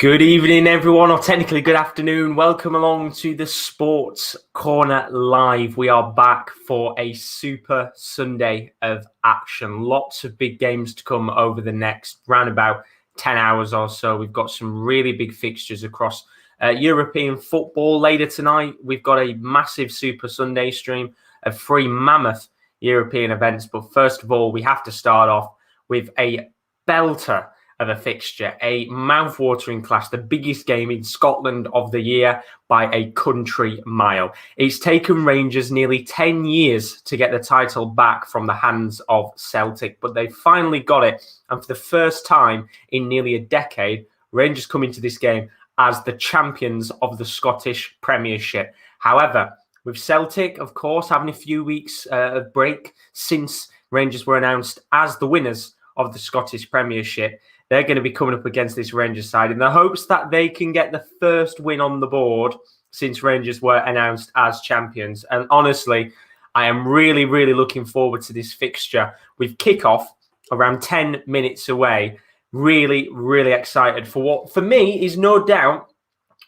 Good evening, everyone, or technically good afternoon. Welcome along to the Sports Corner Live. We are back for a super Sunday of action. Lots of big games to come over the next round about 10 hours or so. We've got some really big fixtures across European football. Later tonight, we've got a massive Super Sunday stream of 3 mammoth European events. But first of all, we have to start off with a belter of a fixture, a mouth-watering clash, the biggest game in Scotland of the year by a country mile. It's taken Rangers nearly 10 years to get the title back from the hands of Celtic, but they finally got it. And for the first time in nearly a decade, Rangers come into this game as the champions of the Scottish Premiership. However, with Celtic, of course, having a few weeks of break since Rangers were announced as the winners of the Scottish Premiership, they're going to be coming up against this Rangers side in the hopes that they can get the first win on the board since Rangers were announced as champions. And honestly, I am really, really looking forward to this fixture with Kickoff around 10 minutes away. Really, really excited for what, for me, is no doubt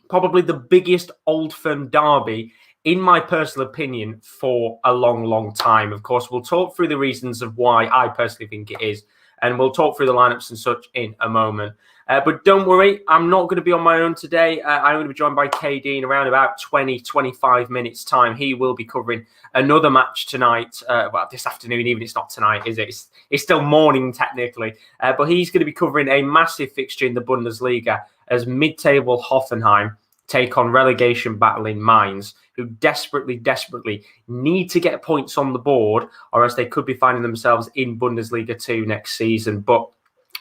probably the biggest Old Firm derby, in my personal opinion, for a long, long time. Of course, we'll talk through the reasons of why I personally think it is. And we'll talk through the lineups and such in a moment. But don't worry, I'm not going to be on my own today. I'm going to be joined by KD in around about 25 minutes time. He will be covering another match tonight. Well, this afternoon, even it's not tonight, is it? It's still morning technically. But he's going to be covering a massive fixture in the Bundesliga as mid-table Hoffenheim take on relegation battling Mainz, who desperately need to get points on the board, or else they could be finding themselves in Bundesliga 2 next season. But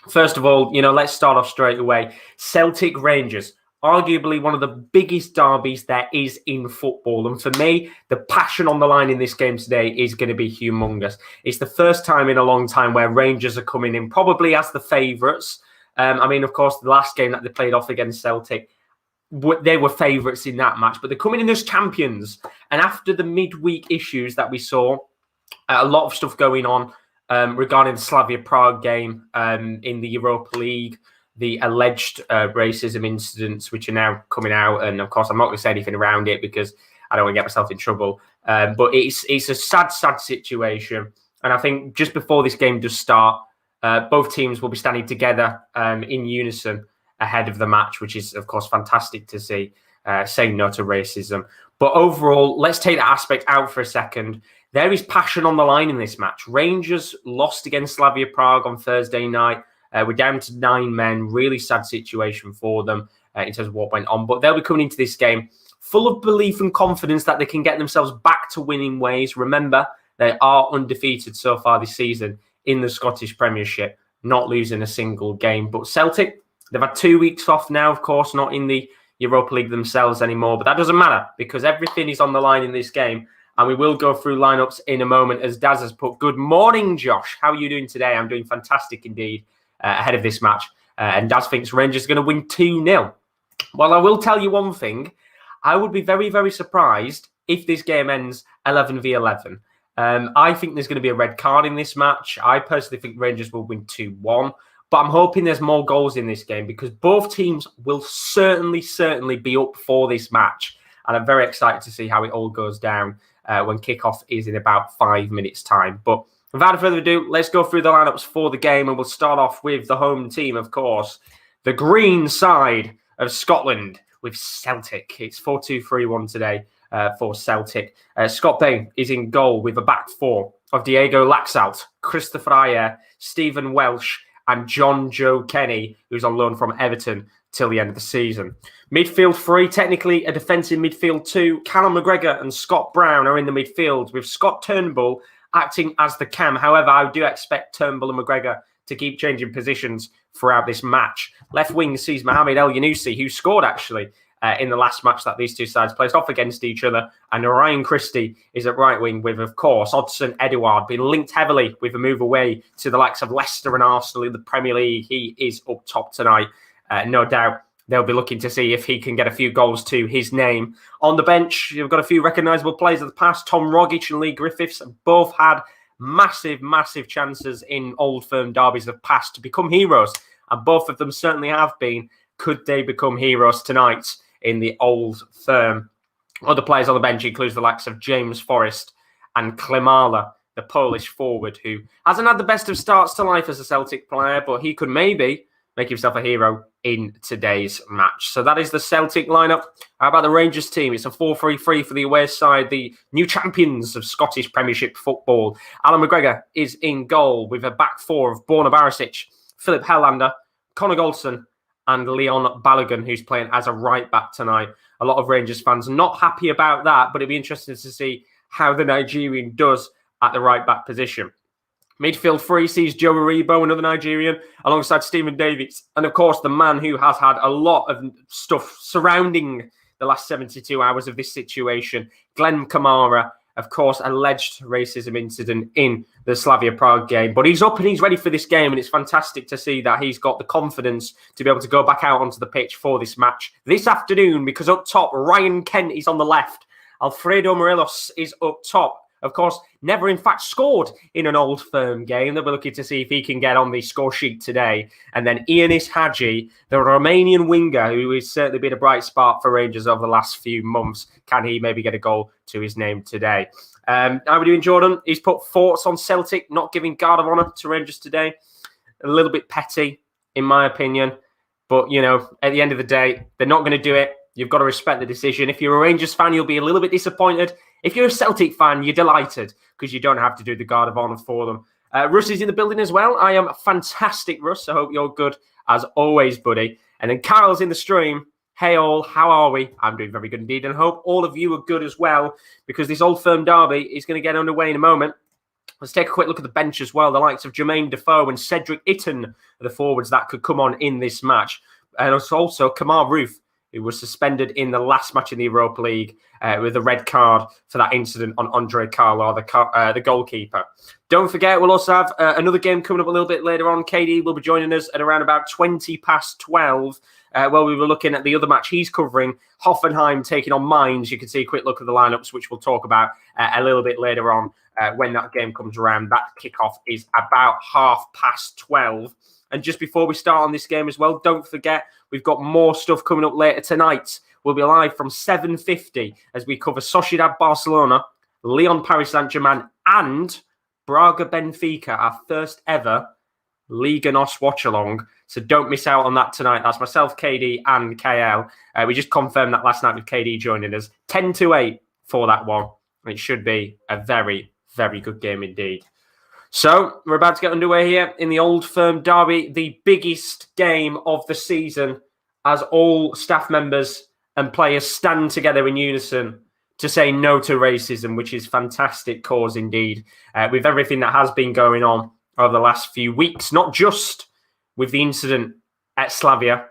first of all, let's start off straight away. Celtic Rangers, arguably one of the biggest derbies there is in football. And for me, the passion on the line in this game today is going to be humongous. It's the first time in a long time where Rangers are coming in probably as the favourites. Of course, the last game that they played off against Celtic, they were favourites in that match, but they're coming in as champions. And after the midweek issues that we saw, a lot of stuff going on regarding the Slavia Prague game in the Europa League, the alleged racism incidents, which are now coming out. And of course, I'm not going to say anything around it because I don't want to get myself in trouble. But it's a sad situation. And I think just before this game does start, both teams will be standing together in unison ahead of the match, which is, of course, fantastic to see, saying no to racism. But overall, let's take that aspect out for a second. There is passion on the line in this match. Rangers lost against Slavia Prague on Thursday night. We're down to 9 men. Really sad situation for them in terms of what went on. But they'll be coming into this game full of belief and confidence that they can get themselves back to winning ways. Remember, they are undefeated so far this season in the Scottish Premiership, not losing a single game. But Celtic, they've had 2 weeks off now, of course, not in the Europa League themselves anymore, but that doesn't matter because everything is on the line in this game, and we will go through lineups in a moment as Daz has put. Good morning, Josh. How are you doing today? I'm doing fantastic indeed ahead of this match, and Daz thinks Rangers are going to win 2-0. Well, I will tell you one thing. I would be very, very surprised if this game ends 11v11. I think there's going to be a red card in this match. I personally think Rangers will win 2-1. But I'm hoping there's more goals in this game because both teams will certainly be up for this match. And I'm very excited to see how it all goes down when kickoff is in about 5 minutes' time. But without further ado, let's go through the lineups for the game. And we'll start off with the home team, of course. The green side of Scotland with Celtic. It's 4-2-3-1 today for Celtic. Scott Bain is in goal with a back four of Diego Laxalt, Christopher Ajer, Stephen Welsh, and John Joe Kenny, who's on loan from Everton till the end of the season. Midfield 3, technically a defensive midfield 2. Callum McGregor and Scott Brown are in the midfield, with Scott Turnbull acting as the cam. However, I do expect Turnbull and McGregor to keep changing positions throughout this match. Left wing sees Mohamed El Yunusi, who scored actually in the last match that these two sides placed off against each other. And Ryan Christie is at right wing with, of course, Odsonne Edouard being linked heavily with a move away to the likes of Leicester and Arsenal in the Premier League. He is up top tonight. No doubt they'll be looking to see if he can get a few goals to his name. On the bench, you've got a few recognisable players of the past. Tom Rogic and Lee Griffiths have both had massive chances in Old Firm derbies of past to become heroes. And both of them certainly have been. Could they become heroes tonight in the Old Firm? Other players on the bench includes the likes of James Forrest and Klimala, the Polish forward, who hasn't had the best of starts to life as a Celtic player, but he could maybe make himself a hero in today's match. So that is the Celtic lineup. How about the Rangers team? It's a 4-3-3 for the away side, the new champions of Scottish Premiership football. Alan McGregor is in goal with a back four of Borna Barisic, Philip Helander, Conor Goldson, and Leon Balogun, who's playing as a right-back tonight. A lot of Rangers fans not happy about that, but it'd be interesting to see how the Nigerian does at the right-back position. Midfield three sees Joe Aribo, another Nigerian, alongside Stephen Davies. And, of course, the man who has had a lot of stuff surrounding the last 72 hours of this situation, Glenn Kamara, of course, alleged racism incident in the Slavia Prague game. But he's up and he's ready for this game, and it's fantastic to see that he's got the confidence to be able to go back out onto the pitch for this match this afternoon, because up top, Ryan Kent is on the left. Alfredo Morelos is up top. Of course, never in fact scored in an Old Firm game. They'll be looking to see if he can get on the score sheet today. And then Ioannis Hagi, the Romanian winger, who has certainly been a bright spark for Rangers over the last few months. Can he maybe get a goal to his name today? How are we doing, Jordan? He's put thoughts on Celtic not giving guard of honour to Rangers today. A little bit petty, in my opinion. But, you know, at the end of the day, they're not going to do it. You've got to respect the decision. If you're a Rangers fan, you'll be a little bit disappointed. If you're a Celtic fan, you're delighted because you don't have to do the guard of honour for them. Russ is in the building as well. I am fantastic, Russ. I hope you're good as always, buddy. And then Carol's in the stream. Hey all, how are we? I'm doing very good indeed, and hope all of you are good as well, because this Old Firm derby is going to get underway in a moment. Let's take a quick look at the bench as well. The likes of Jermaine Defoe and Cedric Itten are the forwards that could come on in this match. And it's also Kamar Roof, who was suspended in the last match in the Europa League with a red card for that incident on Andre Carlo, the goalkeeper. Don't forget, we'll also have another game coming up a little bit later on. KD will be joining us at around about 12:20, where we were looking at the other match he's covering, Hoffenheim taking on Mainz. You can see a quick look at the lineups, which we'll talk about a little bit later on when that game comes around. That kickoff is about 12:30. And just before we start on this game as well, don't forget, we've got more stuff coming up later tonight. We'll be live from 7:50 as we cover Sociedad Barcelona, Lyon Paris Saint-Germain, and Braga Benfica, our first ever Liga NOS Watchalong. So don't miss out on that tonight. That's myself, KD, and KL. We just confirmed that last night with KD joining us. 10-8 for that one. It should be a very, very good game indeed. So we're about to get underway here in the Old Firm derby, the biggest game of the season, as all staff members and players stand together in unison to say no to racism, which is fantastic cause indeed, with everything that has been going on over the last few weeks, not just with the incident at Slavia,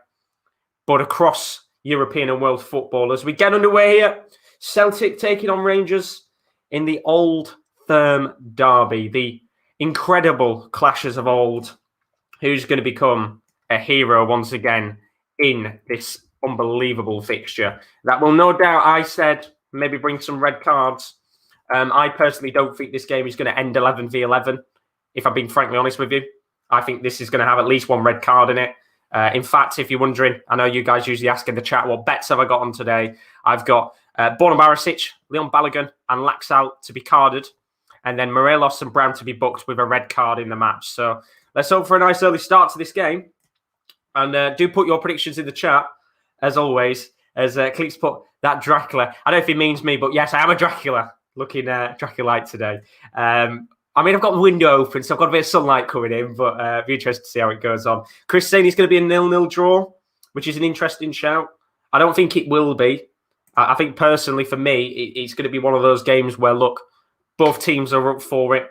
but across European and world football. As we get underway here, Celtic taking on Rangers in the Old Firm derby, the incredible clashes of old. Who's going to become a hero once again in this unbelievable fixture? That will no doubt, I said, maybe bring some red cards. I personally don't think this game is going to end 11v11, if I'm being frankly honest with you. I think this is going to have at least one red card in it. In fact, if you're wondering, I know you guys usually ask in the chat, what bets have I got on today? I've got Borna Barisic, Leon Balogun, and Laxalt to be carded, and then Morelos and Brown to be booked with a red card in the match. So let's hope for a nice early start to this game. And do put your predictions in the chat, as always, as Cleeks put that Dracula. I don't know if he means me, but yes, I am a Dracula, looking Draculite today. I mean, I've got the window open, so I've got a bit of sunlight coming in, but be interested to see how it goes on. Chris saying it's going to be a 0-0 draw, which is an interesting shout. I don't think it will be. I think personally, for me, it's going to be one of those games where, look, both teams are up for it.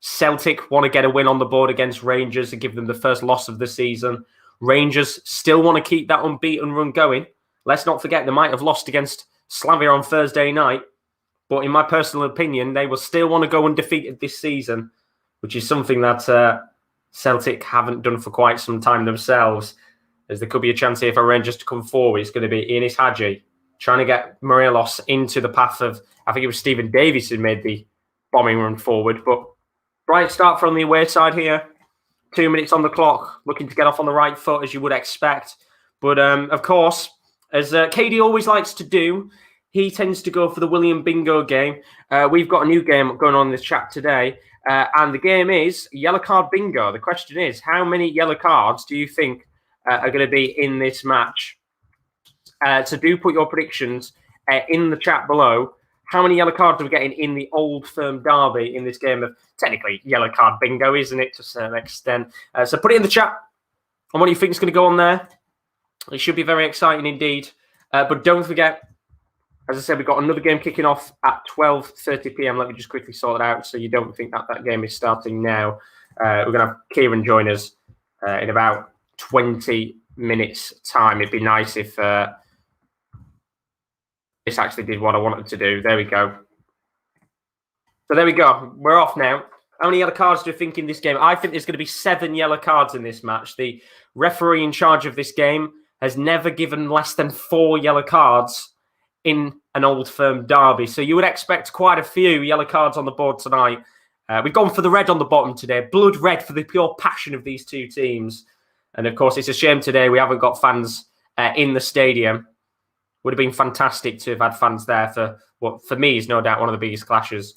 Celtic want to get a win on the board against Rangers and give them the first loss of the season. Rangers still want to keep that unbeaten run going. Let's not forget they might have lost against Slavia on Thursday night, but in my personal opinion, they will still want to go undefeated this season, which is something that Celtic haven't done for quite some time themselves, as there could be a chance here for Rangers to come forward. It's going to be Ioannis Hagi trying to get Morelos into the path of, I think it was Stephen Davies who made the bombing run forward. But bright start from the away side here. 2 minutes on the clock, looking to get off on the right foot, as you would expect. But of course, as KD always likes to do, he tends to go for the William Bingo game. We've got a new game going on in this chat today, and the game is Yellow Card Bingo. The question is, how many yellow cards do you think are going to be in this match? So do put your predictions in the chat below. How many yellow cards are we getting in the Old Firm derby in this game of technically yellow card bingo, isn't it, to a certain extent? So put it in the chat on what you think is going to go on there. It should be very exciting indeed. But don't forget, as I said, we've got another game kicking off at 12:30 p.m. Let me just quickly sort it out so you don't think that game is starting now. We're going to have Kieren join us in about 20 minutes' time. It'd be nice if this actually did what I wanted to do. There we go. So there we go. We're off now. How many yellow cards do you think in this game? I think there's going to be 7 yellow cards in this match. The referee in charge of this game has never given less than 4 yellow cards in an Old Firm derby. So you would expect quite a few yellow cards on the board tonight. We've gone for the red on the bottom today. Blood red for the pure passion of these two teams. And of course, it's a shame today we haven't got fans in the stadium. Would have been fantastic to have had fans there for what, for me, is no doubt one of the biggest clashes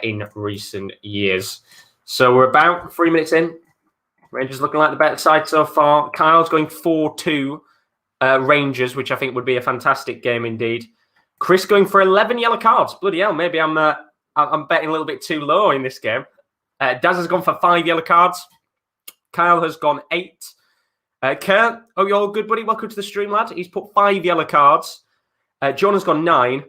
in recent years. So we're about 3 minutes in. Rangers looking like the better side so far. Kyle's going 4-2 Rangers, which I think would be a fantastic game indeed. Chris going for 11 yellow cards. Bloody hell, maybe I'm betting a little bit too low in this game. Daz has gone for 5 yellow cards. Kyle has gone 8. Kurt, oh, you're all good, buddy. Welcome to the stream, lad. He's put 5 yellow cards. John has gone 9.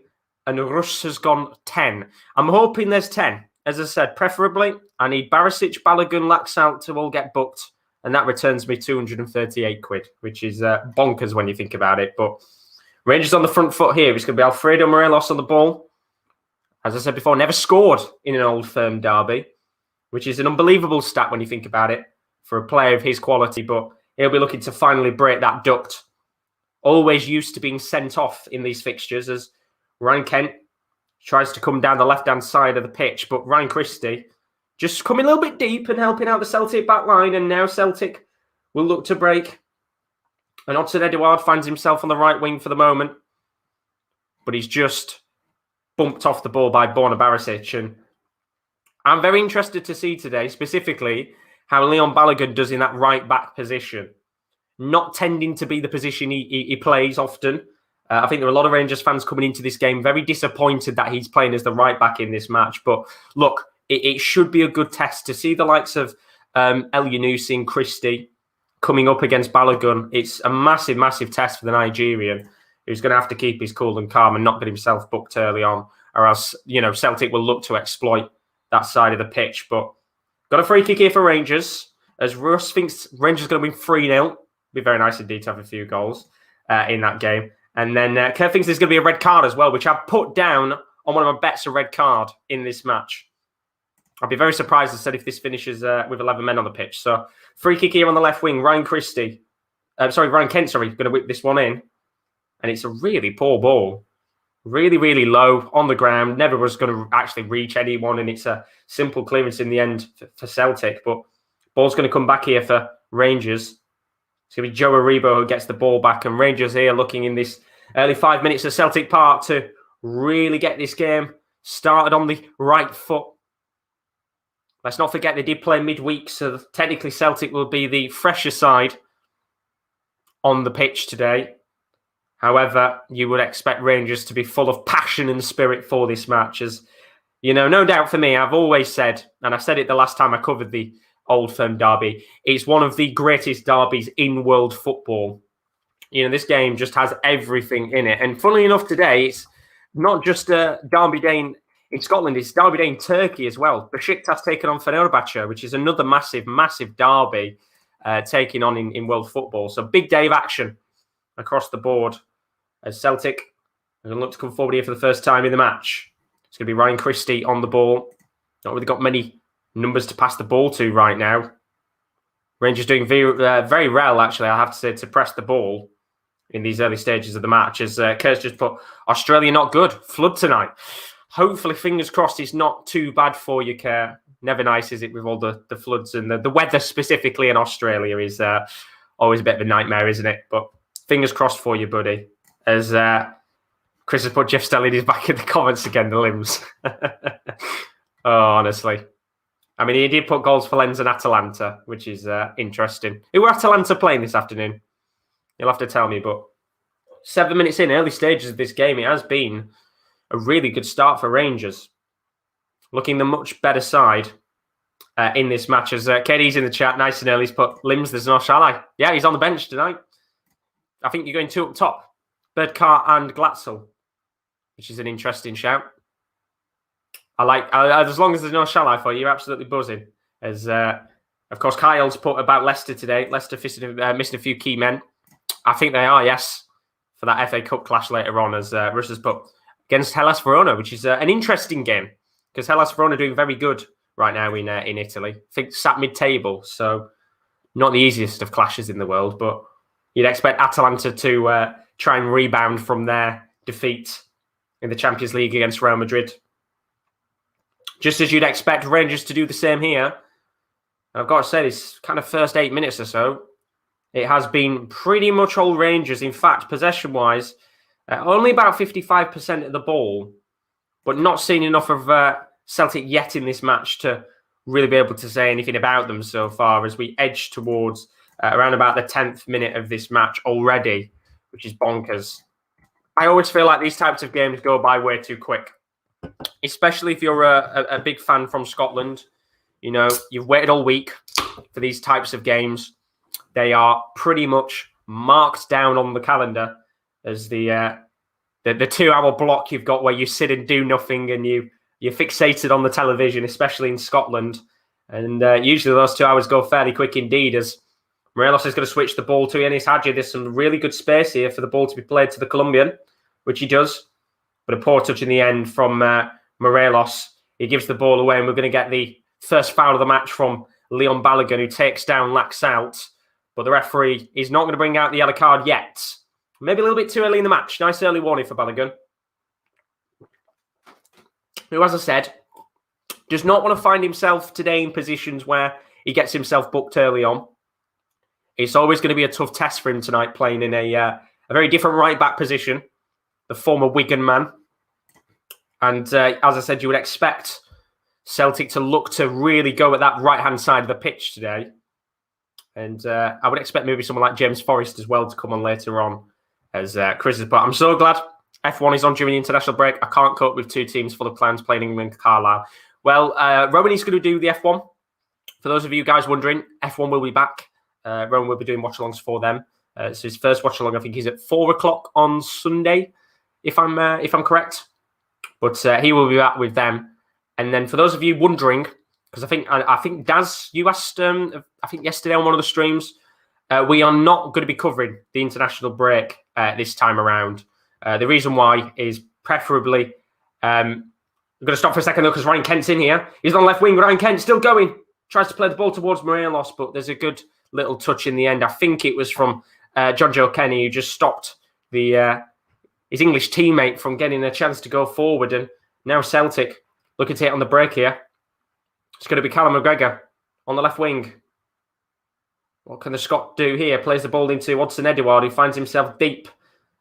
And Russ has gone 10. I'm hoping there's 10. As I said, preferably, I need Barisic, Balogun, Laxalt to all get booked. And that returns me 238 quid, which is bonkers when you think about it. But Rangers on the front foot here. It's going to be Alfredo Morelos on the ball. As I said before, never scored in an Old Firm derby, which is an unbelievable stat when you think about it for a player of his quality. But he'll be looking to finally break that duct. Always used to being sent off in these fixtures as Ryan Kent tries to come down the left-hand side of the pitch. But Ryan Christie just coming a little bit deep and helping out the Celtic back line. And now Celtic will look to break. And Odson Edouard finds himself on the right wing for the moment. But he's just bumped off the ball by Borna Barisic. And I'm very interested to see today, specifically, how Leon Balogun does in that right-back position. Not tending to be the position he plays often. I think there are a lot of Rangers fans coming into this game very disappointed that he's playing as the right-back in this match. But look, it should be a good test to see the likes of El Yunusi and Christie coming up against Balogun. It's a massive, massive test for the Nigerian, who's going to have to keep his cool and calm and not get himself booked early on, or else, you know, Celtic will look to exploit that side of the pitch. But got a free kick here for Rangers, as Russ thinks Rangers are going to win 3-0. Be very nice indeed to have a few goals in that game. And then Kev thinks there's going to be a red card as well, which I've put down on one of my bets, a red card in this match. I'd be very surprised, as I said, if this finishes with 11 men on the pitch. So free kick here on the left wing. Ryan Kent, going to whip this one in. And it's a really poor ball. Really, really low on the ground. Never was going to actually reach anyone. And it's a simple clearance in the end for Celtic. But ball's going to come back here for Rangers. It's going to be Joe Aribo who gets the ball back. And Rangers here looking in this early 5 minutes of Celtic Park to really get this game started on the right foot. Let's not forget they did play midweek, so technically Celtic will be the fresher side on the pitch today. However, you would expect Rangers to be full of passion and spirit for this match. As you know, no doubt for me, I've always said, and I said it the last time I covered the Old Firm derby, it's one of the greatest derbies in world football. You know, this game just has everything in it. And funnily enough, today, it's not just a derby day in Scotland, it's derby day in Turkey as well. Besiktas taking on Fenerbahce, which is another massive, massive derby taking on in world football. So big day of action across the board as Celtic are going to look to come forward here for the first time in the match. It's going to be Ryan Christie on the ball. Not really got many numbers to pass the ball to right now. Rangers doing very well, actually, I have to say, to press the ball in these early stages of the match. As Kurt's just put, Australia not good. Flood tonight. Hopefully, fingers crossed, it's not too bad for you, Kurt. Never nice, is it, with all the floods and the weather specifically in Australia is always a bit of a nightmare, isn't it? But Fingers crossed for you, buddy. As Chris has put Jeff Stelling is back in the comments again, the limbs. Oh, honestly. I mean, he did put goals for Lens and Atalanta, which is interesting. Who were Atalanta playing this afternoon? You'll have to tell me, but 7 minutes in, early stages of this game, it has been a really good start for Rangers. Looking the much better side in this match. As KD's in the chat, nice and early, he's put Limbs, there's no Shalai. Yeah, he's on the bench tonight. I think you're going two up top. Birdcar and Glatzel, which is an interesting shout. As long as there's no Shalai for you, you're absolutely buzzing. As, of course, Kyle's put about Leicester today. Leicester missing a few key men. I think they are, yes, for that FA Cup clash later on, as Russ has put, against Hellas Verona, which is an interesting game, because Hellas Verona are doing very good right now in Italy. I think sat mid-table, so not the easiest of clashes in the world, but you'd expect Atalanta to try and rebound from their defeat in the Champions League against Real Madrid. Just as you'd expect Rangers to do the same here. And I've got to say, this kind of first 8 minutes or so, it has been pretty much all Rangers. In fact, possession-wise, only about 55% of the ball, but not seen enough of Celtic yet in this match to really be able to say anything about them so far, as we edge towards around about the 10th minute of this match already, which is bonkers. I always feel like these types of games go by way too quick, especially if you're a big fan from Scotland. You know, you've waited all week for these types of games. They are pretty much marked down on the calendar as the 2 hour block you've got where you sit and do nothing and you're fixated on the television, especially in Scotland. And usually those 2 hours go fairly quick indeed, as Morelos is going to switch the ball to Enis Hadji. There's some really good space here for the ball to be played to the Colombian, which he does. But a poor touch in the end from Morelos. He gives the ball away, and we're going to get the first foul of the match from Leon Balogun, who takes down Laxalt. But the referee is not going to bring out the yellow card yet. Maybe a little bit too early in the match. Nice early warning for Balogun, who, as I said, does not want to find himself today in positions where he gets himself booked early on. It's always going to be a tough test for him tonight, playing in a very different right-back position, the former Wigan man. And as I said, you would expect Celtic to look to really go at that right-hand side of the pitch today. And I would expect maybe someone like James Forrest as well to come on later on, as Chris has put. I'm so glad F1 is on during the international break. I can't cope with 2 teams full of clowns playing England, Carlisle. Well, Rowan is going to do the F1. For those of you guys wondering, F1 will be back. Rowan will be doing watch-alongs for them. So his first watch-along, I think, is at 4 o'clock on Sunday, if I'm correct. But he will be back with them. And then for those of you wondering, because I think Daz, you asked, I think yesterday on one of the streams, we are not going to be covering the international break this time around. The reason why is preferably, I'm going to stop for a second though, because Ryan Kent's in here. He's on left wing. Ryan Kent still going. Tries to play the ball towards Morelos, but there's a good little touch in the end. I think it was from John Joe Kenny, who just stopped his English teammate from getting a chance to go forward. And now Celtic look at it on the break here. It's going to be Callum McGregor on the left wing. What can the Scot do here? Plays the ball into Odsonne Edouard, who finds himself deep.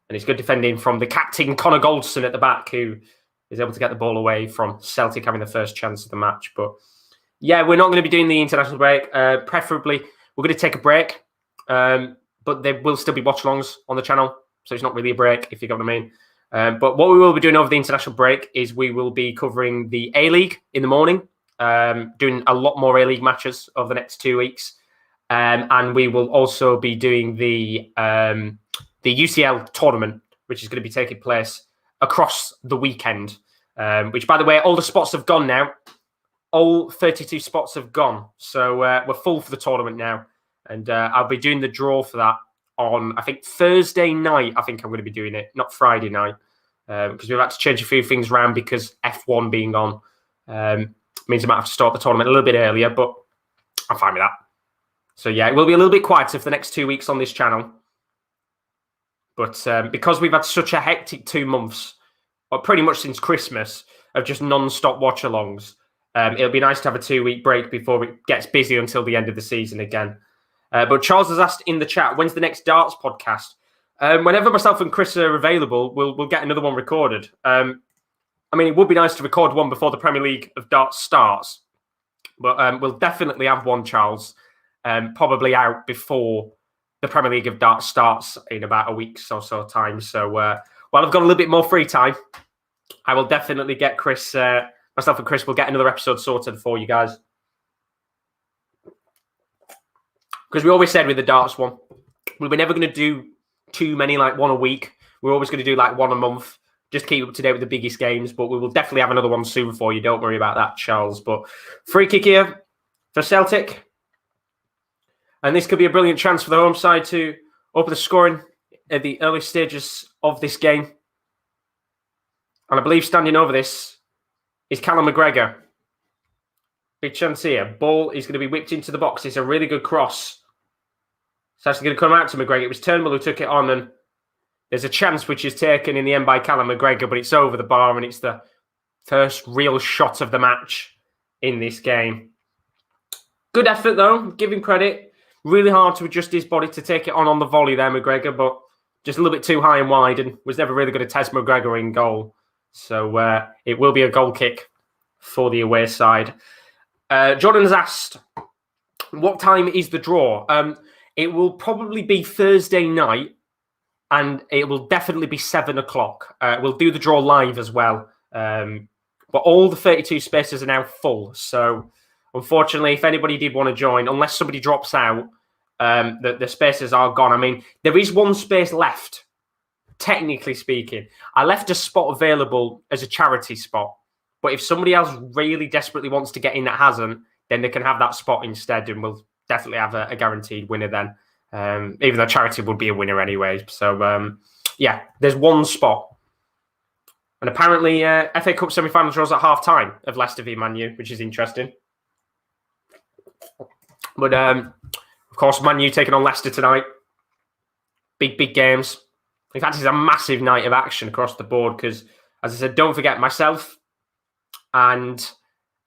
And it's good defending from the captain, Connor Goldson, at the back, who is able to get the ball away from Celtic having the first chance of the match. But yeah, we're not going to be doing the international break. Preferably, we're going to take a break. But there will still be watch-alongs on the channel. So it's not really a break, if you get what I mean. But what we will be doing over the international break is we will be covering the A-League in the morning. Doing a lot more A-League matches over the next 2 weeks. And we will also be doing the UCL tournament, which is going to be taking place across the weekend. Which, by the way, all the spots have gone now. All 32 spots have gone. So we're full for the tournament now. And I'll be doing the draw for that on, I think, Thursday night. I think I'm going to be doing it, not Friday night. Because we've had to change a few things around because F1 being on means I might have to start the tournament a little bit earlier, but I'm fine with that. So yeah, it will be a little bit quieter for the next 2 weeks on this channel. But because we've had such a hectic 2 months, or pretty much since Christmas, of just non-stop watch-alongs, it'll be nice to have a 2 week break before it gets busy until the end of the season again. But Charles has asked in the chat, when's the next darts podcast? Whenever myself and Chris are available, we'll get another one recorded. I mean, it would be nice to record one before the Premier League of Darts starts, but we'll definitely have one, Charles, probably out before the Premier League of Darts starts in about a week's or so time. So while I've got a little bit more free time, I will definitely get Chris, myself and Chris will get another episode sorted for you guys. Because we always said with the Darts one, we were never going to do too many, like one a week. We're always going to do like one a month, just keep up to date with the biggest games. But we will definitely have another one soon for you. Don't worry about that, Charles. But free kick here for Celtic. And this could be a brilliant chance for the home side to open the scoring at the early stages of this game. And I believe standing over this is Callum McGregor. Big chance here. Ball is going to be whipped into the box. It's a really good cross. It's actually going to come out to McGregor. It was Turnbull who took it on, and there's a chance which is taken in the end by Callum McGregor, but it's over the bar, and it's the first real shot of the match in this game. Good effort, though. Give him credit. Really hard to adjust his body to take it on the volley there, McGregor, but just a little bit too high and wide, and was never really going to test McGregor in goal. So it will be a goal kick for the away side. Jordan has asked, what time is the draw? It will probably be Thursday night, and it will definitely be 7 o'clock. We'll do the draw live as well. But all the 32 spaces are now full. So, unfortunately, if anybody did want to join, unless somebody drops out, the spaces are gone. I mean, there is one space left, technically speaking. I left a spot available as a charity spot. But if somebody else really desperately wants to get in that hasn't, then they can have that spot instead, and we'll definitely have a guaranteed winner then. Even though charity would be a winner anyway. So, yeah, there's one spot. And apparently, FA Cup semi-final draws at half-time of Leicester v Man U, which is interesting. But, of course, Man U taking on Leicester tonight. Big games. In fact, it's a massive night of action across the board because, as I said, don't forget myself and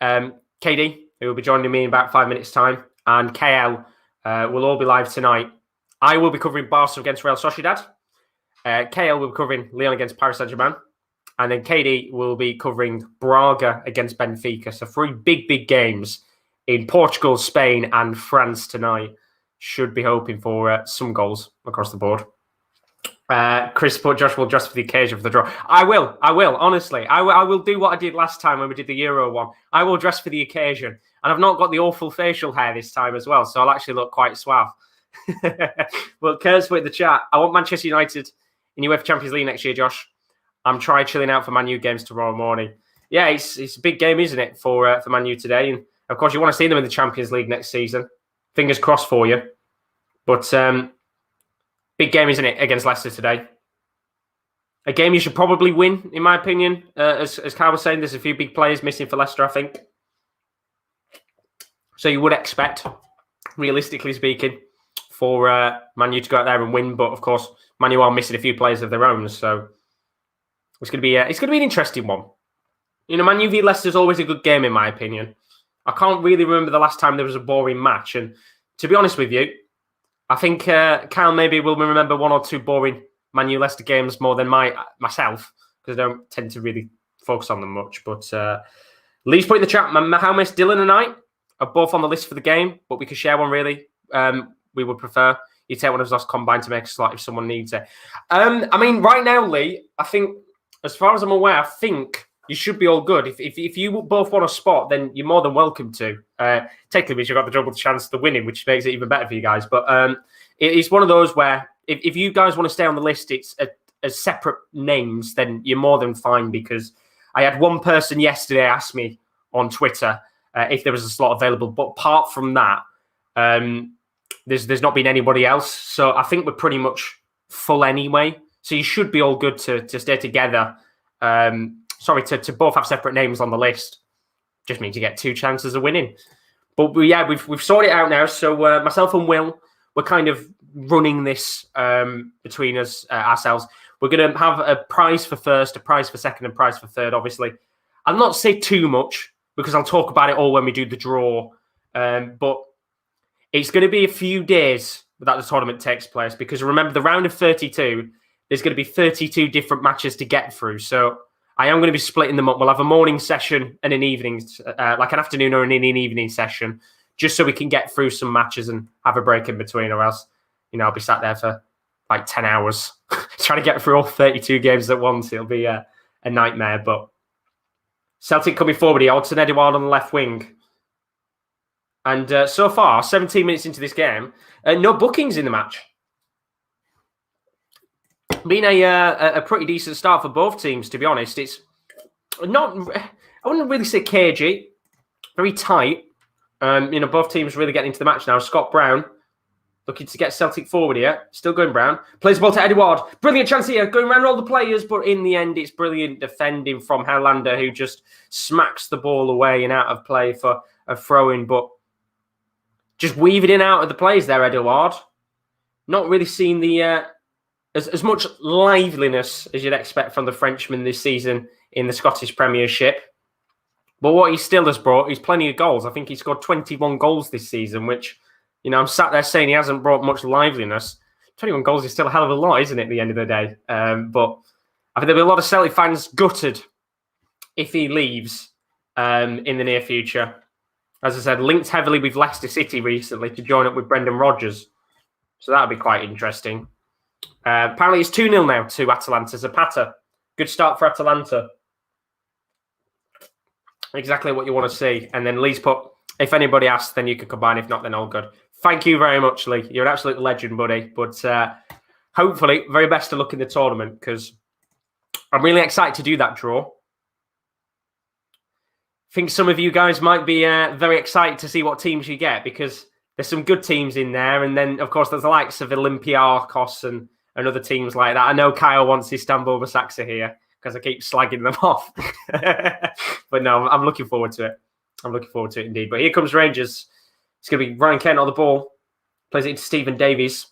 KD, who will be joining me in about 5 minutes' time, and KL will all be live tonight. I will be covering Barca against Real Sociedad. KL will be covering Lyon against Paris Saint-Germain. And then KD will be covering Braga against Benfica. So 3 big games in Portugal, Spain, and France tonight. Should be hoping for some goals across the board. Chris put Josh will dress for the occasion for the draw. I will, honestly. I will do what I did last time when we did the Euro one. I will dress for the occasion. And I've not got the awful facial hair this time as well, so I'll actually look quite suave. Well, Kurt's put in the chat, I want Manchester United in UEFA Champions League next year, Josh. I'm trying chilling out for Man U games tomorrow morning. Yeah, it's a big game, isn't it, for Man U today? And, of course, you want to see them in the Champions League next season. Fingers crossed for you. But big game, isn't it, against Leicester today? A game you should probably win, in my opinion. As Carl was saying, there's a few big players missing for Leicester, I think. So you would expect, realistically speaking, for Man U to go out there and win. But, of course, Man U are missing a few players of their own. So it's going to be an interesting one. You know, Man U v Leicester is always a good game, in my opinion. I can't really remember the last time there was a boring match. And to be honest with you, I think Kyle maybe will remember 1 or 2 boring Man U Leicester games more than myself, because I don't tend to really focus on them much. But Lee's put in the chat, Mohamed, Dylan and I are both on the list for the game, but we could share one really. We would prefer you take one of us combined to make a slot if someone needs it. I mean, right now, Lee, I think, as far as I'm aware, I think you should be all good. If you both want a spot, then you're more than welcome to. Technically, you've got the double chance of the winning, which makes it even better for you guys. But it's one of those where if you guys want to stay on the list, it's as separate names, then you're more than fine. Because I had one person yesterday ask me on Twitter if there was a slot available. But apart from that, there's not been anybody else. So I think we're pretty much full anyway. So you should be all good to stay together. To both have separate names on the list. Just means you get 2 chances of winning. But yeah, we've sorted it out now. So myself and Will, we're kind of running this between us ourselves. We're going to have a prize for first, a prize for second, and prize for third, obviously. I'll not say too much because I'll talk about it all when we do the draw. But it's going to be a few days that the tournament takes place. Because remember, the round of 32, there's going to be 32 different matches to get through. So I am going to be splitting them up. We'll have a morning session and an evening, like an afternoon or an evening session, just so we can get through some matches and have a break in between, or else, I'll be sat there for like 10 hours trying to get through all 32 games at once. It'll be a nightmare. But Celtic coming forward here, Odsonne Edouard on the left wing. And so far, 17 minutes into this game, no bookings in the match. Been a pretty decent start for both teams, to be honest. It's not, I wouldn't really say cagey, very tight. Both teams really getting into the match now. Scott Brown looking to get Celtic forward here. Still going Brown. Plays the ball to Edouard. Brilliant chance here. Going around all the players, but in the end, it's brilliant defending from Helander, who just smacks the ball away and out of play for a throw-in. But just weaving in out of the players there, Edouard. Not really seeing the as much liveliness as you'd expect from the Frenchman this season in the Scottish Premiership. But what he still has brought is plenty of goals. I think he scored 21 goals this season, which, I'm sat there saying he hasn't brought much liveliness. 21 goals is still a hell of a lot, isn't it, at the end of the day? But I think there'll be a lot of Celtic fans gutted if he leaves in the near future. As I said, linked heavily with Leicester City recently to join up with Brendan Rodgers. So that'll be quite interesting. Apparently it's 2-0 now to Atalanta. Zapata. Good start for Atalanta. Exactly what you want to see. And then Lee's put, if anybody asks, then you can combine. If not, then all good. Thank you very much, Lee. You're an absolute legend, buddy. But hopefully, very best of luck in the tournament, because I'm really excited to do that draw. I think some of you guys might be very excited to see what teams you get, because there's some good teams in there. And then, of course, there's the likes of Olympiacos and other teams like that. I know Kyle wants Istanbul Basaksehir here because I keep slagging them off. But no, I'm looking forward to it. I'm looking forward to it indeed. But here comes Rangers. It's going to be Ryan Kent on the ball. Plays it into Stephen Davies.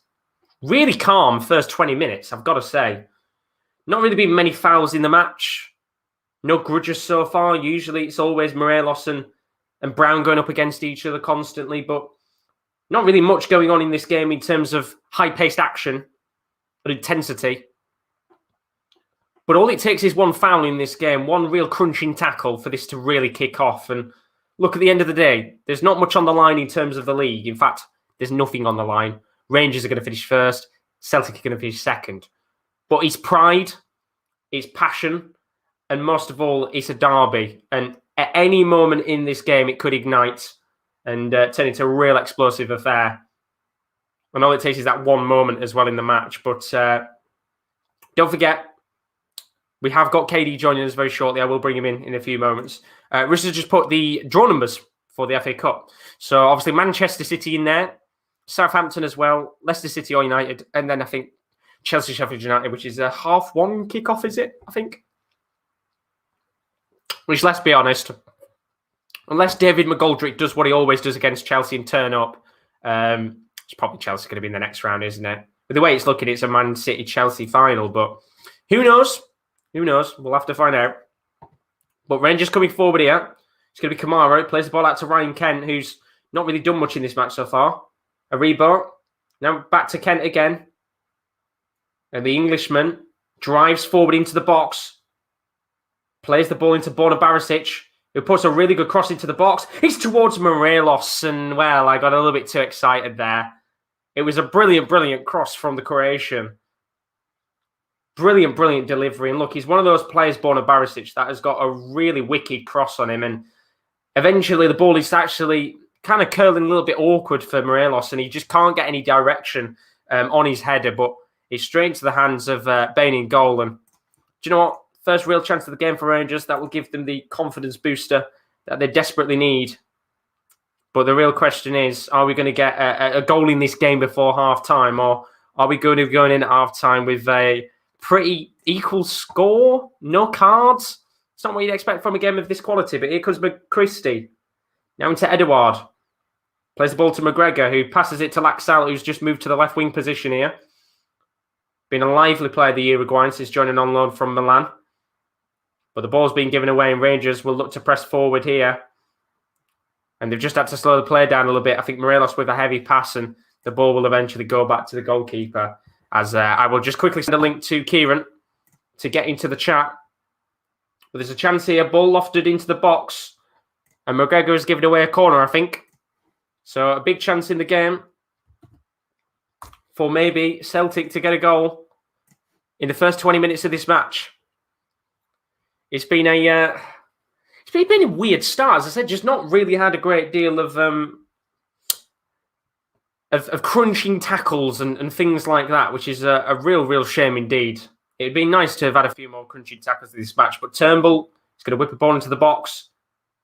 Really calm first 20 minutes, I've got to say. Not really been many fouls in the match. No grudges so far. Usually it's always Morelos and Brown going up against each other constantly. But not really much going on in this game in terms of high-paced action and intensity. But all it takes is one foul in this game, one real crunching tackle for this to really kick off. And look, at the end of the day, there's not much on the line in terms of the league. In fact, there's nothing on the line. Rangers are going to finish first. Celtic are going to finish second. But it's pride, it's passion, and most of all, it's a derby. And at any moment in this game, it could ignite and turn into a real explosive affair. And all it takes is that one moment as well in the match. But don't forget, we have got KD joining us very shortly. I will bring him in a few moments. Rich has just put the draw numbers for the FA Cup. So obviously Manchester City in there, Southampton as well, Leicester City or United, and then I think Chelsea Sheffield United, which is a 1:30 kickoff, is it? I think. Which, let's be honest, unless David McGoldrick does what he always does against Chelsea and turn up, it's probably Chelsea going to be in the next round, isn't it? But the way it's looking, it's a Man City-Chelsea final, but who knows? Who knows? We'll have to find out. But Rangers coming forward here. It's going to be Kamara. Plays the ball out to Ryan Kent, who's not really done much in this match so far. Aribo. Now back to Kent again. And the Englishman drives forward into the box. Plays the ball into Borna Barisic, who puts a really good cross into the box. It's towards Morelos, and, well, I got a little bit too excited there. It was a brilliant, brilliant cross from the Croatian. Brilliant, brilliant delivery. And look, he's one of those players, Borna Barisic, that has got a really wicked cross on him. And eventually the ball is actually kind of curling a little bit awkward for Morelos, and he just can't get any direction on his header. But it's straight into the hands of Bain in goal. And do you know what? First real chance of the game for Rangers. That will give them the confidence booster that they desperately need. But the real question is, are we going to get a goal in this game before half-time, or are we going to be going in at half-time with a pretty equal score? No cards? It's not what you'd expect from a game of this quality, but here comes McChristie. Now into Edouard. Plays the ball to McGregor, who passes it to Laxalt, who's just moved to the left-wing position here. Been a lively player of the Uruguayan since joining on loan from Milan. But the ball's been given away, and Rangers will look to press forward here. And they've just had to slow the play down a little bit. I think Morelos with a heavy pass, and the ball will eventually go back to the goalkeeper. As I will just quickly send a link to Kieren to get into the chat. But there's a chance here, ball lofted into the box. And McGregor has given away a corner, I think. So a big chance in the game for maybe Celtic to get a goal in the first 20 minutes of this match. It's been a weird start. As I said, just not really had a great deal of crunching tackles and things like that, which is a real shame indeed. It'd be nice to have had a few more crunchy tackles in this match, but Turnbull is going to whip a ball into the box,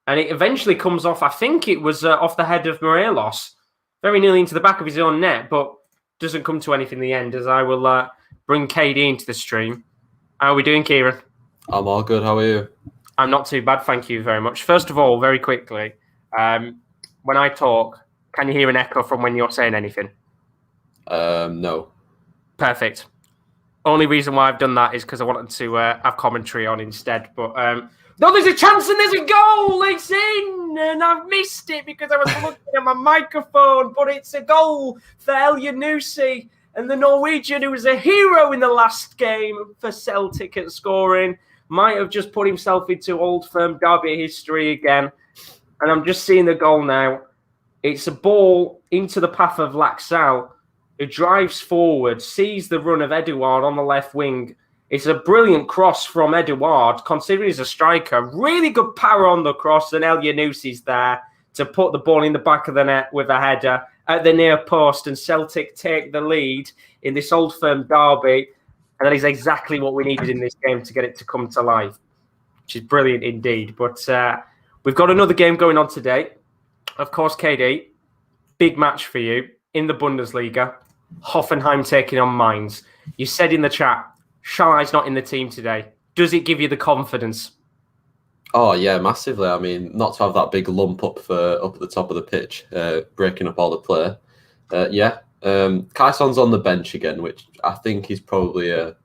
and it eventually comes off. I think it was off the head of Morelos, very nearly into the back of his own net, but doesn't come to anything in the end. As I will bring KD into the stream. How are we doing, Kieren? I'm all good. How are you? I'm not too bad, thank you very much. First of all, very quickly, when I talk, can you hear an echo from when you're saying anything? No. Perfect. Only reason why I've done that is because I wanted to have commentary on instead. But no, there's a chance and there's a goal. It's in, and I've missed it because I was looking at my microphone. But it's a goal for Elyounoussi, and the Norwegian, who was a hero in the last game for Celtic at scoring, might have just put himself into Old Firm derby history again. And I'm just seeing the goal now. It's a ball into the path of Laxalt, who drives forward, sees the run of Edouard on the left wing. It's a brilliant cross from Edouard, considering he's a striker. Really good power on the cross, and Elyounoussi there to put the ball in the back of the net with a header at the near post, and Celtic take the lead in this Old Firm derby. And that is exactly what we needed in this game to get it to come to life, which is brilliant indeed. But we've got another game going on today. Of course, KD, big match for you in the Bundesliga. Hoffenheim taking on Mainz. You said in the chat, Shalai's not in the team today. Does it give you the confidence? Oh, yeah, massively. I mean, not to have that big lump up at the top of the pitch, breaking up all the play. Kaison's on the bench again, which I think is probably a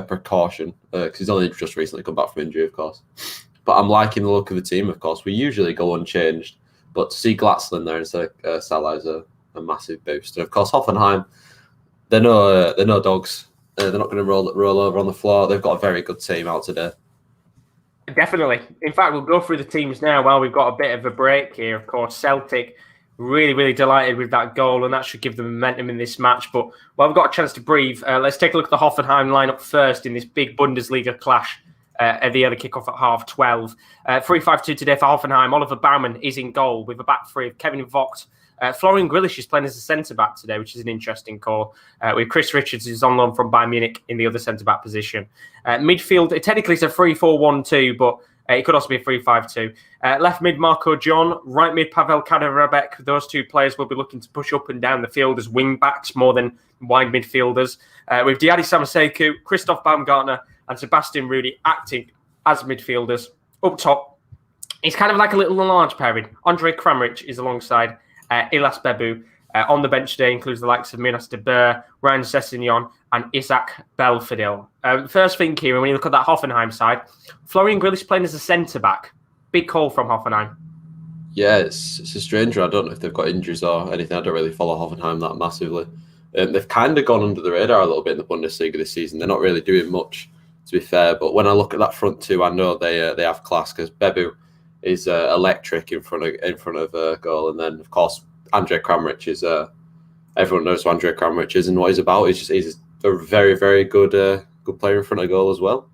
precaution because he's only just recently come back from injury, of course. But I'm liking the look of the team, of course. We usually go unchanged, but to see Glatzel in there instead of Salah is a massive boost. And of course, Hoffenheim, they're no dogs. They're not going to roll over on the floor. They've got a very good team out today. Definitely. In fact, we'll go through the teams now while we've got a bit of a break here. Of course, Celtic, really delighted with that goal, and that should give them momentum in this match. But while we've got a chance to breathe, let's take a look at the Hoffenheim lineup first in this big Bundesliga clash. At the other kickoff at 12:30. 3-5-2 today for Hoffenheim. Oliver Baumann is in goal with a back three of Kevin Vogt. Florian Grealish is playing as a centre-back today, which is an interesting call. With Chris Richards, who's on loan from Bayern Munich in the other centre-back position. Midfield, technically it's a 3-4-1-2, but it could also be a 3-5-2. Left mid, Marco John. Right mid, Pavel Kaderabek. Those two players will be looking to push up and down the field as wing-backs more than wide midfielders. With Diadi Samaseku, Christoph Baumgartner, and Sebastian Rudy acting as midfielders. Up top, it's kind of like a little large pairing. Andre Kramaric is alongside Ilas Bebu. On the bench today includes the likes of Minas de Boer, Ryan Sessegnon, and Isaac Belfodil. First thing, Kieran, when you look at that Hoffenheim side, Florian Grealish playing as a centre-back. Big call from Hoffenheim. Yeah, it's a stranger. I don't know if they've got injuries or anything. I don't really follow Hoffenheim that massively. They've kind of gone under the radar a little bit in the Bundesliga this season. They're not really doing much, to be fair. But when I look at that front two, I know they have class because Bebu is electric in front of goal, and then of course Andre Kramaric is. Everyone knows who Andre Kramaric is and what he's about. He's a very good player in front of goal as well.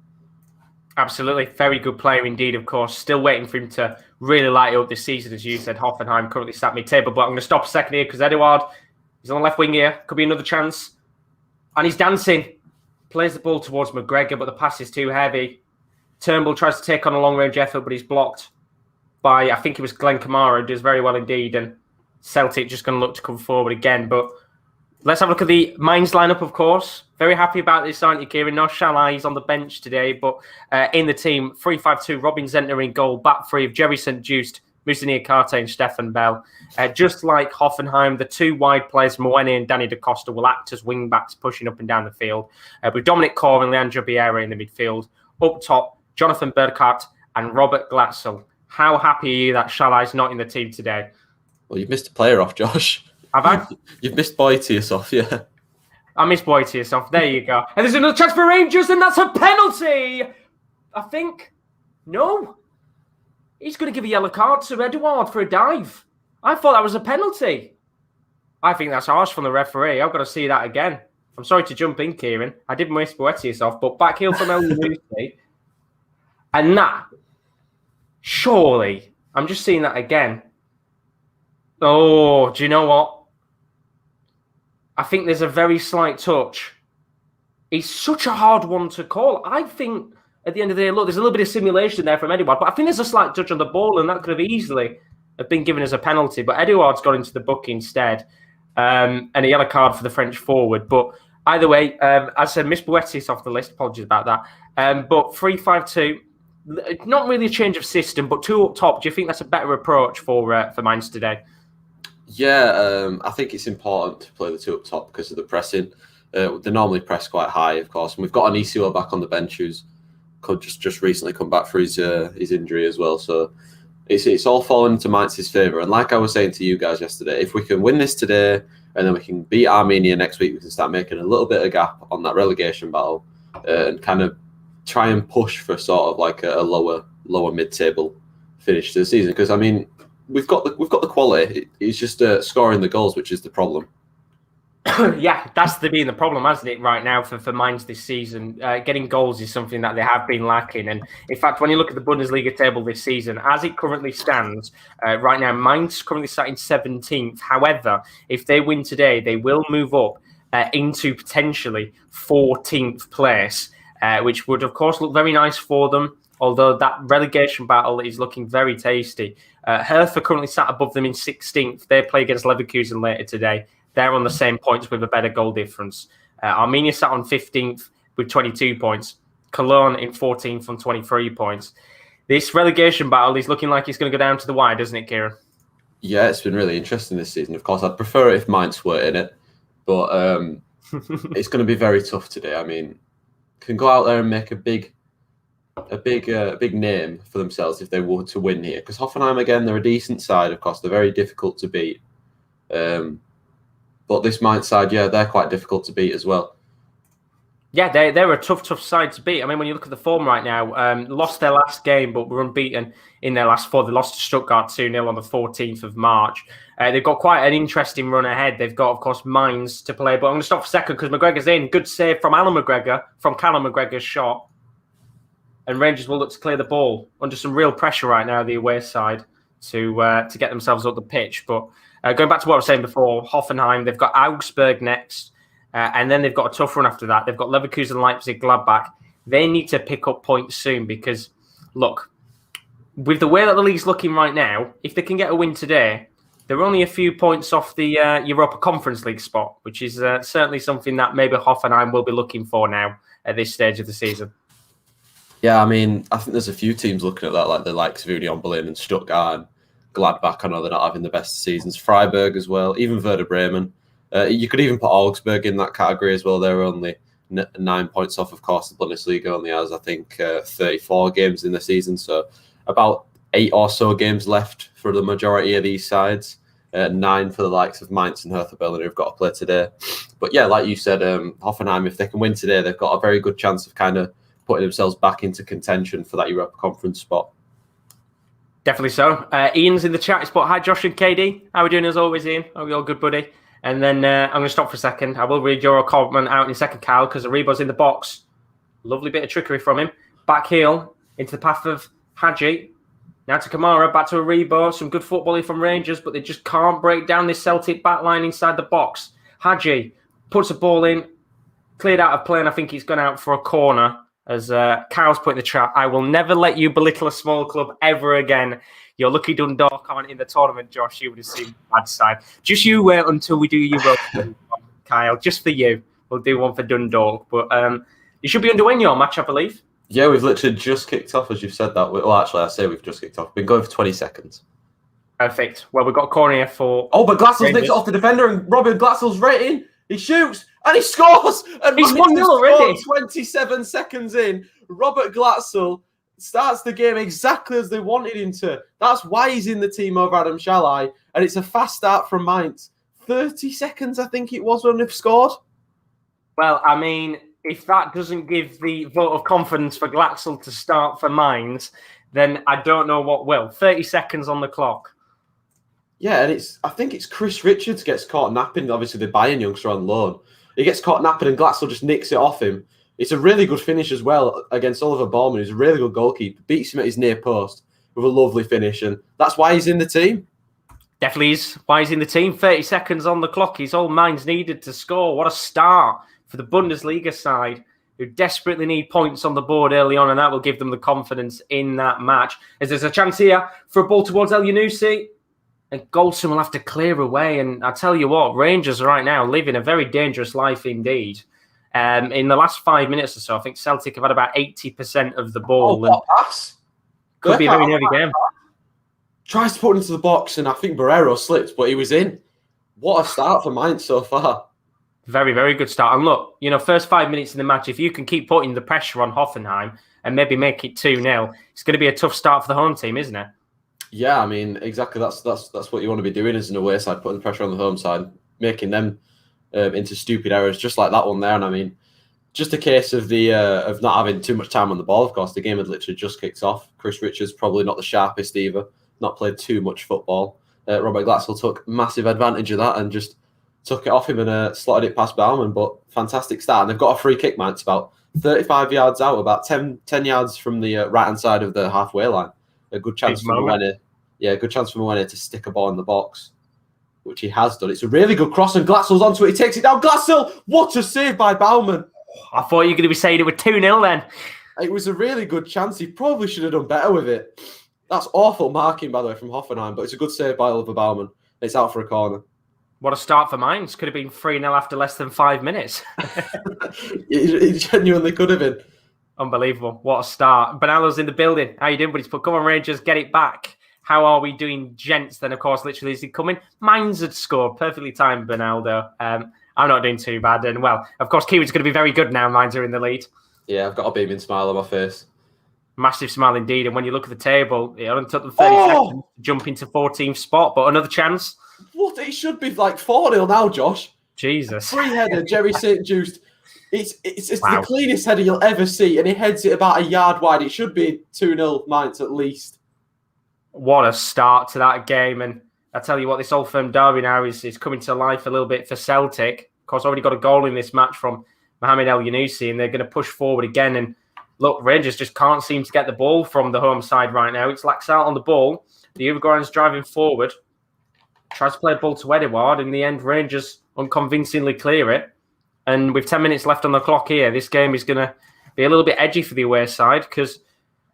Absolutely, very good player indeed. Of course, still waiting for him to really light up this season, as you said. Hoffenheim currently sat mid-table, but I'm going to stop a second here because Edouard is on the left wing here. Could be another chance, and he's dancing. Plays the ball towards McGregor, but the pass is too heavy. Turnbull tries to take on a long-range effort, but he's blocked by, I think it was Glenn Kamara, who does very well indeed. And Celtic just going to look to come forward again. But let's have a look at the Mainz lineup, of course. Very happy about this, aren't you, Kieran? No Shalai, he's on the bench today. But in the team, 3-5-2, Robin Zentner in goal, back three of Jerry St. Just, Musinir Karte and Stefan Bell. Just like Hoffenheim, the two wide players, Moene and Danny Da Costa, will act as wing-backs pushing up and down the field. With Dominic Corr and Leandro Vieira in the midfield. Up top, Jonathan Burkhardt and Robert Glatzel. How happy are you that Shalai's not in the team today? Well, you've missed a player off, Josh. Have I? You've missed Boetius, yeah. I missed Boetius. There you go. And there's another chance for Rangers, and that's a penalty. I think. No. He's going to give a yellow card to Edouard for a dive. I thought that was a penalty. I think that's harsh from the referee. I've got to see that again. I'm sorry to jump in, Kieran. I did miss Boetius off, but back heel from El Yunusi. And that, surely, I'm just seeing that again. Oh, do you know what? I think there's a very slight touch. It's such a hard one to call. I think at the end of the day, look, there's a little bit of simulation there from Edouard, but I think there's a slight touch on the ball, and that could have easily have been given as a penalty. But Edouard's got into the book instead, and a yellow card for the French forward. But either way, as I said, Miss Boetius off the list. Apologies about that. But 3-5-2, not really a change of system, but two up top. Do you think that's a better approach for Mainz today? Yeah, I think it's important to play the two up top because of the pressing. They normally press quite high, of course, and we've got Anicio back on the bench who's could just recently come back for his injury as well. So it's all fallen into Mainz's favour. And like I was saying to you guys yesterday, if we can win this today and then we can beat Armenia next week, we can start making a little bit of gap on that relegation battle and kind of try and push for sort of like a lower mid-table finish to the season. Because I mean, we've got the quality. It's just scoring the goals, which is the problem. Yeah, that's been the problem, hasn't it, right now for Mainz this season? Getting goals is something that they have been lacking. And in fact, when you look at the Bundesliga table this season, as it currently stands, right now, Mainz currently sat in 17th. However, if they win today, they will move up into potentially 14th place, which would, of course, look very nice for them. Although that relegation battle is looking very tasty. Hertha currently sat above them in 16th. They play against Leverkusen later today. They're on the same points with a better goal difference. Armenia sat on 15th with 22 points. Cologne in 14th on 23 points. This relegation battle is looking like it's going to go down to the wire, doesn't it, Kieran? Yeah, it's been really interesting this season. Of course, I'd prefer it if Mainz were in it, but it's going to be very tough today. I mean, can go out there and make a big name for themselves if they were to win here. Because Hoffenheim, again, they're a decent side. Of course, they're very difficult to beat. But this Mainz side, yeah, they're quite difficult to beat as well. Yeah, they're a tough side to beat. I mean, when you look at the form right now, lost their last game, but were unbeaten in their last four. They lost to Stuttgart 2-0 on the 14th of March. They've got quite an interesting run ahead. They've got, of course, Mainz to play. But I'm going to stop for a second because McGregor's in. Good save from Callum McGregor's shot. And Rangers will look to clear the ball under some real pressure right now, the away side, to get themselves up the pitch. But going back to what I was saying before, Hoffenheim, they've got Augsburg next, and then they've got a tough run after that. They've got Leverkusen, Leipzig, Gladbach. They need to pick up points soon because, look, with the way that the league's looking right now, if they can get a win today, they're only a few points off the Europa Conference League spot, which is certainly something that maybe Hoffenheim will be looking for now at this stage of the season. Yeah, I mean, I think there's a few teams looking at that, like the likes of Union Berlin and Stuttgart and Gladbach. I know they're not having the best seasons. Freiburg as well, even Werder Bremen. You could even put Augsburg in that category as well. They're only 9 points off, of course. The Bundesliga only has, I think, 34 games in the season. So about 8 or so games left for the majority of these sides. 9 for the likes of Mainz and Hertha Berlin who've got to play today. But yeah, like you said, Hoffenheim, if they can win today, they've got a very good chance of kind of putting themselves back into contention for that Europa Conference spot. Definitely so. Ian's in the chat. It's put, hi, Josh and KD. How are we doing as always, Ian? Are we all good, buddy? And then I'm going to stop for a second. I will read your comment out in a second, Kyle, because Aribo's in the box. Lovely bit of trickery from him. Back heel into the path of Hadji. Now to Kamara, back to Aribo. Some good footballing from Rangers, but they just can't break down this Celtic backline inside the box. Hadji puts a ball in, cleared out of play, and I think he's gone out for a corner. As Kyle's put in the chat, I will never let you belittle a small club ever again. Your lucky Dundalk aren't in the tournament, Josh. You would have seen the bad side. Just you wait until we do Europa, Kyle. Just for you. We'll do one for Dundalk. But you should be underway in your match, I believe. Yeah, we've literally just kicked off, as you've said that. Well, actually, I say we've just kicked off. We've been going for 20 seconds. Perfect. Well, we've got a corner here for... Oh, but Glassel's nicked it off the defender, and Robin Glassel's right in. He shoots, and he scores! And he's 1-0 already. 27 seconds in. Robert Glassel starts the game exactly as they wanted him to. That's why he's in the team over Adam Shalai. And it's a fast start from Mainz. 30 seconds, I think it was, when they've scored. Well, I mean, if that doesn't give the vote of confidence for Glatzel to start for Mainz, then I don't know what will. 30 seconds on the clock. Yeah, and I think it's Chris Richards gets caught napping. Obviously, the Bayern youngster on loan. He gets caught napping and Glatzel just nicks it off him. It's a really good finish as well against Oliver Baumann, who's a really good goalkeeper. Beats him at his near post with a lovely finish, and that's why he's in the team. Definitely is why he's in the team. 30 seconds on the clock. He's all Mainz needed to score. What a start for the Bundesliga side, who desperately need points on the board early on, and that will give them the confidence in that match. As there's a chance here for a ball towards El Yunusi, and Goldson will have to clear away. And I tell you what, Rangers right now living a very dangerous life indeed. In the last 5 minutes or so, I think Celtic have had about 80% of the ball. What pass? Could be a very heavy game. Tries to put it into the box, and I think Barreiro slipped, but he was in. What a start for Mainz so far. Very, very good start. And look, first 5 minutes in the match, if you can keep putting the pressure on Hoffenheim and maybe make it 2-0, it's going to be a tough start for the home team, isn't it? Yeah, I mean, exactly. That's what you want to be doing as an away side, putting the pressure on the home side, making them into stupid errors, just like that one there. And I mean, just a case of of not having too much time on the ball. Of course, the game had literally just kicked off. Chris Richards probably not the sharpest either. Not played too much football. Robert Glatzel took massive advantage of that and just took it off him and slotted it past Baumann. But fantastic start. And they've got a free kick, man. It's about 35 yards out, about 10 yards from the right-hand side of the halfway line. A good chance for Mwene. Yeah, a good chance for Mwene to stick a ball in the box, which he has done. It's a really good cross, and Glatzel's onto it. He takes it down. Glatzel! What a save by Baumann. I thought you were going to be saying it was 2-0 then. It was a really good chance. He probably should have done better with it. That's awful marking, by the way, from Hoffenheim, but it's a good save by Oliver Baumann. It's out for a corner. What a start for Mainz. Could have been 3-0 after less than 5 minutes. It genuinely could have been. Unbelievable. What a start. Bonallo's in the building. How you doing, buddies? But come on, Rangers, get it back. How are we doing, gents? Then, of course, literally as he come in, Mainz had scored. Perfectly timed, Bonaldo. I'm not doing too bad. And, well, of course, Kiwi's going to be very good now. Mainz are in the lead. Yeah, I've got a beaming smile on my face. Massive smile indeed. And when you look at the table, it only took them 30 seconds to jump into 14th spot. But another chance. What? It should be like 4-0 now, Josh. Jesus. Free-header, Jerry St. Just. It's the cleanest header you'll ever see, and he heads it about a yard wide. It should be 2-0 Mainz at least. What a start to that game. And I tell you what, this Old Firm derby now is coming to life a little bit for Celtic. Of course, already got a goal in this match from Mohamed El Yunusi, and they're going to push forward again. And look, Rangers just can't seem to get the ball from the home side right now. It's Laxalt on the ball. The Uruguayan's driving forward. Tries to play a ball to Edouard. In the end, Rangers unconvincingly clear it. And with 10 minutes left on the clock here, this game is going to be a little bit edgy for the away side because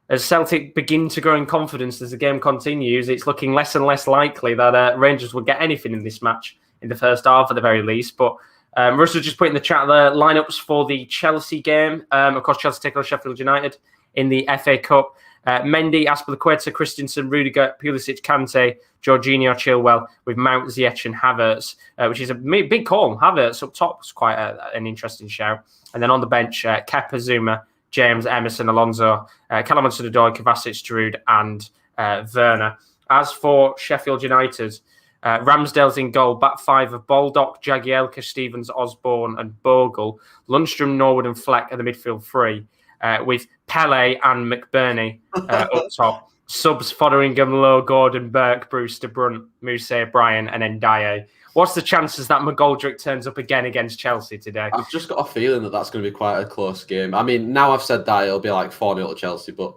as Celtic begin to grow in confidence as the game continues, it's looking less and less likely that Rangers will get anything in this match in the first half at the very least. But Russell just put in the chat the lineups for the Chelsea game. Of course, Chelsea take on Sheffield United in the FA Cup. Mendy, Azpilicueta, Christensen, Rudiger, Pulisic, Kante, Jorginho, Chilwell, with Mount, Ziyech and Havertz, which is a big call. Havertz up top was quite an interesting shout. And then on the bench, Kepa, Zuma, James, Emerson, Alonso, Callum Hudson-Odoi, Kovacic, Giroud and Werner. As for Sheffield United, Ramsdale's in goal, back five of Baldock, Jagielka, Stevens, Osborne and Bogle. Lundstrom, Norwood and Fleck are the midfield three. With Pele and McBurney up top. Subs, Fotheringham, Lowe, Gordon, Burke, Brewster, Brunt, Mousse, Bryan and Ndiaye. What's the chances that McGoldrick turns up again against Chelsea today? I've just got a feeling that that's going to be quite a close game. I mean, now I've said that, it'll be like 4-0 to Chelsea, but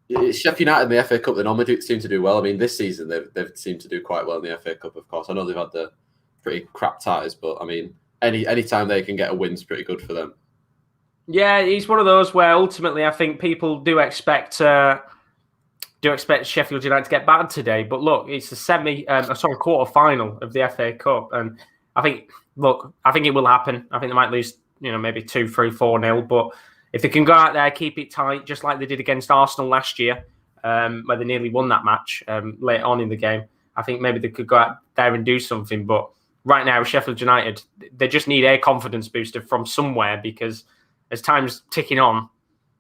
it's Sheffield United in the FA Cup. They normally seem to do well. I mean, this season they've seemed to do quite well in the FA Cup, of course. I know they've had the pretty crap ties, but I mean, any time they can get a win's pretty good for them. Yeah, he's one of those where ultimately I think people do expect Sheffield United to get battered today. But look, it's a quarter final of the FA Cup, and I think it will happen. I think they might lose, maybe 2-3, 4-0. But if they can go out there, keep it tight, just like they did against Arsenal last year, where they nearly won that match late on in the game, I think maybe they could go out there and do something. But right now, Sheffield United, they just need a confidence booster from somewhere because as time's ticking on,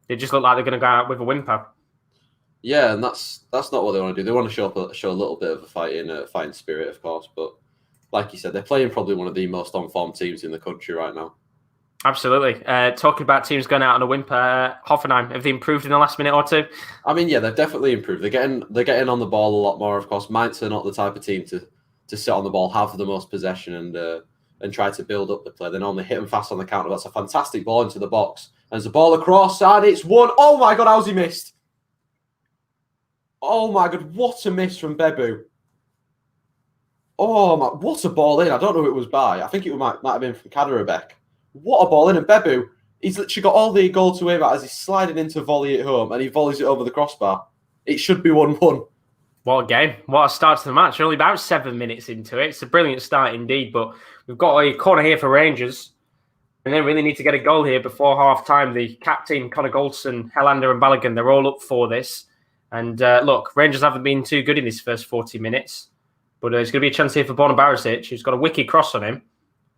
they just look like they're going to go out with a whimper. Yeah, and that's not what they want to do. They want to show a little bit of a fighting spirit, of course. But like you said, they're playing probably one of the most on-form teams in the country right now. Absolutely. Talking about teams going out on a whimper, Hoffenheim, have they improved in the last minute or two? I mean, yeah, they've definitely improved. They're getting on the ball a lot more. Of course, Mainz are not the type of team to sit on the ball, have the most possession, and try to build up the play. They normally hit them fast on the counter. That's a fantastic ball into the box. And there's a ball across, and it's one. Oh my God, how's he missed? Oh my God, what a miss from Bebu. Oh my, what a ball in. I don't know who it was by. I think it might have been from Kaderabek. What a ball in. And Bebu, he's literally got all the goal to wave at as he's sliding into volley at home, and he volleys it over the crossbar. It should be 1-1. What a game. What a start to the match. Only about 7 minutes into it. It's a brilliant start indeed, but we've got a corner here for Rangers, and they really need to get a goal here before half-time. The captain, Connor Goldson, Helander and Balogun, they're all up for this. And look, Rangers haven't been too good in this first 40 minutes, but there's going to be a chance here for Borna Barisic, who's got a wicked cross on him,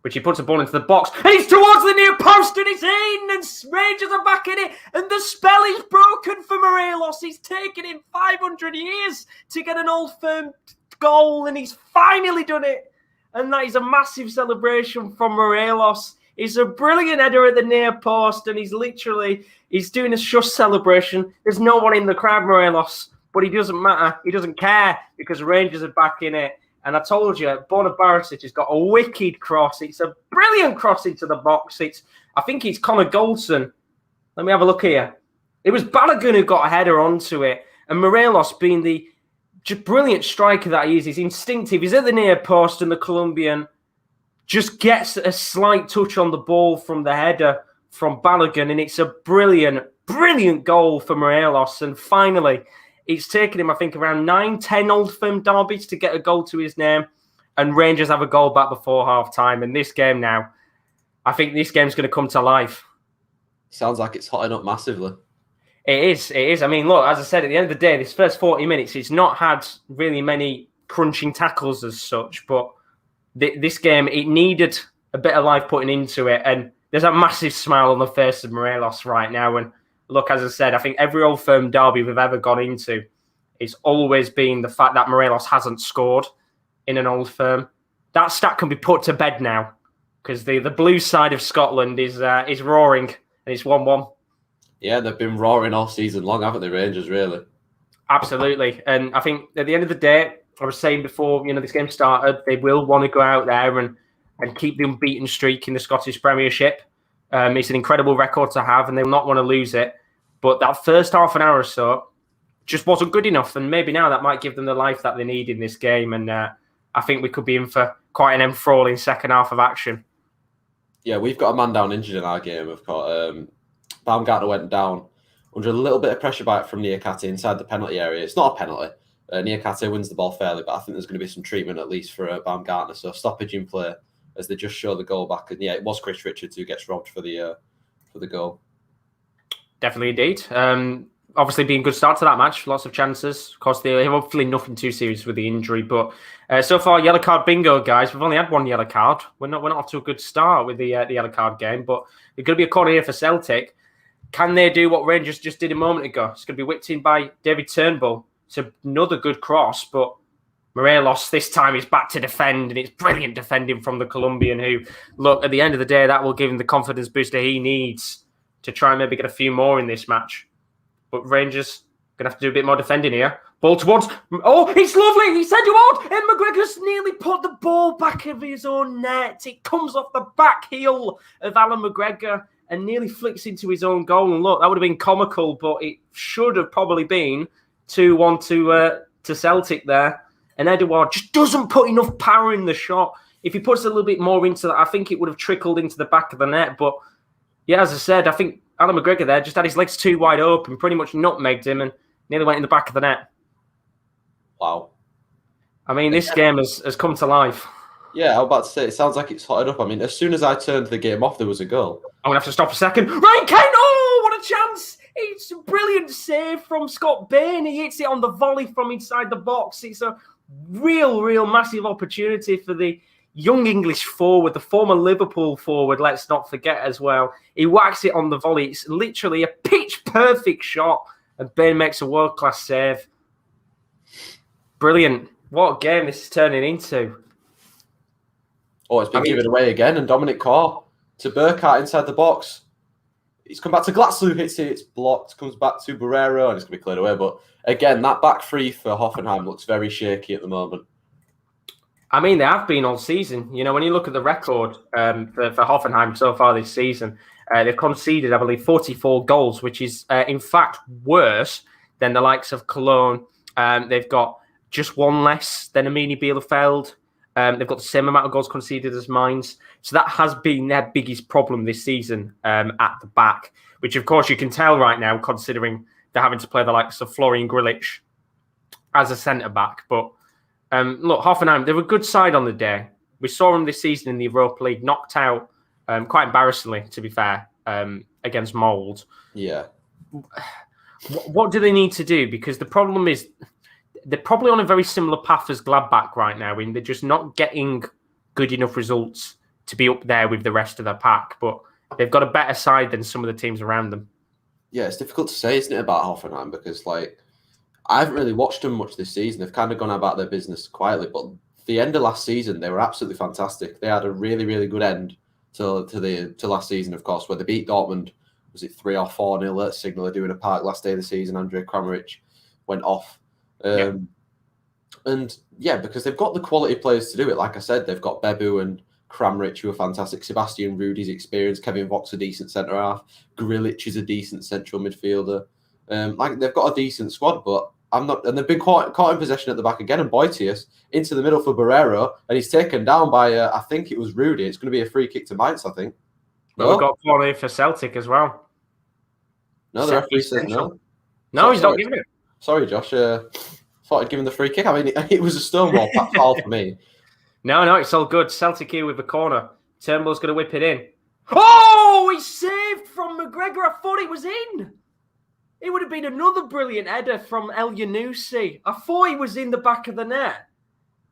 which he puts a ball into the box. And he's towards the near post, and it's in, and Rangers are back in it, and the spell is broken for Morelos. He's taken him 500 years to get an Old Firm goal, and he's finally done it. And that is a massive celebration from Morelos. It's a brilliant header at the near post, and he's doing a shush celebration. There's no one in the crowd, Morelos, but he doesn't matter. He doesn't care because Rangers are back in it. And I told you, Borna Barisic has got a wicked cross. It's a brilliant cross into the box. I think it's Connor Goldson. Let me have a look here. It was Balogun who got a header onto it. And Morelos, being the brilliant striker that he is, he's instinctive. He's at the near post, and the Colombian just gets a slight touch on the ball from the header from Balogun. And it's a brilliant, brilliant goal for Morelos. And finally, it's taken him, I think, around 9-10 Old Firm derbies to get a goal to his name. And Rangers have a goal back before half-time. And this game now, I think this game's going to come to life. Sounds like it's hotting up massively. It is. I mean, look, as I said, at the end of the day, this first 40 minutes, it's not had really many crunching tackles as such. But this game, it needed a bit of life putting into it. And there's a massive smile on the face of Morelos right now. And look, as I said, I think every Old Firm derby we've ever gone into, it's always been the fact that Morelos hasn't scored in an Old Firm. That stat can be put to bed now because the blue side of Scotland is roaring, and it's 1-1. Yeah, they've been roaring all season long, haven't they, Rangers, really? Absolutely. And I think at the end of the day, I was saying before, this game started, they will want to go out there and keep the unbeaten streak in the Scottish Premiership. It's an incredible record to have, and they will not want to lose it. But that first half an hour or so just wasn't good enough. And maybe now that might give them the life that they need in this game. And I think we could be in for quite an enthralling second half of action. Yeah, we've got a man down injured in our game. We've got Baumgartner went down under a little bit of pressure bite from Niakate inside the penalty area. It's not a penalty. Niakate wins the ball fairly, but I think there's going to be some treatment at least for Baumgartner. So stoppage in play as they just show the goal back. And yeah, it was Chris Richards who gets robbed for the goal. Definitely indeed. Obviously, being a good start to that match. Lots of chances. Of course, they hopefully nothing too serious with the injury. But so far, yellow card bingo, guys. We've only had one yellow card. We're not off to a good start with the yellow card game. But there's going to be a corner here for Celtic. Can they do what Rangers just did a moment ago? It's going to be whipped in by David Turnbull. It's another good cross, but Morelos this time is back to defend, and it's brilliant defending from the Colombian who, look, at the end of the day, that will give him the confidence booster he needs to try and maybe get a few more in this match. But Rangers going to have to do a bit more defending here. Ball towards... Oh, it's lovely! He said you out! And McGregor's nearly put the ball back of his own net. It comes off the back heel of Alan McGregor and nearly flicks into his own goal. And look, that would have been comical, but it should have probably been 2-1 to Celtic there. And Edouard just doesn't put enough power in the shot. If he puts a little bit more into that, I think it would have trickled into the back of the net. But yeah, as I said, I think Alan McGregor there just had his legs too wide open, pretty much nutmegged him and nearly went in the back of the net. Wow. I mean, this game has come to life. Yeah, I was about to say, it sounds like it's hotted up. I mean, as soon as I turned the game off, there was a goal. I'm going to have to stop a second. Ryan Kent! Oh, what a chance! It's a brilliant save from Scott Bain. He hits it on the volley from inside the box. It's a real massive opportunity for the young English forward, the former Liverpool forward, let's not forget as well. He whacks it on the volley. It's literally a pitch-perfect shot, and Bain makes a world-class save. Brilliant. What a game this is turning into. Oh, it's been given away again. And Dominic Corr to Burkhardt inside the box. He's come back to Glatzel, hits it, it's blocked, comes back to Barrero, and it's going to be cleared away. But again, that back three for Hoffenheim looks very shaky at the moment. I mean, they have been all season. You know, when you look at the record for Hoffenheim so far this season, they've conceded, I believe, 44 goals, which is, in fact, worse than the likes of Cologne. They've got just one less than Arminia Bielefeld. They've got the same amount of goals conceded as Mainz. So that has been their biggest problem this season at the back, which, of course, you can tell right now, considering they're having to play the likes of Florian Grillitsch as a centre-back. But look, Hoffenheim, they're a good side on the day. We saw them this season in the Europa League, knocked out, quite embarrassingly, to be fair, against Mold. Yeah. What do they need to do? Because the problem is they're probably on a very similar path as Gladbach right now, and they're just not getting good enough results to be up there with the rest of their pack. But they've got a better side than some of the teams around them. Yeah, it's difficult to say, isn't it, about Hoffenheim? Because, like, I haven't really watched them much this season. They've kind of gone about their business quietly. But the end of last season, they were absolutely fantastic. They had a really, really good end to last season, of course, where they beat Dortmund. Was it 3 or 4-0 at Signal Iduna Park last day of the season? Andrej Kramaric went off. And yeah, because they've got the quality players to do it. Like I said, they've got Bebu and Kramaric, who are fantastic. Sebastian Rudy's experienced. Kevin Vox, a decent centre half. Grillitsch is a decent central midfielder. Like they've got a decent squad, but I'm not. And they've been caught in possession at the back again. And Boetius into the middle for Barrero, and he's taken down by I think it was Rudy. It's going to be a free kick to Mainz, I think. But we've got a corner for Celtic as well. No, the referee says no. No, he's not giving it. Sorry, Josh. Thought I'd given the free kick. I mean, it was a stonewall foul for me. No, it's all good. Celtic here with the corner. Turnbull's going to whip it in. Oh, he's saved from McGregor. I thought it was in. It would have been another brilliant header from El Yunusi. I thought he was in the back of the net.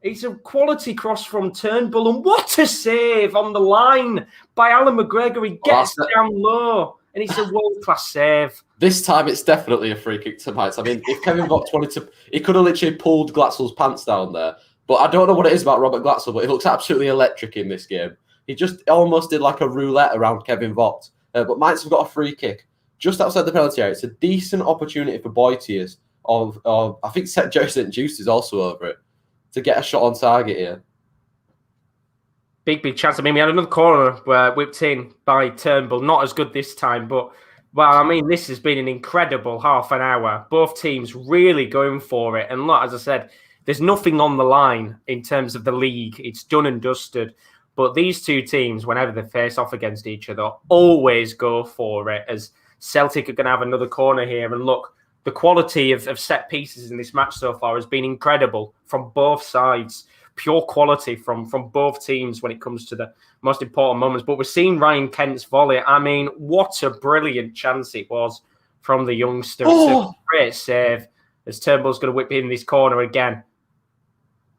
It's a quality cross from Turnbull. And what a save on the line by Alan McGregor. He gets down low. And it's a world-class save. This time, it's definitely a free kick to Mainz. I mean, if Kevin Vox wanted to, he could have literally pulled Glatzel's pants down there. But I don't know what it is about Robert Glatzel, but he looks absolutely electric in this game. He just almost did like a roulette around Kevin Vox. But Mainz have got a free kick just outside the penalty area. It's a decent opportunity for Boetius. I think Jerry St. Just is also over it to get a shot on target here. Big chance. I mean, we had another corner whipped in by Turnbull. Not as good this time, but, well, I mean, this has been an incredible half an hour. Both teams really going for it. And look, as I said, there's nothing on the line in terms of the league. It's done and dusted. But these two teams, whenever they face off against each other, always go for it, as Celtic are going to have another corner here. And look, the quality of set pieces in this match so far has been incredible from both sides. Pure quality from both teams when it comes to the most important moments. But we're seeing Ryan Kent's volley. I mean, what a brilliant chance it was from the youngster. It's a great save as Turnbull's going to whip in this corner again.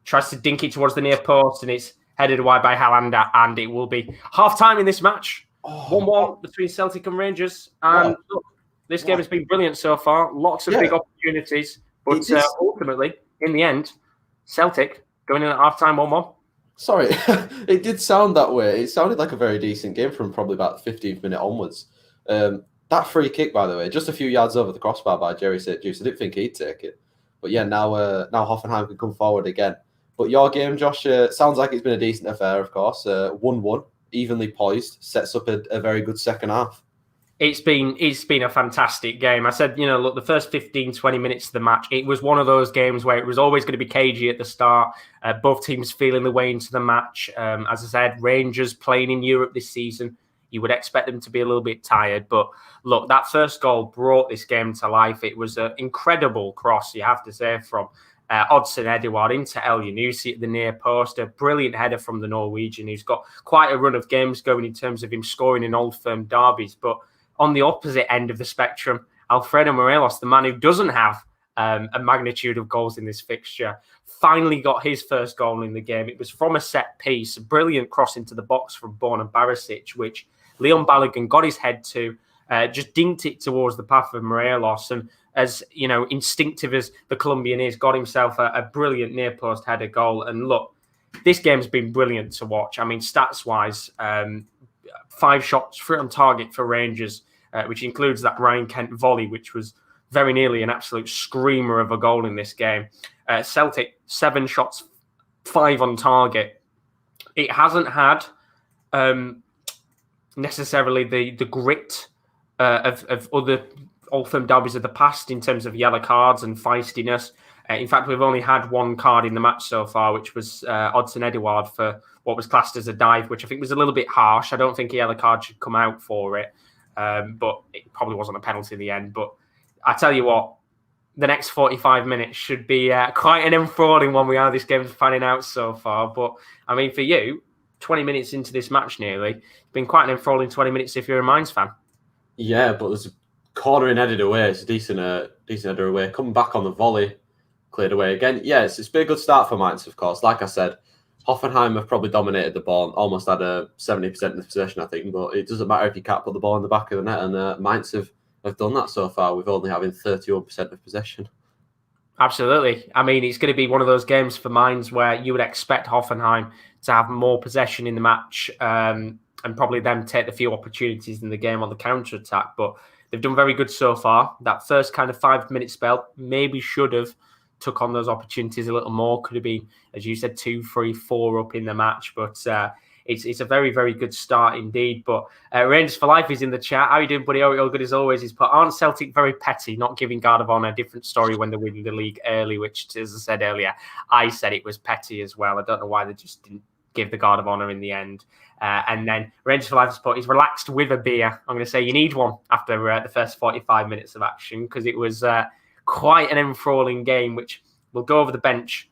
Tries to dink it towards the near post, and it's headed wide by Halander, and it will be half-time in this match. 1-1 between Celtic and Rangers. And look, this game has been brilliant so far. Lots of big opportunities. But ultimately, in the end, Celtic going in at half-time 1-1. Sorry, it did sound that way. It sounded like a very decent game from probably about the 15th minute onwards. That free kick, by the way, just a few yards over the crossbar by Jerry St. Just. I didn't think he'd take it. But yeah, now Hoffenheim can come forward again. But your game, Josh, sounds like it's been a decent affair, of course. 1-1, evenly poised, sets up a very good second half. It's been a fantastic game. I said, look, the first 15, 20 minutes of the match, it was one of those games where it was always going to be cagey at the start. Both teams feeling the way into the match. As I said, Rangers playing in Europe this season. You would expect them to be a little bit tired. But look, that first goal brought this game to life. It was an incredible cross, you have to say, from Odsonne Edouard into El Yunusi at the near post. A brilliant header from the Norwegian, who's got quite a run of games going in terms of him scoring in Old Firm derbies. But on the opposite end of the spectrum, Alfredo Morelos, the man who doesn't have a magnitude of goals in this fixture, finally got his first goal in the game. It was from a set piece, a brilliant cross into the box from Borna Barisic, which Leon Balogun got his head to, just dinked it towards the path of Morelos. And as instinctive as the Colombian is, got himself a brilliant near post header goal. And look, this game's been brilliant to watch. I mean, stats-wise, 5 shots, 3 on target for Rangers, which includes that Ryan Kent volley, which was very nearly an absolute screamer of a goal in this game. Celtic, 7 shots, 5 on target. It hasn't had necessarily the grit of other Old Firm derbies of the past in terms of yellow cards and feistiness. In fact, we've only had 1 card in the match so far, which was Odsonne Edouard for what was classed as a dive, which I think was a little bit harsh. I don't think a yellow card should come out for it, but it probably wasn't a penalty in the end. But I tell you what, the next 45 minutes should be quite an enthralling one. We are this game's panning out so far. But, I mean, for you, 20 minutes into this match nearly, it's been quite an enthralling 20 minutes if you're a Mainz fan. Yeah, but there's a corner in headed away. It's a decent header away. Coming back on the volley, cleared away again. Yeah, it's been a good start for Mainz, of course. Like I said, Hoffenheim have probably dominated the ball, almost had a 70% of the possession, I think. But it doesn't matter if you can't put the ball in the back of the net. And Mainz have done that so far with only having 31% of possession. Absolutely. I mean, it's going to be one of those games for Mainz where you would expect Hoffenheim to have more possession in the match and probably them take the few opportunities in the game on the counter-attack. But they've done very good so far. That first kind of 5-minute spell maybe should have took on those opportunities a little more. Could have been, as you said, 2, 3, 4 up in the match. But it's a very, very good start indeed. But Rangers for Life is in the chat. How are you doing, buddy? All good as always. He's put, aren't Celtic very petty, not giving Guard of Honour a different story when they're winning the league early, which, as I said earlier, I said it was petty as well. I don't know why they just didn't give the Guard of Honour in the end. And then Rangers for Life has put, he's relaxed with a beer. I'm going to say you need one after the first 45 minutes of action, because it was quite an enthralling game, which we'll go over the bench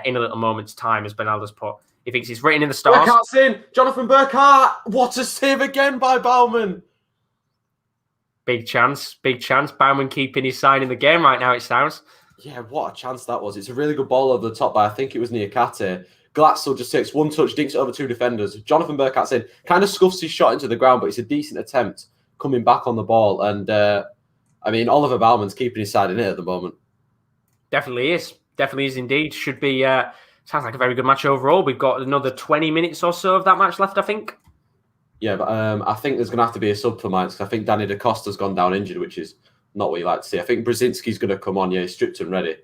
in a little moment's time, as Benaldo's put. He thinks he's written in the stars. Burkhardt's in. Jonathan Burkhardt. What a save again by Baumann. Big chance. Baumann keeping his side in the game right now, it sounds. Yeah, what a chance that was. It's a really good ball over the top, but I think it was Niakate. Glatzel just takes 1 touch, dinks it over 2 defenders. Jonathan Burkhardt's in. Kind of scuffs his shot into the ground, but it's a decent attempt coming back on the ball. And, I mean, Oliver Baumann's keeping his side in it at the moment. Definitely is. Definitely is indeed. Should be... sounds like a very good match overall. We've got another 20 minutes or so of that match left, I think. Yeah, but I think there's going to have to be a sub for Mainz, because I think Danny Da Costa's gone down injured, which is not what you like to see. I think Brzezinski's going to come on. Yeah, he's stripped and ready.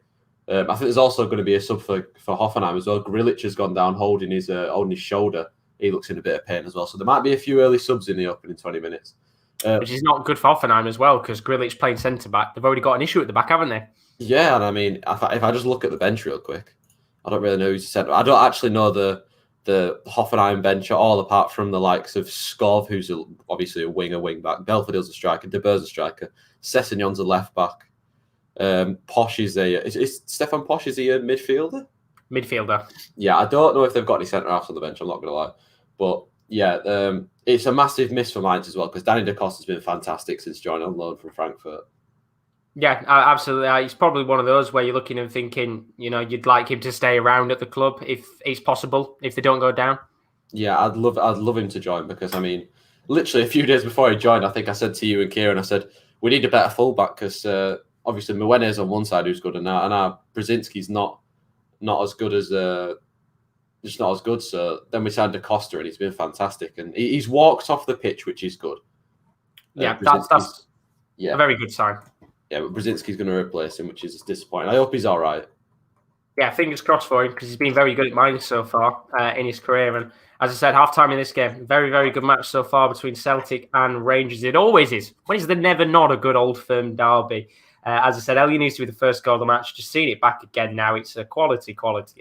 I think there's also going to be a sub for Hoffenheim as well. Grilic has gone down holding his shoulder. He looks in a bit of pain as well. So there might be a few early subs in the opening 20 minutes. Which is not good for Hoffenheim as well, because Grilic playing centre-back. They've already got an issue at the back, haven't they? Yeah, and I mean, if I just look at the bench real quick, I don't really know who's centre. I don't actually know the Hoffenheim bench at all, apart from the likes of Skov, who's obviously a wing-back. Belfodil's a striker. De Boer's a striker. Sessegnon's a left-back. Posh is is Stefan Posh, is he a midfielder? Midfielder. Yeah, I don't know if they've got any centre-halves on the bench, I'm not going to lie. But yeah, it's a massive miss for Mainz as well, because Danny Da Costa's been fantastic since joining on loan from Frankfurt. Yeah, absolutely. He's probably one of those where you're looking and thinking, you'd like him to stay around at the club if it's possible, if they don't go down. Yeah, I'd love him to join, because I mean, literally a few days before he joined, I think I said to you and Kieran, I said we need a better fullback, because obviously Mwene's on one side who's good, and now Brzezinski's not as good as just not as good. So then we signed Da Costa, and he's been fantastic, and he's walked off the pitch, which is good. Yeah, that's a very good sign. Yeah, but Brzezinski's going to replace him, which is disappointing. I hope he's all right. Yeah, fingers crossed for him, because he's been very good at Mainz so far in his career. And as I said, half-time in this game, very, very good match so far between Celtic and Rangers. It always is. When is there never not a good Old Firm derby? As I said, Elliot needs to be the first goal of the match. Just seeing it back again now, it's a quality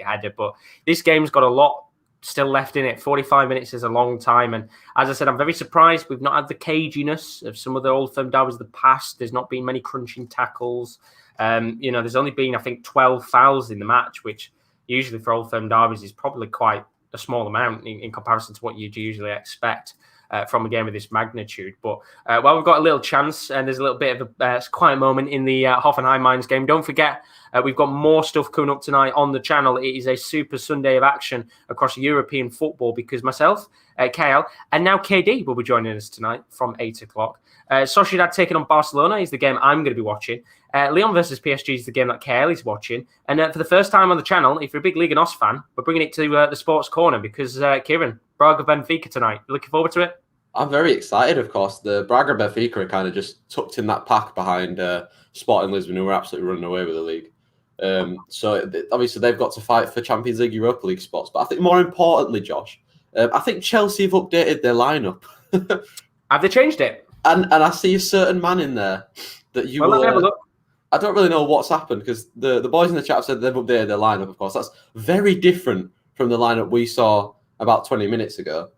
header. But this game's got a lot still left in it. 45 minutes is a long time. And as I said, I'm very surprised we've not had the caginess of some of the Old Firm derbies of the past. There's not been many crunching tackles. There's only been, I think, 12 fouls in the match, which usually for Old Firm derbies is probably quite a small amount in comparison to what you'd usually expect. from a game of this magnitude. But while we've got a little chance and there's a little bit of a quiet moment in the Hoffenheim Mainz game, don't forget we've got more stuff coming up tonight on the channel. It is a super Sunday of action across European football because myself, KL, and now KD will be joining us tonight from 8 o'clock. Sociedad taking on Barcelona is the game I'm going to be watching. Lyon versus PSG is the game that KL is watching. And for the first time on the channel, if you're a big Liga NOS fan, we're bringing it to the Sports Corner because Kieren, Braga Benfica tonight. You looking forward to it? I'm very excited, of course. The Braga Benfica are kind of just tucked in that pack behind Sporting Lisbon, who were absolutely running away with the league. So obviously they've got to fight for Champions League, Europa League spots. But I think more importantly, Josh, I think Chelsea have updated their lineup. Have they changed it? And I see a certain man in there that you let me have a look. I don't really know what's happened because the boys in the chat have said they've updated their lineup, of course. That's very different from the lineup we saw about 20 minutes ago.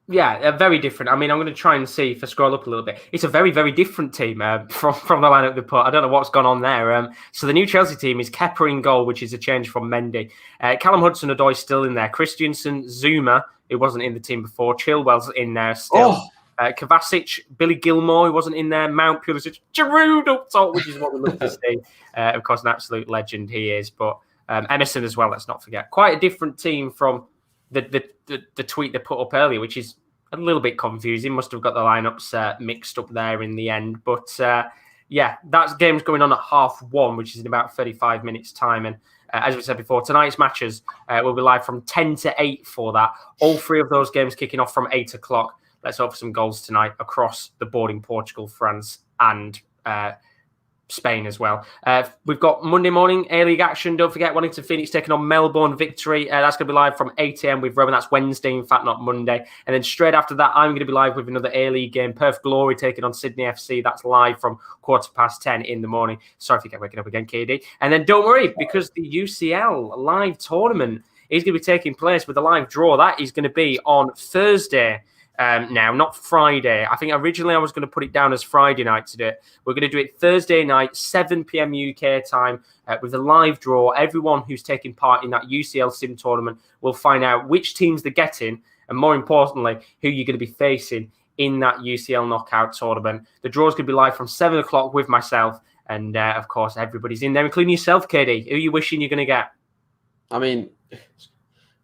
Yeah, very different. I mean, I'm going to try and see if I scroll up a little bit. It's a very, very different team from the lineup they put. I don't know what's gone on there. So the new Chelsea team is Kepa in goal, which is a change from Mendy. Callum Hudson-Odoi still in there. Christensen, Zuma, who wasn't in the team before. Chilwell's in there still. Kovacic, Billy Gilmore, who wasn't in there. Mount, Pulisic, Giroud up top, which is what we love to see. Of course, an absolute legend he is. But Emerson as well, let's not forget. Quite a different team from the tweet they put up earlier, which is a little bit confusing. Must have got the lineups mixed up there in the end. But yeah, that game's going on at 1:30, which is in about 35 minutes' time. And as we said before, tonight's matches will be live from 10 to 8 for that. All three of those games kicking off from 8 o'clock. Let's hope for some goals tonight across the board in Portugal, France, and Spain as well. We've got Monday morning A-League action. Don't forget, Wellington Phoenix taking on Melbourne Victory. That's going to be live from 8 a.m. with Roman. That's Wednesday, in fact, not Monday. And then straight after that, I'm going to be live with another A-League game. Perth Glory taking on Sydney FC. That's live from 10:15 in the morning. Sorry if you get waking up again, KD. And then don't worry, because the UCL live tournament is going to be taking place with a live draw. That is going to be on Thursday. Now, not Friday. I think originally I was going to put it down as Friday night today. We're going to do it Thursday night, 7 p.m. UK time, with a live draw. Everyone who's taking part in that UCL Sim tournament will find out which teams they're getting, and more importantly, who you're going to be facing in that UCL knockout tournament. The draw's going to be live from 7 o'clock with myself, and of course, everybody's in there, including yourself, KD. Who are you wishing you're going to get? I mean,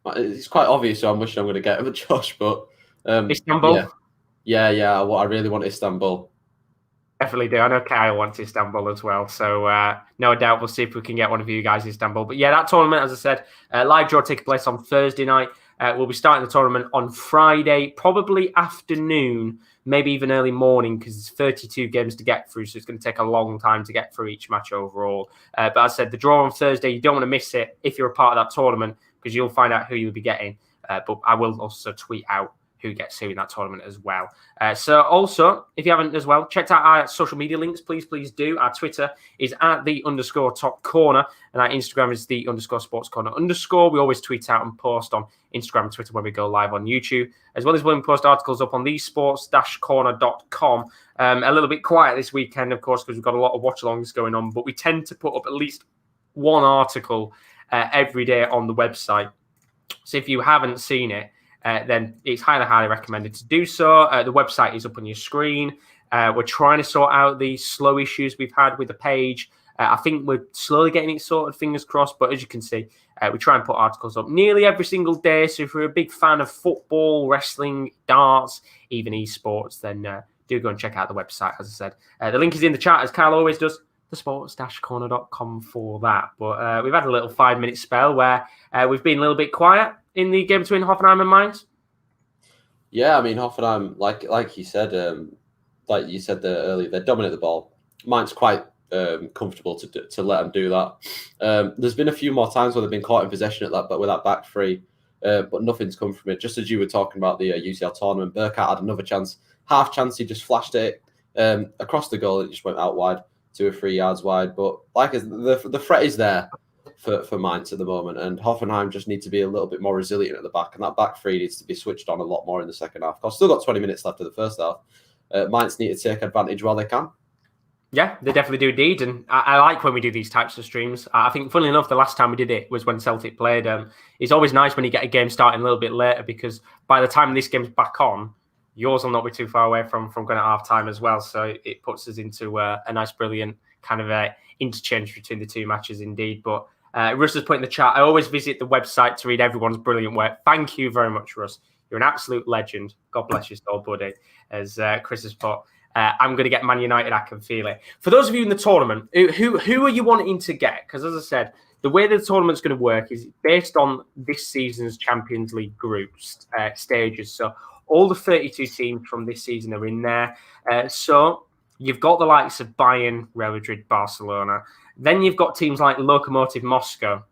it's quite obvious who I'm wishing I'm going to get with Josh, but Istanbul? Yeah. I really want Istanbul. Definitely do. I know Kyle wants Istanbul as well. So no doubt we'll see if we can get one of you guys Istanbul. But yeah, that tournament, as I said, live draw taking place on Thursday night. We'll be starting the tournament on Friday, probably afternoon, maybe even early morning, because it's 32 games to get through. So it's going to take a long time to get through each match overall. But as I said, the draw on Thursday, you don't want to miss it if you're a part of that tournament, because you'll find out who you'll be getting. But I will also tweet out who gets who in that tournament as well. So also, if you haven't as well, checked out our social media links, please do. Our Twitter is at @the_top corner, and our Instagram is @the_sportscorner_. We always tweet out and post on Instagram and Twitter when we go live on YouTube, as well as when we post articles up on thesports-corner.com. A little bit quiet this weekend, of course, because we've got a lot of watch-alongs going on, but we tend to put up at least one article every day on the website. So if you haven't seen it, then it's highly recommended to do so. The website is up on your screen. We're trying to sort out the slow issues we've had with the page. I think we're slowly getting it sorted, fingers crossed. But as you can see, we try and put articles up nearly every single day. So if you're a big fan of football, wrestling, darts, even esports, then do go and check out the website, as I said. The link is in the chat, as Carl always does, thesports-corner.com for that. But we've had a little 5-minute spell where we've been a little bit quiet in the game between Hoffenheim and Mainz. Yeah, I mean, Hoffenheim, like you said there earlier, they dominate the ball. Mainz quite comfortable to let them do that. There's been a few more times where they've been caught in possession at that, but with that back three, but nothing's come from it. Just as you were talking about the UCL tournament, Burkhardt had another chance, half chance. He just flashed it across the goal. It just went out wide, 2 or 3 yards wide. But like the threat is there for Mainz at the moment, and Hoffenheim just need to be a little bit more resilient at the back, and that back three needs to be switched on a lot more in the second half. I've still got 20 minutes left of the first half. Mainz need to take advantage while they can. Yeah, they definitely do indeed, and I like when we do these types of streams. I think, funnily enough, the last time we did it was when Celtic played. It's always nice when you get a game starting a little bit later, because by the time this game's back on, Yours will not be too far away from going at half time as well. So it puts us into a nice, brilliant kind of interchange between the two matches indeed. But Russ has put in the chat, I always visit the website to read everyone's brilliant work. Thank you very much, Russ. You're an absolute legend. God bless you soul, buddy. As Chris has put, I'm going to get Man United. I can feel it. For those of you in the tournament, who are you wanting to get? Because as I said, the way the tournament's going to work is based on this season's Champions League groups stages. So all the 32 teams from this season are in there. So you've got the likes of Bayern, Real Madrid, Barcelona. Then you've got teams like Lokomotiv Moscow,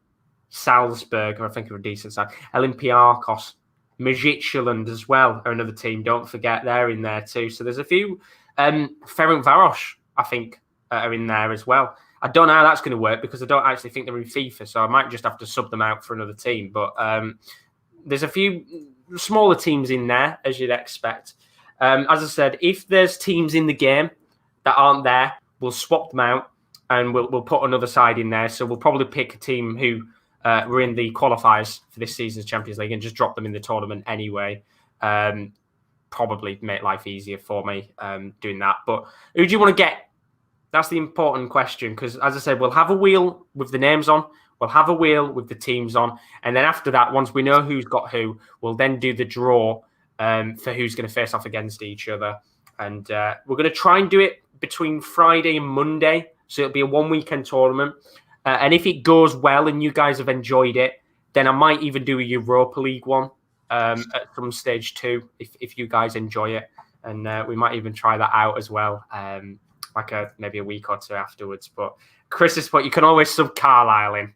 Salzburg, I think are a decent side, Olympiacos, Midtjylland as well are another team. Don't forget they're in there too. So there's a few. Ferencváros, I think, are in there as well. I don't know how that's going to work because I don't actually think they're in FIFA, so I might just have to sub them out for another team. But there's a few smaller teams in there, as you'd expect. As I said, if there's teams in the game that aren't there, we'll swap them out and we'll put another side in there. So we'll probably pick a team who were in the qualifiers for this season's Champions League and just drop them in the tournament anyway. Probably make life easier for me doing that. But who do you want to get? That's the important question because, as I said, we'll have a wheel with the names on. We'll have a wheel with the teams on. And then after that, once we know who's got who, we'll then do the draw for who's going to face off against each other. And we're going to try and do it between Friday and Monday. So it'll be a one-weekend tournament. And if it goes well and you guys have enjoyed it, then I might even do a Europa League one at some stage too, if you guys enjoy it. And we might even try that out as well. Maybe a week or two afterwards. But Chris has put, you can always sub Carlisle in.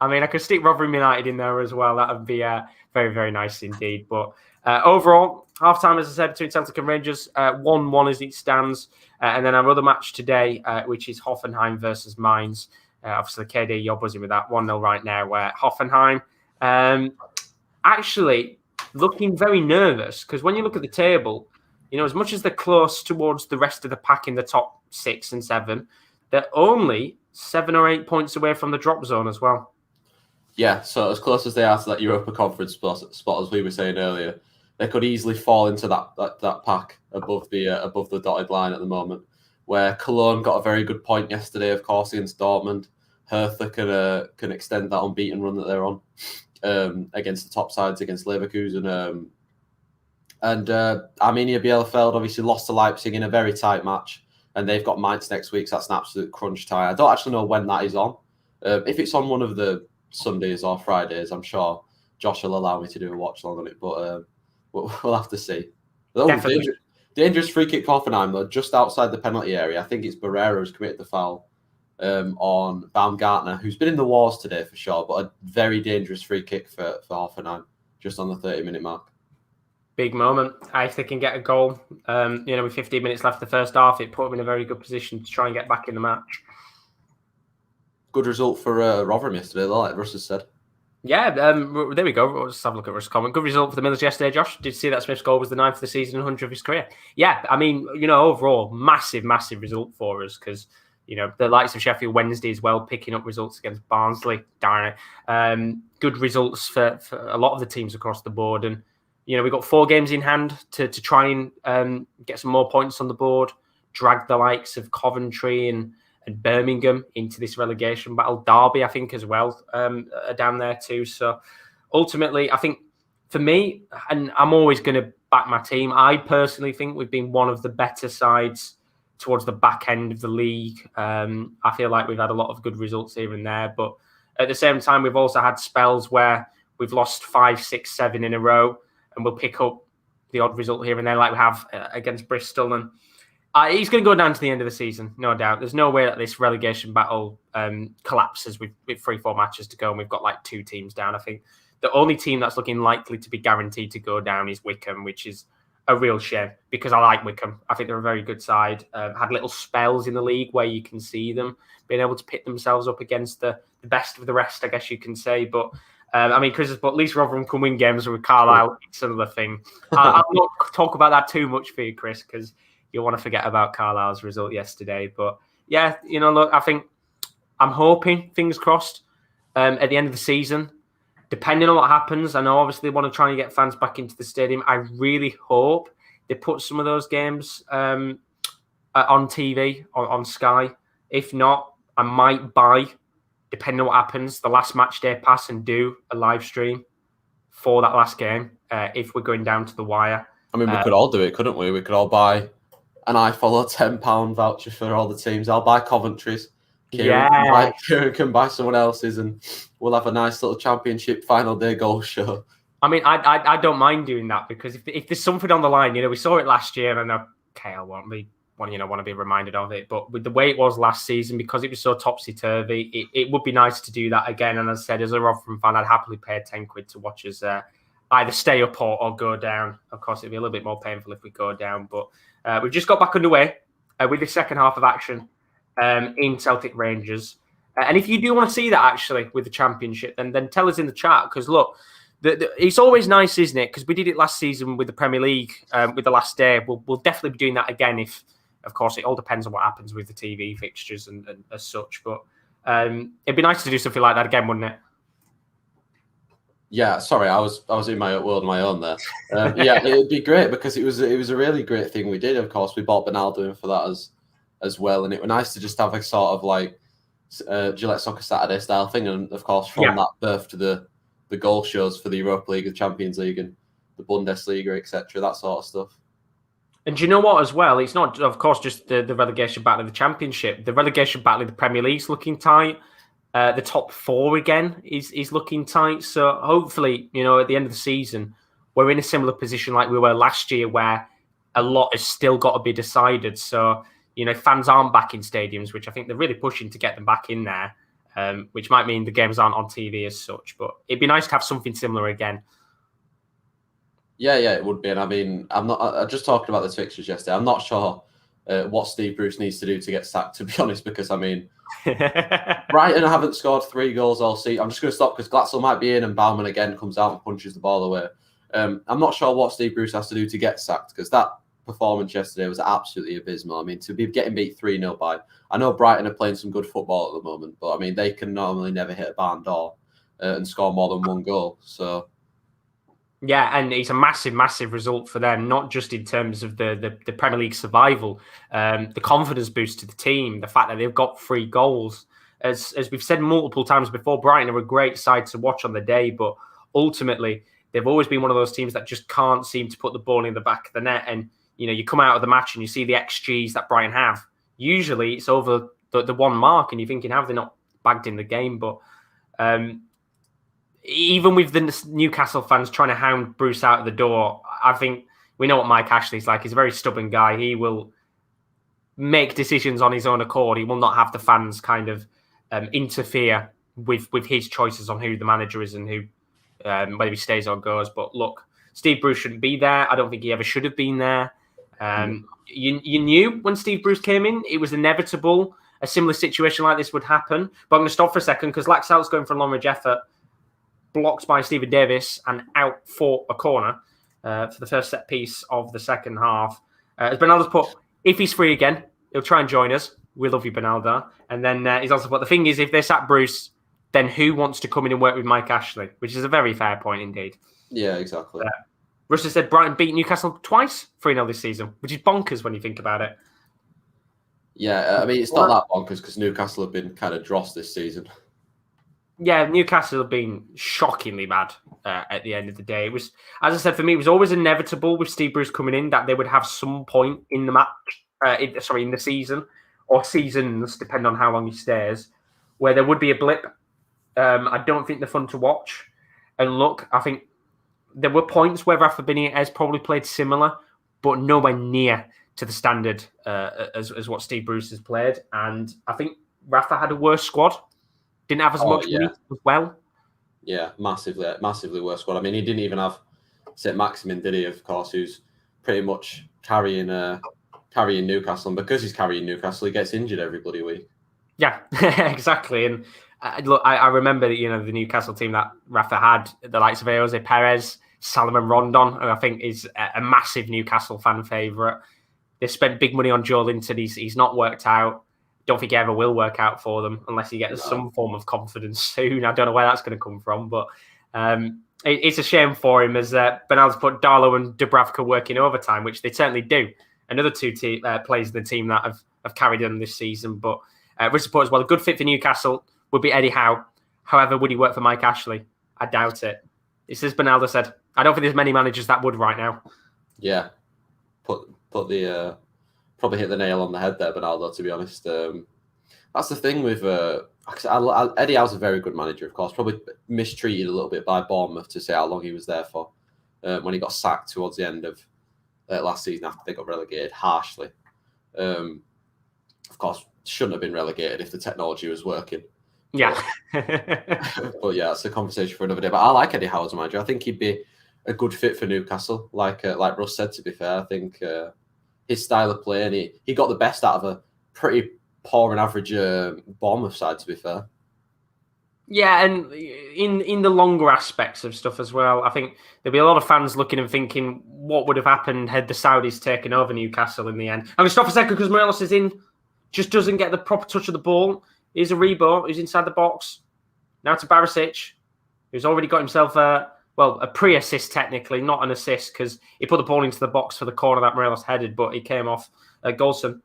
I mean, I could stick Rotherham United in there as well. That would be very, very nice indeed. But overall, half-time, as I said, between Celtic and Rangers, 1-1 as it stands. And then our other match today, which is Hoffenheim versus Mainz. Obviously, KD, you're buzzing with that 1-0 right now. Hoffenheim actually looking very nervous because when you look at the table, you know, as much as they're close towards the rest of the pack in the top 6 and 7, they're only 7 or 8 points away from the drop zone as well. Yeah, so as close as they are to that Europa Conference spot as we were saying earlier, they could easily fall into that pack above the dotted line at the moment. Where Cologne got a very good point yesterday, of course, against Dortmund. Hertha can extend that unbeaten run that they're on against the top sides, against Leverkusen. And Arminia Bielefeld obviously lost to Leipzig in a very tight match. And they've got Mainz next week, so that's an absolute crunch tie. I don't actually know when that is on. If it's on one of the Sundays or Fridays, I'm sure Josh will allow me to do a watch along on it. But we'll have to see. Dangerous free kick for Hoffenheim, though, just outside the penalty area. I think it's Barrera who's committed the foul on Baumgartner, who's been in the wars today for sure, but a very dangerous free kick for Hoffenheim, just on the 30-minute mark. Big moment. If they can get a goal, with 15 minutes left the first half, it put them in a very good position to try and get back in the match. Good result for Rotherham yesterday, though, like Russ has said. Yeah, there we go. Let's have a look at Russ' comment. Good result for the Millers yesterday, Josh. Did you see that Smith's goal was the 9th of the season and 100th of his career? Yeah, I mean, overall, massive, massive result for us because, the likes of Sheffield Wednesday as well, picking up results against Barnsley, darn it. Good results for a lot of the teams across the board. And, we've got 4 games in hand to try and get some more points on the board, drag the likes of Coventry and Birmingham into this relegation battle. Derby, I think, as well, are down there too. So ultimately, I think for me, and I'm always going to back my team, I personally think we've been one of the better sides towards the back end of the league. I feel like we've had a lot of good results here and there, but at the same time, we've also had spells where we've lost 5, 6, 7 in a row, and we'll pick up the odd result here and there, like we have against Bristol. And he's going to go down to the end of the season, no doubt. There's no way that this relegation battle collapses with 3-4 matches to go, and we've got like 2 teams down. I think the only team that's looking likely to be guaranteed to go down is Wickham, which is a real shame because I like Wickham. I think they're a very good side. Had little spells in the league where you can see them being able to pit themselves up against the best of the rest, I guess you can say. But Chris has put at least Rotherham can win games with Carlisle. It's another thing. I'll not talk about that too much for you, Chris, because you'll want to forget about Carlisle's result yesterday. But yeah, look, I think I'm hoping, fingers crossed, at the end of the season, depending on what happens, I know obviously they want to try and get fans back into the stadium. I really hope they put some of those games on TV, on Sky. If not, I might buy, depending on what happens, the last match day pass and do a live stream for that last game if we're going down to the wire. I mean, we could all do it, couldn't we? We could all buy an iFollow £10 voucher for all the teams. I'll buy Coventry's. Kieran can buy someone else's, and we'll have a nice little championship final day goal show. I mean, I don't mind doing that, because if there's something on the line, we saw it last year, and I want to be reminded of it. But with the way it was last season, because it was so topsy-turvy, it would be nice to do that again. And as I said, as a Rotherham fan, I'd happily pay £10 to watch us either stay up or go down. Of course, it'd be a little bit more painful if we go down. But we've just got back underway with the second half of action in Celtic Rangers. And if you do want to see that actually with the Championship, then tell us in the chat. Because look, it's always nice, isn't it? Because we did it last season with the Premier League, with the last day. We'll definitely be doing that again if, of course, it all depends on what happens with the TV fixtures and as such. But it'd be nice to do something like that again, wouldn't it? Yeah, sorry, I was in my world, my own there. Yeah, it'd be great, because it was a really great thing we did. Of course, we bought Benaldo in for that as well, and it was nice to just have a sort of like Gillette Soccer Saturday style thing, and of course from that birth to the goal shows for the Europa League, the Champions League, and the Bundesliga, etc. That sort of stuff. And do you know what, as well? It's not, of course, just the relegation battle of the Championship. The relegation battle of the Premier League's looking tight. The top four again is looking tight. So hopefully, at the end of the season, we're in a similar position like we were last year, where a lot has still got to be decided. So, fans aren't back in stadiums, which I think they're really pushing to get them back in there, which might mean the games aren't on TV as such. But it'd be nice to have something similar again. Yeah, it would be. And I mean, I just talked about the fixtures yesterday. I'm not sure what Steve Bruce needs to do to get sacked, to be honest, because I mean, Brighton haven't scored 3 goals all season. I'm just going to stop because Glatzel might be in and Bauman again comes out and punches the ball away. I'm not sure what Steve Bruce has to do to get sacked, because that performance yesterday was absolutely abysmal. I mean, to be getting beat 3-0 by, I know Brighton are playing some good football at the moment, but I mean, they can normally never hit a barn door and score more than 1 goal. So. Yeah, and it's a massive, massive result for them, not just in terms of the Premier League survival, the confidence boost to the team, the fact that they've got 3 goals. As we've said multiple times before, Brighton are a great side to watch on the day, but ultimately, they've always been one of those teams that just can't seem to put the ball in the back of the net. And, you come out of the match and you see the XGs that Brighton have. Usually, it's over the 1 mark, and you're thinking, have they not bagged in the game? But even with the Newcastle fans trying to hound Bruce out of the door, I think we know what Mike Ashley's like. He's a very stubborn guy. He will make decisions on his own accord. He will not have the fans kind of interfere with his choices on who the manager is and who whether he stays or goes. But look, Steve Bruce shouldn't be there. I don't think he ever should have been there. You knew when Steve Bruce came in, it was inevitable. A similar situation like this would happen. But I'm going to stop for a second because Laxalt's going for a long-range effort, blocked by Stephen Davis and out for a corner for the first set piece of the second half. As Benaldo's put, if he's free again, he'll try and join us. We love you, Benaldo. And then he's also put, the thing is, if they sack Bruce, then who wants to come in and work with Mike Ashley? Which is a very fair point indeed. Yeah, exactly. Russell said Brighton beat Newcastle twice 3-0 this season, which is bonkers when you think about it. Yeah, I mean, it's not that bonkers because Newcastle have been kind of dross this season. Yeah, Newcastle have been shockingly bad at the end of the day. It was, as I said, for me, it was always inevitable with Steve Bruce coming in that they would have some point in the match, in the season, or seasons, depending on how long he stays, where there would be a blip. I don't think they're fun to watch. And look, I think there were points where Rafa Benitez probably played similar, but nowhere near to the standard as what Steve Bruce has played. And I think Rafa had a worse squad. Didn't have as much weight as well. Yeah, massively worse squad. I mean, he didn't even have St. Maximin, did he, of course, who's pretty much carrying Newcastle. And because he's carrying Newcastle, he gets injured every bloody week. Yeah, exactly. And look, I remember the Newcastle team that Rafa had, the likes of Jose Perez, Salomon Rondon, who I think is a massive Newcastle fan favourite. They spent big money on Joe Linton. He's not worked out. Don't think he ever will work out for them unless he gets some form of confidence soon. I don't know where that's going to come from, but It's a shame for him as Bernal's put Darlow and Dubravka working overtime, which they certainly do. Another two players in the team that have carried on this season. But Rich support as well. A good fit for Newcastle would be Eddie Howe. However, would he work for Mike Ashley? I doubt it. It's as Bernaldo said. I don't think there's many managers that would right now. Yeah, put the probably hit the nail on the head there, Bernaldo. To be honest, that's the thing with Eddie Howe's a very good manager, of course. Probably mistreated a little bit by Bournemouth to say how long he was there for when he got sacked towards the end of last season after they got relegated harshly. Of course, shouldn't have been relegated if the technology was working. Yeah. But yeah, it's a conversation for another day. But I like Eddie Howe as a manager. I think he'd be a good fit for Newcastle. Like Russ said, to be fair, I think his style of play, and he got the best out of a pretty poor and average Bournemouth side, to be fair. Yeah, and in the longer aspects of stuff as well, I think there'll be a lot of fans looking and thinking, what would have happened had the Saudis taken over Newcastle in the end? I'm going to stop for a second because Morelos is in, just doesn't get the proper touch of the ball. Here's a Rebo who's inside the box. Now to Barisic, who's already got himself a pre-assist technically, not an assist because he put the ball into the box for the corner that Morelos headed, but he came off Golson.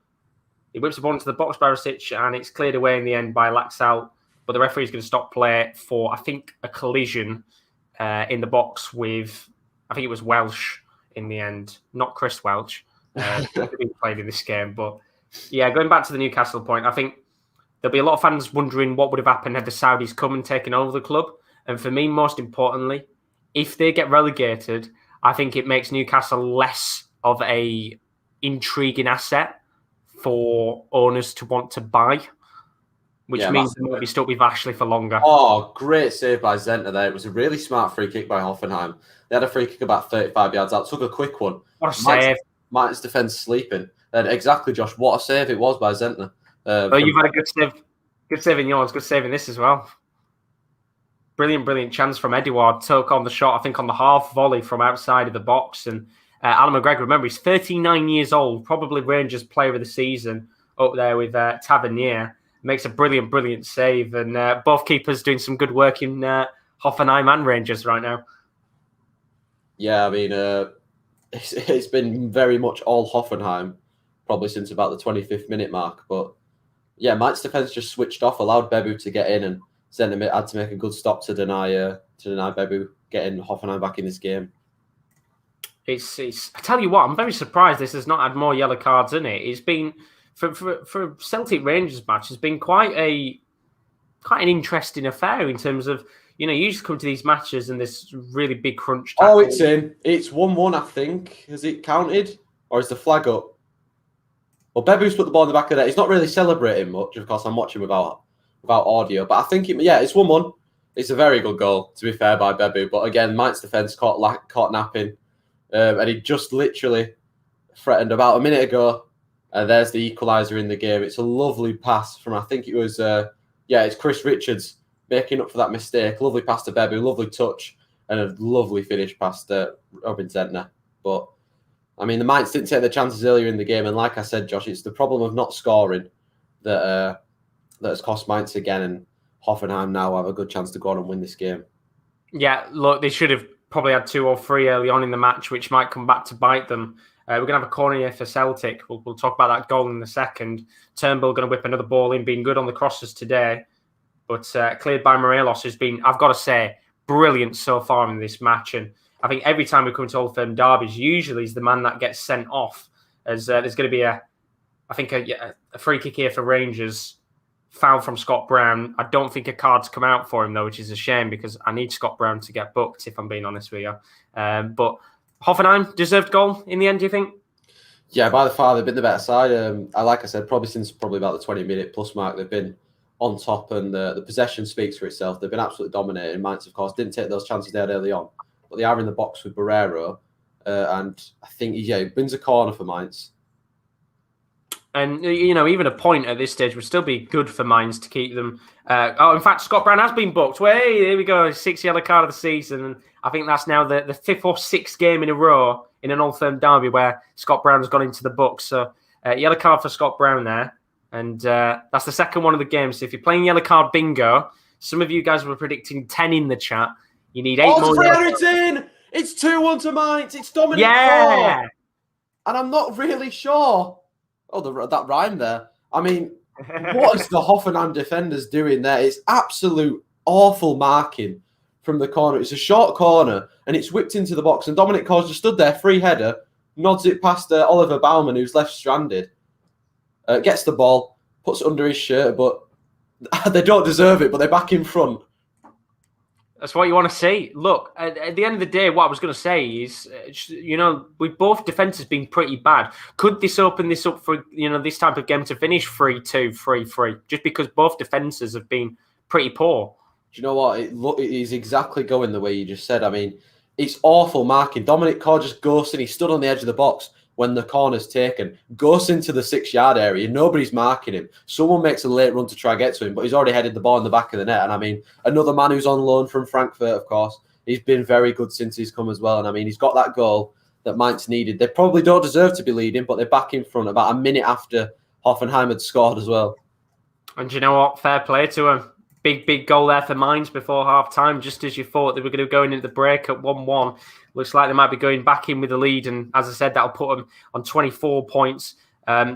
He whips the ball into the box, Barisic, and it's cleared away in the end by Laxalt. But the referee is going to stop play for, I think, a collision in the box with, I think it was Welsh in the end, not Chris Welch, who played in this game. But yeah, going back to the Newcastle point, I think there'll be a lot of fans wondering what would have happened had the Saudis come and taken over the club. And for me, most importantly, if they get relegated, I think it makes Newcastle less of a intriguing asset for owners to want to buy, which means they might be stuck with Ashley for longer. Oh, great save by Zenta there. It was a really smart free kick by Hoffenheim. They had a free kick about 35 yards out. Took a quick one. What a save. Mainz defence sleeping. And exactly, Josh, what a save it was by Zenta. You've had a good save. Good save in yours. Good save in this as well. Brilliant chance from Edouard. Took on the shot, I think, on the half volley from outside of the box. And Alan McGregor, remember, he's 39 years old, probably Rangers player of the season up there with Tavernier. Makes a brilliant save. And both keepers doing some good work in Hoffenheim and Rangers right now. Yeah, I mean, it's been very much all Hoffenheim, probably since about the 25th minute mark. But yeah, Mainz defence just switched off, allowed Bebu to get in, and Zenta had to make a good stop to deny Bebu getting Hoffenheim back in this game. It's I tell you what, I'm very surprised this has not had more yellow cards in it. It's been for Celtic Rangers match, it's been quite an interesting affair in terms of, you know, you usually come to these matches and this really big crunch tackle. Oh, it's in. It's 1-1, I think. Has it counted? Or is the flag up? Well, Bebu's put the ball in the back of the net. He's not really celebrating much. Of course, I'm watching without audio. But I think, it's 1-1. It's a very good goal, to be fair, by Bebu. But again, Mainz defence caught napping. And he just literally threatened about a minute ago. And there's the equaliser in the game. It's a lovely pass from, I think it was, it's Chris Richards making up for that mistake. Lovely pass to Bebu, lovely touch, and a lovely finish past Robin Zentner. But, I mean, the Mainz didn't take the chances earlier in the game. And like I said, Josh, it's the problem of not scoring that has cost Mainz again. And Hoffenheim now have a good chance to go on and win this game. Yeah, look, they should have probably had 2 or 3 early on in the match, which might come back to bite them. We're going to have a corner here for Celtic. We'll talk about that goal in a second. Turnbull going to whip another ball in, being good on the crosses today. But cleared by Morelos, who's been, I've got to say, brilliant so far in this match. And I think every time we come to Old Firm derbies, usually he's the man that gets sent off. As there's going to be a free kick here for Rangers. Foul from Scott Brown. I don't think a card's come out for him, though, which is a shame because I need Scott Brown to get booked, if I'm being honest with you. But Hoffenheim, deserved goal in the end, do you think? Yeah, by the far, they've been the better side. Like I said, probably since about the 20-minute plus mark, they've been on top, and the possession speaks for itself. They've been absolutely dominating. Mainz, of course, didn't take those chances they had early on, but they are in the box with Barrero, and I think he wins a corner for Mainz. And, you know, even a point at this stage would still be good for Mainz to keep them. In fact, Scott Brown has been booked. Hey, there we go. 6th yellow card of the season. And I think that's now the 5th or 6th game in a row in an Old Firm derby where Scott Brown has gone into the books. So, yellow card for Scott Brown there. And that's the second one of the games. So if you're playing yellow card bingo, some of you guys were predicting 10 in the chat. You need 8 more. It's in! It's 2-1 to Mainz. It's Dominic Yeah! Thor. And I'm not really sure. Oh, that rhyme there. I mean, what is the Hoffenheim defenders doing there? It's absolute awful marking from the corner. It's a short corner, and it's whipped into the box. And Dominic Thor's just stood there, free header, nods it past Oliver Baumann, who's left stranded. Gets the ball, puts it under his shirt, but they don't deserve it, but they're back in front. That's what you want to see. Look, at the end of the day, what I was going to say is, with both defences being pretty bad, could this open this up for, this type of game to finish 3-2, 3-3, just because both defences have been pretty poor? Do you know what? It is exactly going the way you just said. I mean, it's awful marking. Dominic Thor just goes in. He stood on the edge of the box when the corner's taken, goes into the 6-yard area. Nobody's marking him. Someone makes a late run to try and get to him, but he's already headed the ball in the back of the net. And I mean, another man who's on loan from Frankfurt, of course, he's been very good since he's come as well. And I mean, he's got that goal that Mainz needed. They probably don't deserve to be leading, but they're back in front about a minute after Hoffenheim had scored as well. And you know what? Fair play to him. Big goal there for Mainz before half-time, just as you thought they were going to go into the break at 1-1. Looks like they might be going back in with the lead, and as I said, that'll put them on 24 points,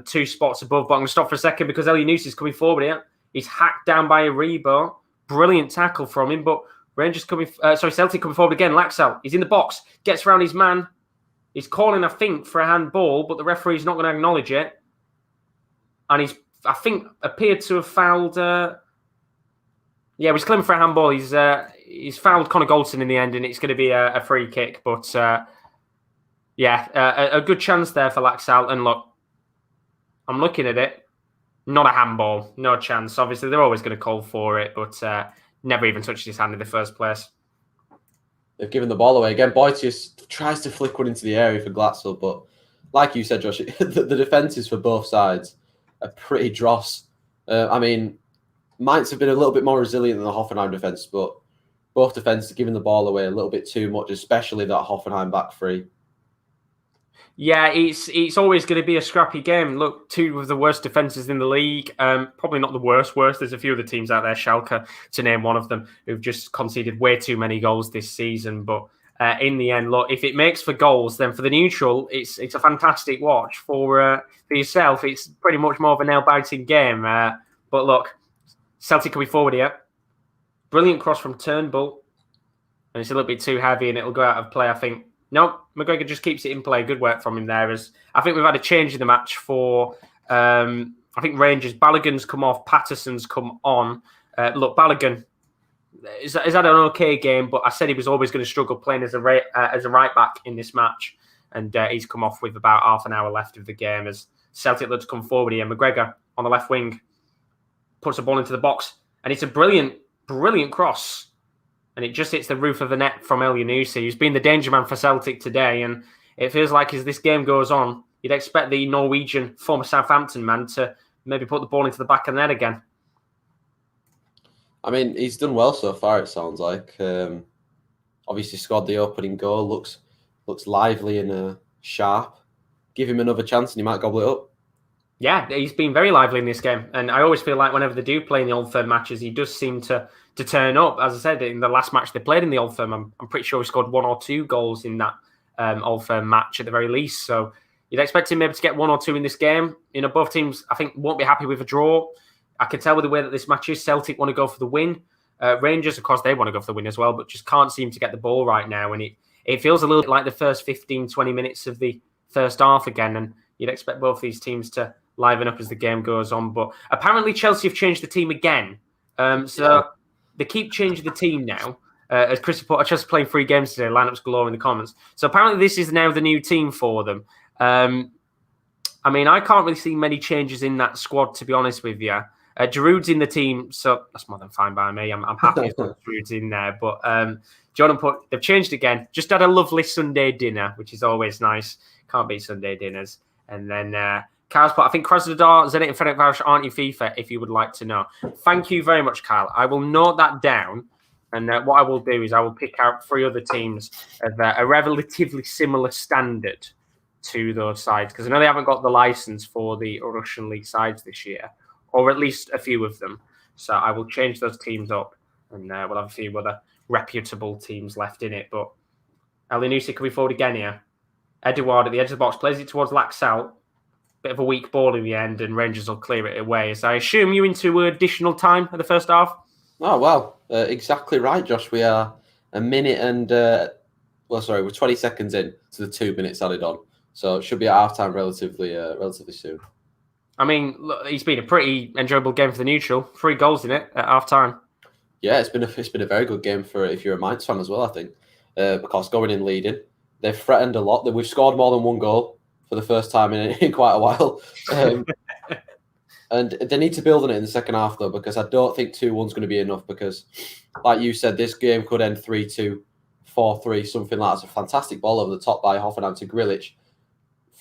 2 spots above. But I'm going to stop for a second because Elyounoussi is coming forward here. He's hacked down by Aribo. Brilliant tackle from him, but Celtic coming forward again. Laxalt, he's in the box, gets around his man. He's calling, I think, for a handball, but the referee's not going to acknowledge it. And he's, I think, appeared to have fouled... he's claiming for a handball. He's fouled Connor Goldson in the end, and it's going to be a free kick. But, a good chance there for Laxalt. And look, I'm looking at it. Not a handball. No chance. Obviously, they're always going to call for it, but never even touched his hand in the first place. They've given the ball away. Again, Boetius tries to flick one into the area for Glatzel, but like you said, Josh, the defences for both sides are pretty dross. I mean... Mainz have been a little bit more resilient than the Hoffenheim defence, but both defences are giving the ball away a little bit too much, especially that Hoffenheim back three. Yeah, it's always going to be a scrappy game. Look, 2 of the worst defences in the league. Probably not the worst. There's a few other teams out there, Schalke, to name one of them, who've just conceded way too many goals this season. But in the end, look, if it makes for goals, then for the neutral, it's a fantastic watch. For yourself, it's pretty much more of a nail-biting game. But look, Celtic coming forward here. Brilliant cross from Turnbull. And it's a little bit too heavy and it'll go out of play, I think. No, McGregor just keeps it in play. Good work from him there. As I think we've had a change in the match for, I think, Rangers. Balogun's come off. Patterson's come on. Look, Balogun has had an okay game, but I said he was always going to struggle playing as a right back in this match. And he's come off with about half an hour left of the game as Celtic look to come forward here. McGregor on the left wing. Puts the ball into the box, and it's a brilliant cross. And it just hits the roof of the net from Elyounoussi, who's been the danger man for Celtic today. And it feels like as this game goes on, you'd expect the Norwegian former Southampton man to maybe put the ball into the back of the net again. I mean, he's done well so far, it sounds like. Obviously scored the opening goal, looks lively and sharp. Give him another chance and he might gobble it up. Yeah, he's been very lively in this game. And I always feel like whenever they do play in the Old Firm matches, he does seem to turn up. As I said, in the last match they played in the Old Firm, I'm pretty sure he scored 1 or 2 goals in that Old Firm match at the very least. So you'd expect him maybe to get 1 or 2 in this game. Both teams, I think, won't be happy with a draw. I can tell with the way that this match is, Celtic want to go for the win. Rangers, of course, they want to go for the win as well, but just can't seem to get the ball right now. And it feels a little bit like the first 15, 20 minutes of the first half again. And you'd expect both these teams to liven up as the game goes on. But apparently Chelsea have changed the team again. They keep changing the team now. As Chris reported, Chelsea playing 3 games today, lineups galore in the comments. So apparently this is now the new team for them. I mean, I can't really see many changes in that squad, to be honest with you. Giroud's in the team, so that's more than fine by me. I'm happy if Giroud's in there. But Jordan put, they've changed again. Just had a lovely Sunday dinner, which is always nice. Can't beat Sunday dinners. And then Kyle's put, I think Krasnodar, Zenit and Ferencváros aren't in FIFA, if you would like to know. Thank you very much, Kyle. I will note that down. And what I will do is I will pick out 3 other teams of a relatively similar standard to those sides. Because I know they haven't got the license for the Russian League sides this year. Or at least a few of them. So I will change those teams up And we'll have a few other reputable teams left in it. But Elyounoussi coming forward again here. Edouard at the edge of the box plays it towards Laxalt. Bit of a weak ball in the end, and Rangers will clear it away. So I assume you're into additional time of the first half? Oh, well, exactly right, Josh. We are a minute and, we're 20 seconds in to the 2 minutes added on. So it should be at half-time relatively soon. I mean, look, it's been a pretty enjoyable game for the neutral. 3 goals in it at half-time. Yeah, it's been a very good game for if you're a Mainz fan as well, I think. Because going in leading, they've threatened a lot. We've scored more than 1 goal for the first time in quite a while. And they need to build on it in the second half, though, because I don't think 2-1's going to be enough because, like you said, this game could end 3-2, 4-3, something like that. It's a fantastic ball over the top by Hoffenheim to Grilic.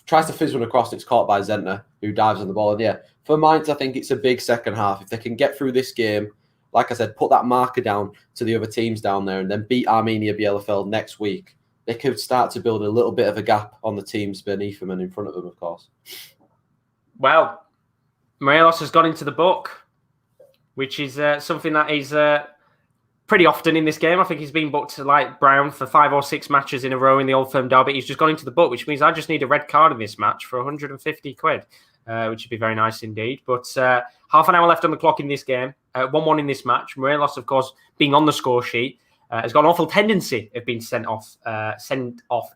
Tries to fizz one across, and it's caught by Zentner, who dives on the ball. And yeah, for Mainz, I think it's a big second half. If they can get through this game, like I said, put that marker down to the other teams down there and then beat Arminia Bielefeld next week, they could start to build a little bit of a gap on the teams beneath them and in front of them, of course. Well, Morelos has gone into the book, which is something that is pretty often in this game. I think he's been booked like Brown for 5 or 6 matches in a row in the Old Firm derby. He's just gone into the book, which means I just need a red card in this match for 150 quid, which would be very nice indeed. But half an hour left on the clock in this game. 1-1 in this match. Morelos, of course, being on the score sheet, has got an awful tendency of being sent off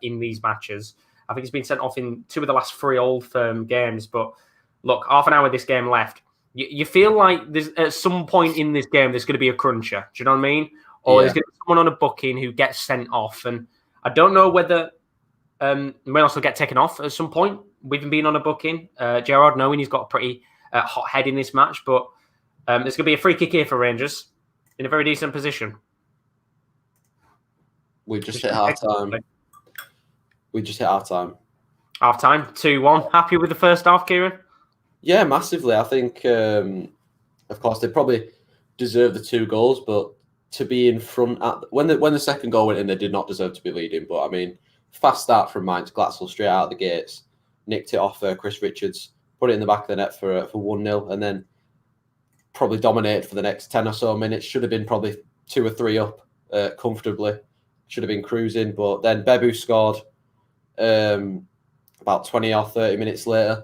in these matches. I think he's been sent off in 2 of the last 3 Old Firm games, but look, half an hour of this game left. You feel like there's at some point in this game there's going to be a cruncher. Do you know what I mean? Or there's going to be someone on a booking who gets sent off. And I don't know whether Morelos will get taken off at some point with him being on a booking. Gerard knowing he's got a pretty hot head in this match. But there's going to be a free kick here for Rangers in a very decent position. We just hit half-time. Half-time, 2-1. Happy with the first half, Kieren? Yeah, massively. I think, of course, they probably deserve the 2 goals, but to be in front when the second goal went in, they did not deserve to be leading. But I mean, fast start from Mainz, Glatzel straight out of the gates, nicked it off Chris Richards, put it in the back of the net for 1-0, and then probably dominated for the next 10 or so minutes. Should have been probably 2 or 3 up comfortably. Should have been cruising, but then Bebu scored about 20 or 30 minutes later.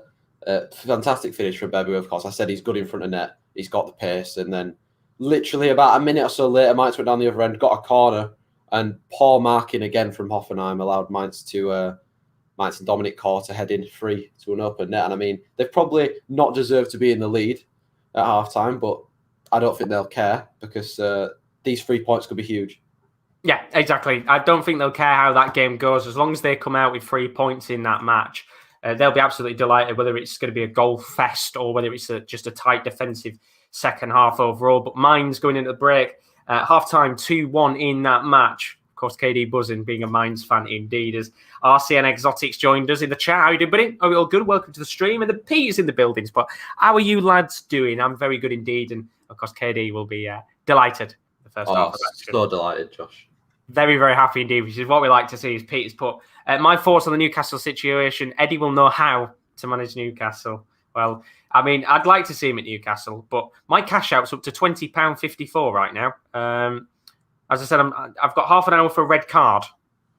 Fantastic finish from Bebu, of course. I said he's good in front of net. He's got the pace. And then literally about a minute or so later, Mainz went down the other end, got a corner, and poor marking again from Hoffenheim allowed Mainz and Dominic Kor to head in free to an open net. And I mean, they've probably not deserved to be in the lead at half-time, but I don't think they'll care because these 3 points could be huge. Yeah, exactly. I don't think they'll care how that game goes. As long as they come out with 3 points in that match, they'll be absolutely delighted, whether it's going to be a goal fest or whether it's just a tight defensive second half overall. But Mainz going into the break, half-time 2-1 in that match. Of course, KD buzzing, being a Mainz fan indeed, as RCN Exotics joined us in the chat. How are you doing, buddy? Oh, all good. Welcome to the stream. And the Pete's in the buildings. But how are you lads doing? I'm very good indeed. And, of course, KD will be delighted the first half. So delighted, Josh. Very, very happy indeed, which is what we like to see, as Peter's put. My thoughts on the Newcastle situation. Eddie will know how to manage Newcastle. Well, I mean, I'd like to see him at Newcastle, but my cash out's up to £20.54 right now. As I said, I've got half an hour for a red card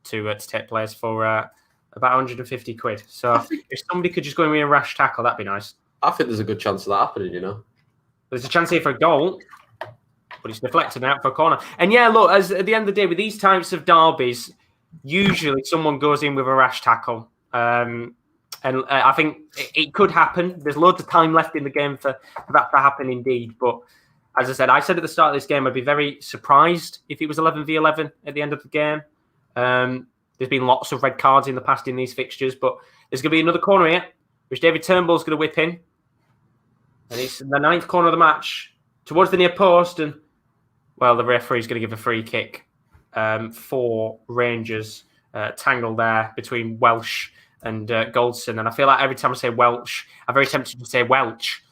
to take place for about 150 quid. So if somebody could just go and win a rash tackle, that'd be nice. I think there's a good chance of that happening, you know. There's a chance here for a goal, but it's deflected out for a corner. And yeah, look, as at the end of the day, with these types of derbies, usually someone goes in with a rash tackle. And I think it could happen. There's loads of time left in the game for that to happen indeed. But as I said at the start of this game, I'd be very surprised if it was 11v11 at the end of the game. There's been lots of red cards in the past in these fixtures, but there's going to be another corner here, which David Turnbull's going to whip in. And it's in the 9th corner of the match, towards the near post. And, well, the referee's going to give a free kick for Rangers. Tangled there between Welsh and Goldson. And I feel like every time I say Welsh, I'm very tempted to say Welch.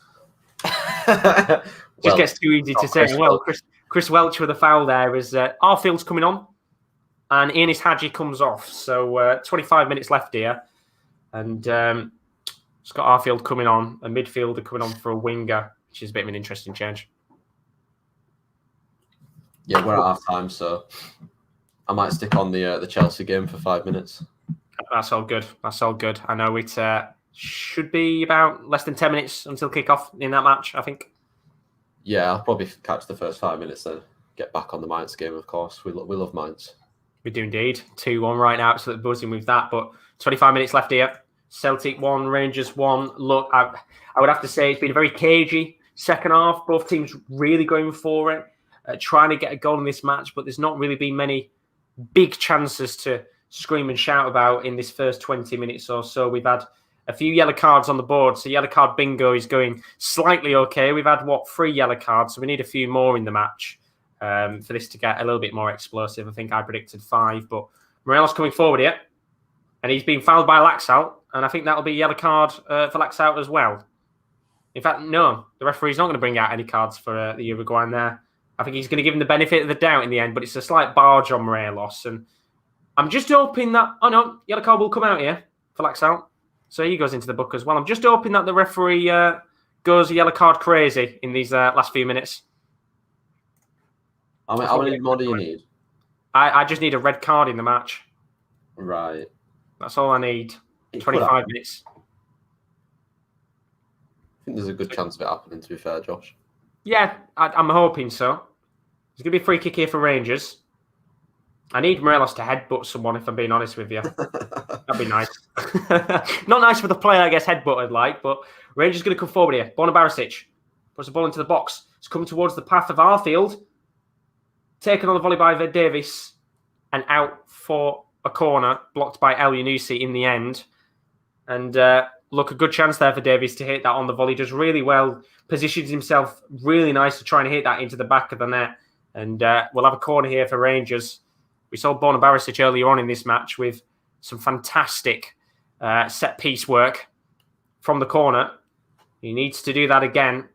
Just gets too easy to say. Well, Chris Welch with a foul there as Arfield's coming on. And Ioannis Hadji comes off. So 25 minutes left here. And Scott Arfield coming on, a midfielder coming on for a winger, which is a bit of an interesting change. Yeah, we're at half time, so I might stick on the Chelsea game for 5 minutes. That's all good. That's all good. I know it should be about less than 10 minutes until kickoff in that match, I think. Yeah, I'll probably catch the first 5 minutes then. Get back on the Mainz game, of course. We love Mainz. We do indeed. 2-1 right now, absolutely buzzing with that. But 25 minutes left here. Celtic 1, Rangers 1. Look, I would have to say it's been a very cagey second half. Both teams really going for it, trying to get a goal in this match, but there's not really been many big chances to scream and shout about in this first 20 minutes or so. We've had a few yellow cards on the board, so yellow card bingo is going slightly okay. We've had, 3 yellow cards, so we need a few more in the match for this to get a little bit more explosive. I think I predicted 5, but Morelos coming forward here, and he's been fouled by Laxalt, and I think that'll be a yellow card for Laxalt as well. In fact, no, the referee's not going to bring out any cards for the Uruguayan there. I think he's going to give him the benefit of the doubt in the end, but it's a slight barge on Morelos, and I'm just hoping that, yellow card will come out here for Laxalt. So he goes into the book as well. I'm just hoping that the referee goes yellow card crazy in these last few minutes. How many more do you need? I just need a red card in the match. Right. That's all I need. 25 minutes. I think there's a good chance of it happening, to be fair, Josh. Yeah, I'm hoping so. There's going to be a free kick here for Rangers. I need Morelos to headbutt someone, if I'm being honest with you. That'd be nice. Not nice for the player, I guess, headbutted like, but Rangers going to come forward here. Borna Barisic puts the ball into the box. It's coming towards the path of Arfield. Taken on the volley by Davis and out for a corner, blocked by El Yunusi in the end. And look, a good chance there for Davis to hit that on the volley. Does really well, positions himself really nice to try and hit that into the back of the net. And we'll have a corner here for Rangers. We saw Borna Barisic earlier on in this match with some fantastic set-piece work from the corner. He needs to do that again.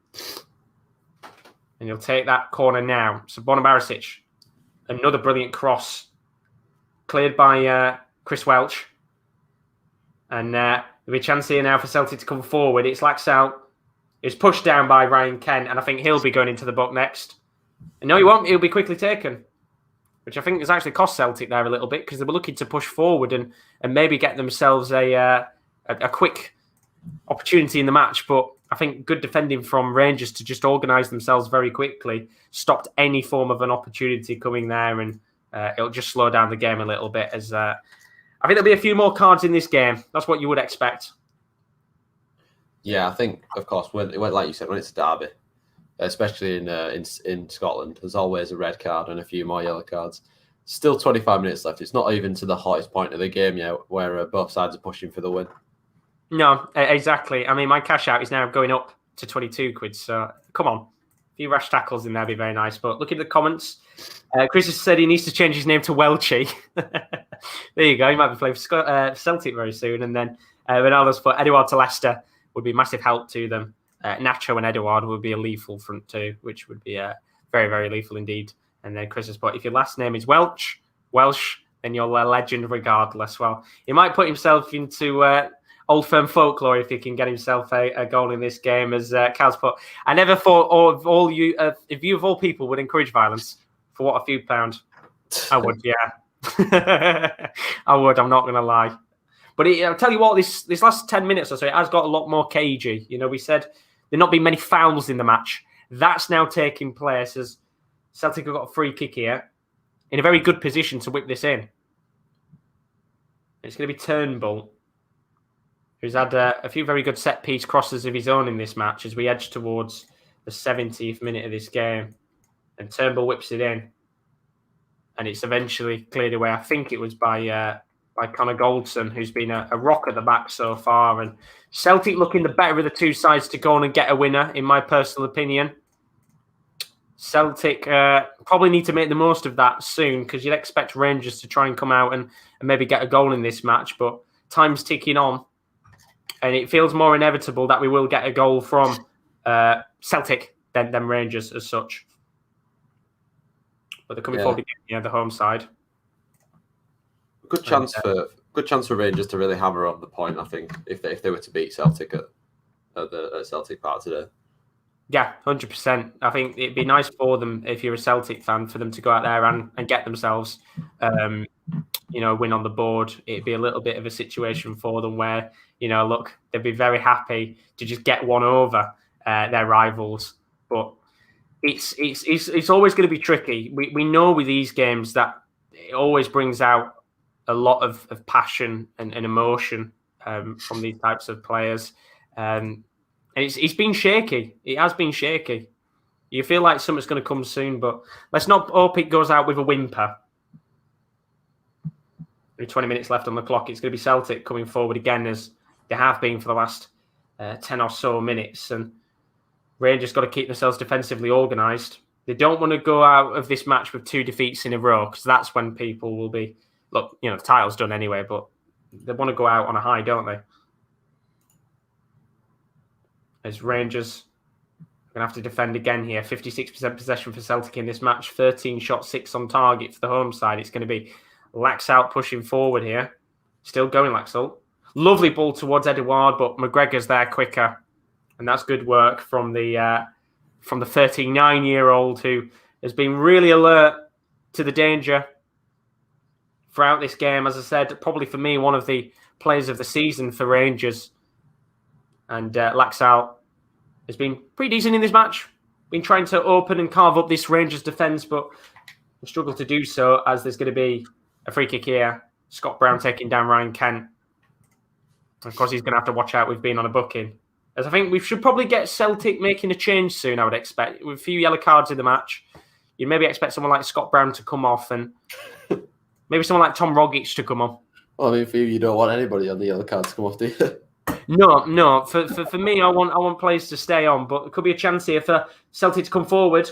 And he'll take that corner now. So Borna Barisic, another brilliant cross. Cleared by Chris Welch. And there'll be a chance here now for Celtic to come forward. It's Laxalt. It's pushed down by Ryan Kent, and I think he'll be going into the book next. And no, he won't. He'll be quickly taken, which I think has actually cost Celtic there a little bit because they were looking to push forward and maybe get themselves a quick opportunity in the match. But I think good defending from Rangers to just organise themselves very quickly stopped any form of an opportunity coming there, and it'll just slow down the game a little bit. As I think there'll be a few more cards in this game. That's what you would expect. Yeah, I think, of course, like you said, when it's a derby, especially in Scotland, there's always a red card and a few more yellow cards. Still 25 minutes left. It's not even to the hottest point of the game yet, where both sides are pushing for the win. No, exactly. I mean, my cash out is now going up to 22 quid. So come on, a few rash tackles in there would be very nice. But look at the comments. Chris has said he needs to change his name to Welchie. There you go. He might be playing for Celtic very soon. And then Ronaldo's put Edouard to Leicester would be a massive help to them. Nacho and Edouard would be a lethal front two, which would be very, very lethal indeed. And then Chris has put, if your last name is Welsh, then you're a legend regardless. Well, he might put himself into old firm folklore if he can get himself a goal in this game. As Cal's put, I never thought if you of all people would encourage violence for what, a few pound. I would, yeah. I would, I'm not going to lie. But I'll tell you what, this last 10 minutes or so, it has got a lot more cagey. You know, we said there've not been many fouls in the match. That's now taking place as Celtic have got a free kick here in a very good position to whip this in. It's going to be Turnbull, who's had a few very good set-piece crosses of his own in this match as we edge towards the 70th minute of this game. And Turnbull whips it in. And it's eventually cleared away. I think it was by Connor Goldson, who's been a rock at the back so far. And Celtic looking the better of the two sides to go on and get a winner, in my personal opinion. Celtic probably need to make the most of that soon because you'd expect Rangers to try and come out and maybe get a goal in this match. But time's ticking on. And it feels more inevitable that we will get a goal from Celtic than Rangers as such. But they're coming forward again, the home side. Good chance for Rangers to really hammer on the point, I think, if they were to beat Celtic at Celtic Park today. Yeah, 100%. I think it'd be nice for them, if you're a Celtic fan, for them to go out there and get themselves, a win on the board. It'd be a little bit of a situation for them where, look, they'd be very happy to just get one over their rivals. But it's always going to be tricky. We know with these games that it always brings out a lot of passion and emotion from these types of players. And it's been shaky. It has been shaky. You feel like something's going to come soon, but let's not hope it goes out with a whimper. Only 20 minutes left on the clock. It's going to be Celtic coming forward again, as they have been for the last 10 or so minutes. And Rangers got to keep themselves defensively organised. They don't want to go out of this match with 2 defeats in a row, because that's when people will be, look, the title's done anyway, but they want to go out on a high, don't they? As Rangers are going to have to defend again here. 56% possession for Celtic in this match. 13 shots, 6 on target for the home side. It's going to be Laxalt pushing forward here. Still going, Laxalt. Lovely ball towards Edouard, but McGregor's there quicker. And that's good work from the 39-year-old, who has been really alert to the danger throughout this game. As I said, probably for me, one of the players of the season for Rangers. And Laxalt has been pretty decent in this match. Been trying to open and carve up this Rangers defence, but struggled to do so, as there's going to be a free kick here. Scott Brown taking down Ryan Kent. Of course, he's going to have to watch out with being on a booking. As I think we should probably get Celtic making a change soon, I would expect. With a few yellow cards in the match, you'd maybe expect someone like Scott Brown to come off, and maybe someone like Tom Rogic to come on. Well, I mean, for you don't want anybody on the yellow cards to come off, do you? No. For me, I want players to stay on, but there could be a chance here for Celtic to come forward.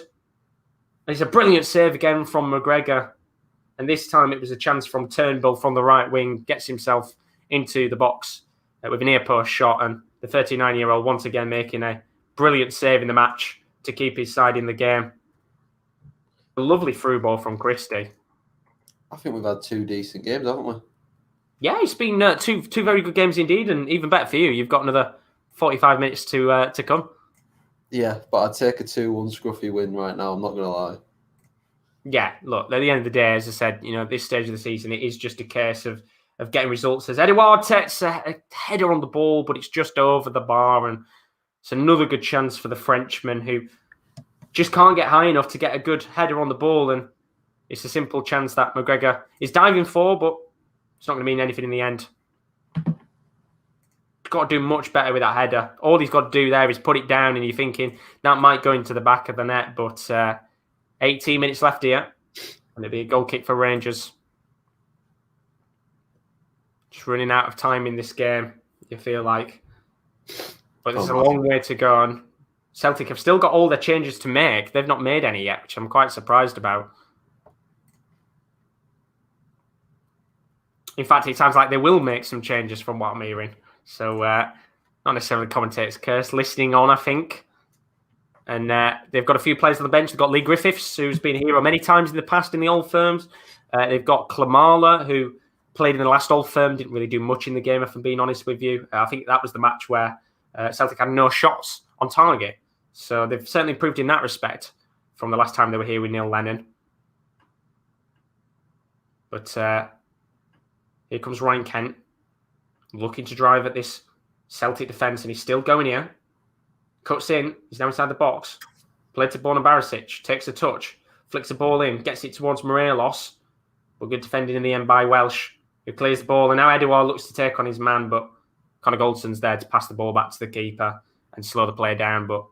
And it's a brilliant save again from McGregor. And this time it was a chance from Turnbull from the right wing, gets himself into the box with an ear post shot, and the 39-year-old once again making a brilliant save in the match to keep his side in the game. A lovely through ball from Christie. I think we've had 2 decent games, haven't we? Yeah, it's been two very good games indeed, and even better for you, you've got another 45 minutes to come. Yeah, but I'd take a 2-1 scruffy win right now, I'm not going to lie. Yeah, look, at the end of the day, as I said, at this stage of the season, it is just a case of getting results. As Edouard takes a header on the ball, but it's just over the bar, and it's another good chance for the Frenchman, who just can't get high enough to get a good header on the ball, and it's a simple chance that McGregor is diving for, but it's not going to mean anything in the end. He's got to do much better with that header. All he's got to do there is put it down, and you're thinking that might go into the back of the net, but 18 minutes left here, and it'll be a goal kick for Rangers. Just running out of time in this game, you feel like. But there's a long way to go on. Celtic have still got all their changes to make. They've not made any yet, which I'm quite surprised about. In fact, it sounds like they will make some changes from what I'm hearing. So, not necessarily commentators curse. Listening on, I think. And they've got a few players on the bench. They've got Lee Griffiths, who's been a hero many times in the past in the Old Firms. They've got Klamala, who played in the last Old Firm, didn't really do much in the game, if I'm being honest with you. I think that was the match where Celtic had no shots on target. So they've certainly improved in that respect from the last time they were here with Neil Lennon. But here comes Ryan Kent, looking to drive at this Celtic defence, and he's still going here. Cuts in, he's now inside the box. Played to Borna Barisic, takes a touch, flicks the ball in, gets it towards Morelos. But good defending in the end by Welsh, who clears the ball. And now Edouard looks to take on his man, but Connor Goldson's there to pass the ball back to the keeper and slow the play down. But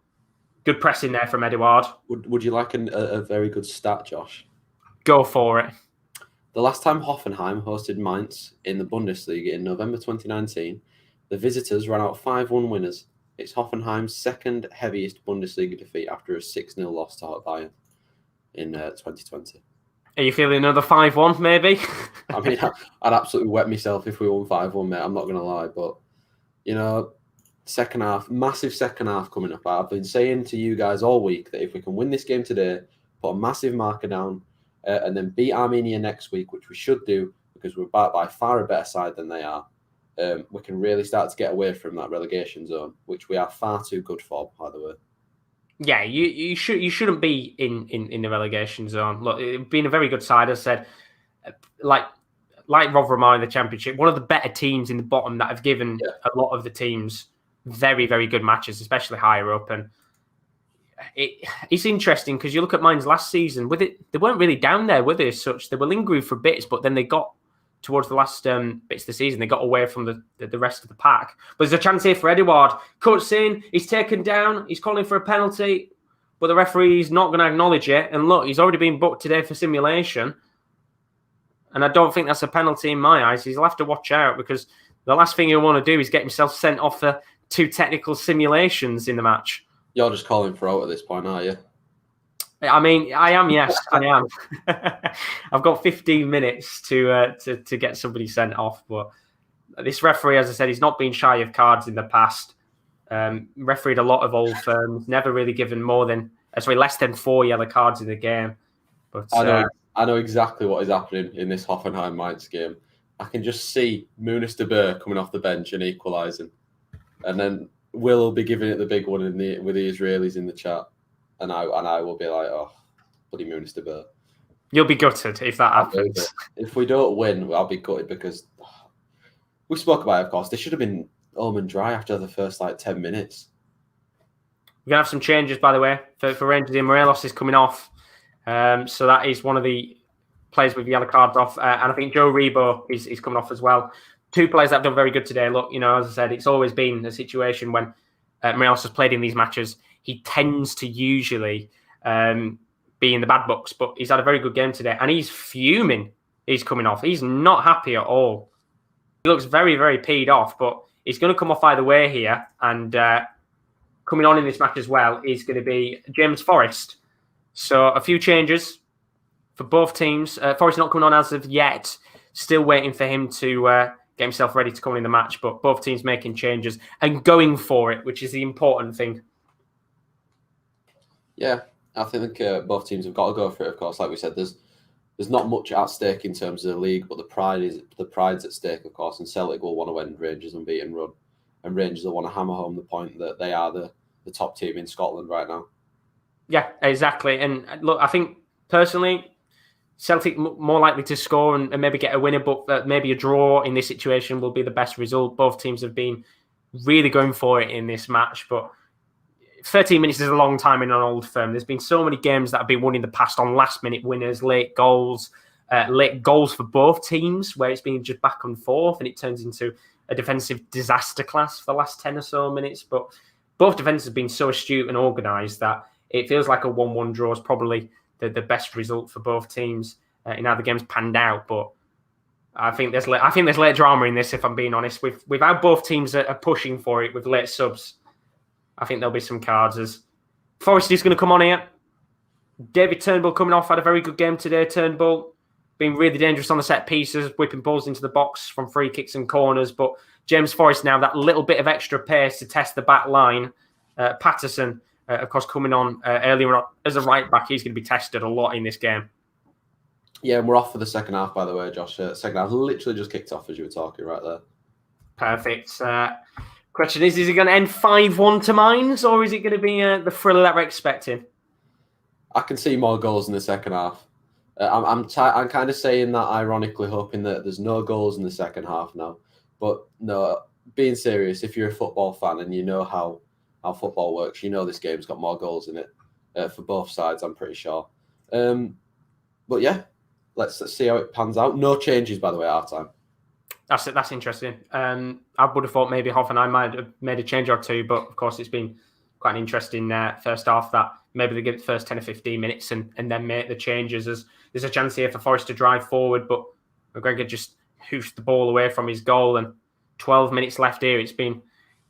good pressing there from Edouard. Would you like a very good stat, Josh? Go for it. The last time Hoffenheim hosted Mainz in the Bundesliga in November 2019, the visitors ran out 5-1 winners. It's Hoffenheim's second heaviest Bundesliga defeat after a 6-0 loss to Bayern in 2020. Are you feeling another 5-1 maybe? I mean, I'd absolutely wet myself if we won 5-1, mate. I'm not going to lie. But, second half, massive second half coming up. I've been saying to you guys all week that if we can win this game today, put a massive marker down, and then beat Armenia next week, which we should do because we're by far a better side than they are, we can really start to get away from that relegation zone, which we are far too good for, by the way. Yeah, you shouldn't be in the relegation zone. Look, it's been a very good side. As I said, like Rotherham in the Championship, one of the better teams in the bottom that have given a lot of the teams very, very good matches, especially higher up. And it's interesting because you look at Mainz last season. With it, they weren't really down there, were they? As such, they were lingering for bits, but then they got towards the last bits of the season. They got away from the rest of the pack. But there's a chance here for Edouard. Cuts in, he's taken down, he's calling for a penalty, but the referee's not going to acknowledge it. And look, he's already been booked today for simulation. And I don't think that's a penalty in my eyes. He'll have to watch out because the last thing he'll want to do is get himself sent off for 2 technical simulations in the match. You're just calling for out at this point, are you? I mean, I am. Yes, I am. I've got 15 minutes to get somebody sent off. But this referee, as I said, he's not been shy of cards in the past. Refereed a lot of old firms. Never really given less than 4 yellow cards in the game. But I know exactly what is happening in this Hoffenheim Mainz game. I can just see Munis de Boer coming off the bench and equalising, and then Will be giving it the big one with the Israelis in the chat, and I will be like, oh, bloody Munis de Boer. You'll be gutted if that happens. If we don't win, I'll be gutted because we spoke about it, of course. They should have been home and dry after the first 10 minutes. We're going to have some changes, by the way, for Rangers. Morelos is coming off. So that is one of the players with yellow cards off. And I think Joe Rebo is coming off as well. 2 players that have done very good today. Look, as I said, it's always been a situation when Morelos has played in these matches. He tends to usually be in the bad books, but he's had a very good game today. And he's fuming. He's coming off. He's not happy at all. He looks very, very peed off, but he's going to come off either way here. And coming on in this match as well is going to be James Forrest. So a few changes for both teams. Forrest not coming on as of yet. Still waiting for him to get himself ready to come in the match. But both teams making changes and going for it, which is the important thing. Yeah, I think both teams have got to go for it. Of course, like we said, there's not much at stake in terms of the league, but the pride's at stake, of course. And Celtic will want to end Rangers' unbeaten run, and Rangers will want to hammer home the point that they are the top team in Scotland right now. Yeah, exactly. And look, I think personally, Celtic more likely to score and maybe get a winner, but maybe a draw in this situation will be the best result. Both teams have been really going for it in this match, but 13 minutes is a long time in an old firm. There's been so many games that have been won in the past on last-minute winners, late goals for both teams, where it's been just back and forth, and it turns into a defensive disaster class for the last 10 or so minutes. But both defenses have been so astute and organised that it feels like a 1-1 draw is probably the best result for both teams in how the game's panned out. But I think there's late drama in this, if I'm being honest. With how both teams are pushing for it with late subs, I think there'll be some cards. As Forrest is going to come on here. David Turnbull coming off, had a very good game today. Turnbull being really dangerous on the set pieces, whipping balls into the box from free kicks and corners. But James Forrest now, that little bit of extra pace to test the back line. Patterson, of course, coming on earlier on as a right back, he's going to be tested a lot in this game. Yeah, and we're off for the second half, by the way, Josh. Second half literally just kicked off as you were talking right there. Perfect. Question is it going to end 5-1 to Mainz, or is it going to be the thriller that we're expecting? I can see more goals in the second half. I'm kind of saying that ironically, hoping that there's no goals in the second half now. But no, being serious, if you're a football fan and you know how football works, you know this game's got more goals in it for both sides, I'm pretty sure. But yeah, let's see how it pans out. No changes, by the way, at half-time. That's interesting. I would have thought maybe Hoffenheim might have made a change or two, but of course it's been quite an interesting first half that maybe they give it the first 10 or 15 minutes and then make the changes. As there's a chance here for Forrest to drive forward, but McGregor just hoofed the ball away from his goal, and 12 minutes left here. It's been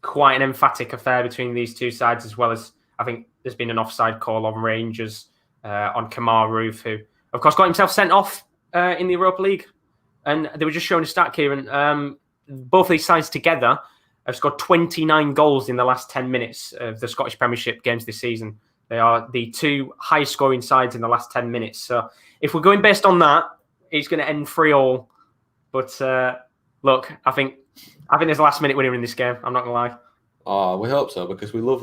quite an emphatic affair between these two sides, as well as I think there's been an offside call on Rangers on Kamar Roof, who of course got himself sent off in the Europa League. And they were just showing a stat, Kieren. Both of these sides together have scored 29 goals in the last 10 minutes of the Scottish Premiership games this season. They are the two highest scoring sides in the last 10 minutes. So if we're going based on that, it's going to end 3-3. But look, I think there's a last minute winner in this game. I'm not going to lie. Oh, we hope so, because we love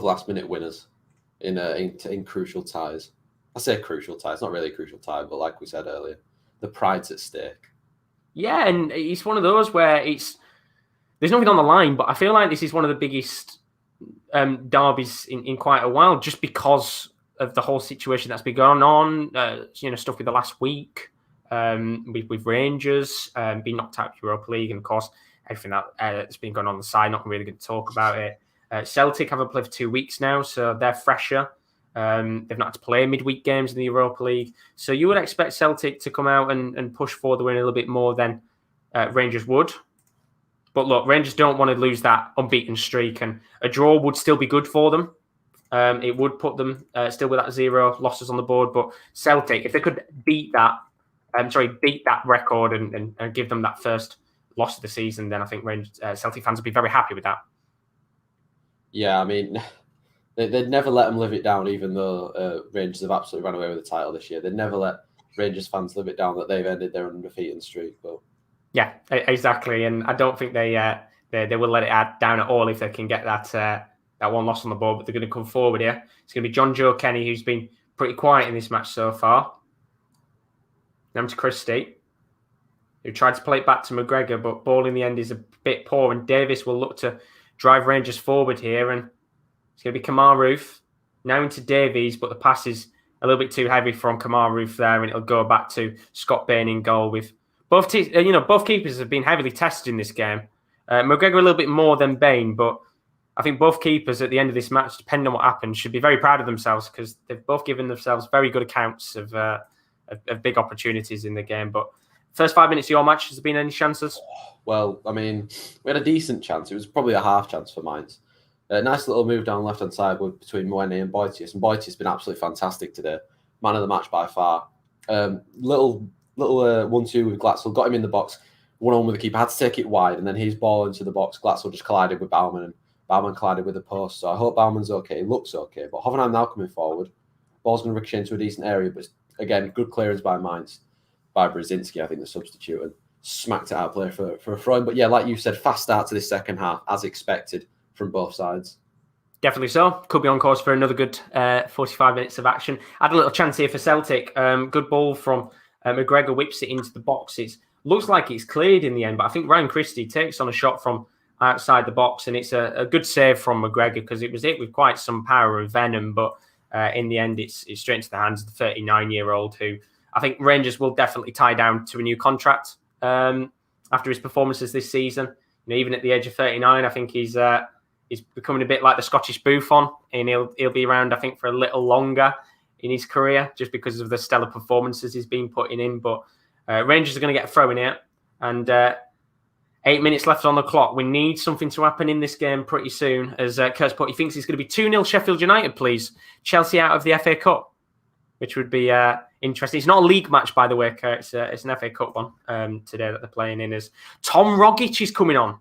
last minute winners. in crucial ties. I say crucial ties, not really a crucial tie, but like we said earlier, the pride's at stake. Yeah, and it's one of those where there's nothing on the line, but I feel like this is one of the biggest derbies in quite a while, just because of the whole situation that's been going on. Stuff with the last week, with Rangers being knocked out of Europa League, and of course everything that's been going on the side. Not really going to talk about it. Celtic haven't played for 2 weeks now, so they're fresher. They've not had to play midweek games in the Europa League, so you would expect Celtic to come out and push for the win a little bit more than Rangers would. But look, Rangers don't want to lose that unbeaten streak, and a draw would still be good for them. It would put them still with that 0 losses on the board. But Celtic, if they could beat that record and give them that first loss of the season, then I think Celtic fans would be very happy with that. Yeah, I mean, they'd never let them live it down, even though Rangers have absolutely run away with the title this year. They'd never let Rangers fans live it down that they've ended their undefeated streak. But yeah, exactly. And I don't think they will let it down at all if they can get that one loss on the board. But they're going to come forward here. It's going to be John Joe Kenny, who's been pretty quiet in this match so far. Now to Christie, who tried to play it back to McGregor, but ball in the end is a bit poor. And Davis will look to drive Rangers forward here. And it's going to be Kamar Roof now into Davies, but the pass is a little bit too heavy from Kamar Roof there, and it'll go back to Scott Bain in goal. With both keepers have been heavily tested in this game. McGregor a little bit more than Bain, but I think both keepers at the end of this match, depending on what happens, should be very proud of themselves, because they've both given themselves very good accounts of big opportunities in the game. But first 5 minutes of your match, has there been any chances? Well, I mean, we had a decent chance. It was probably a half chance for Mainz. A nice little move down the left-hand side between Moine and Boitius. And Boitius has been absolutely fantastic today. Man of the match by far. Little 1-2 with Glatzel. Got him in the box. 1-on-1 with the keeper. Had to take it wide. And then his ball into the box. Glatzel just collided with Baumann. And Baumann collided with the post. So I hope Baumann's okay. He looks okay. But Hoffenheim now coming forward. Ball's going to ricochet into a decent area. But again, good clearance by Mainz. By Brzezinski, I think, the substitute. And smacked it out of play for a throw-in. But yeah, like you said, fast start to this second half, as expected from both sides. Definitely so. Could be on course for another good 45 minutes of action. Had a little chance here for Celtic. Good ball from McGregor, whips it into the box. It looks like it's cleared in the end, but I think Ryan Christie takes on a shot from outside the box, and it's a good save from McGregor, because it was hit with quite some power and venom, but in the end it's straight into the hands of the 39-year-old, who I think Rangers will definitely tie down to a new contract after his performances this season. Even at the age of 39, I think he's becoming a bit like the Scottish Buffon, and he'll be around, I think, for a little longer in his career, just because of the stellar performances he's been putting in. But Rangers are going to get a throw in here, and 8 minutes left on the clock. We need something to happen in this game pretty soon, as Kurt's put, he thinks it's going to be 2-0 Sheffield United, please. Chelsea out of the FA Cup, which would be interesting. It's not a league match, by the way, Kurt. It's an FA Cup one today that they're playing in. As Tom Rogic is coming on.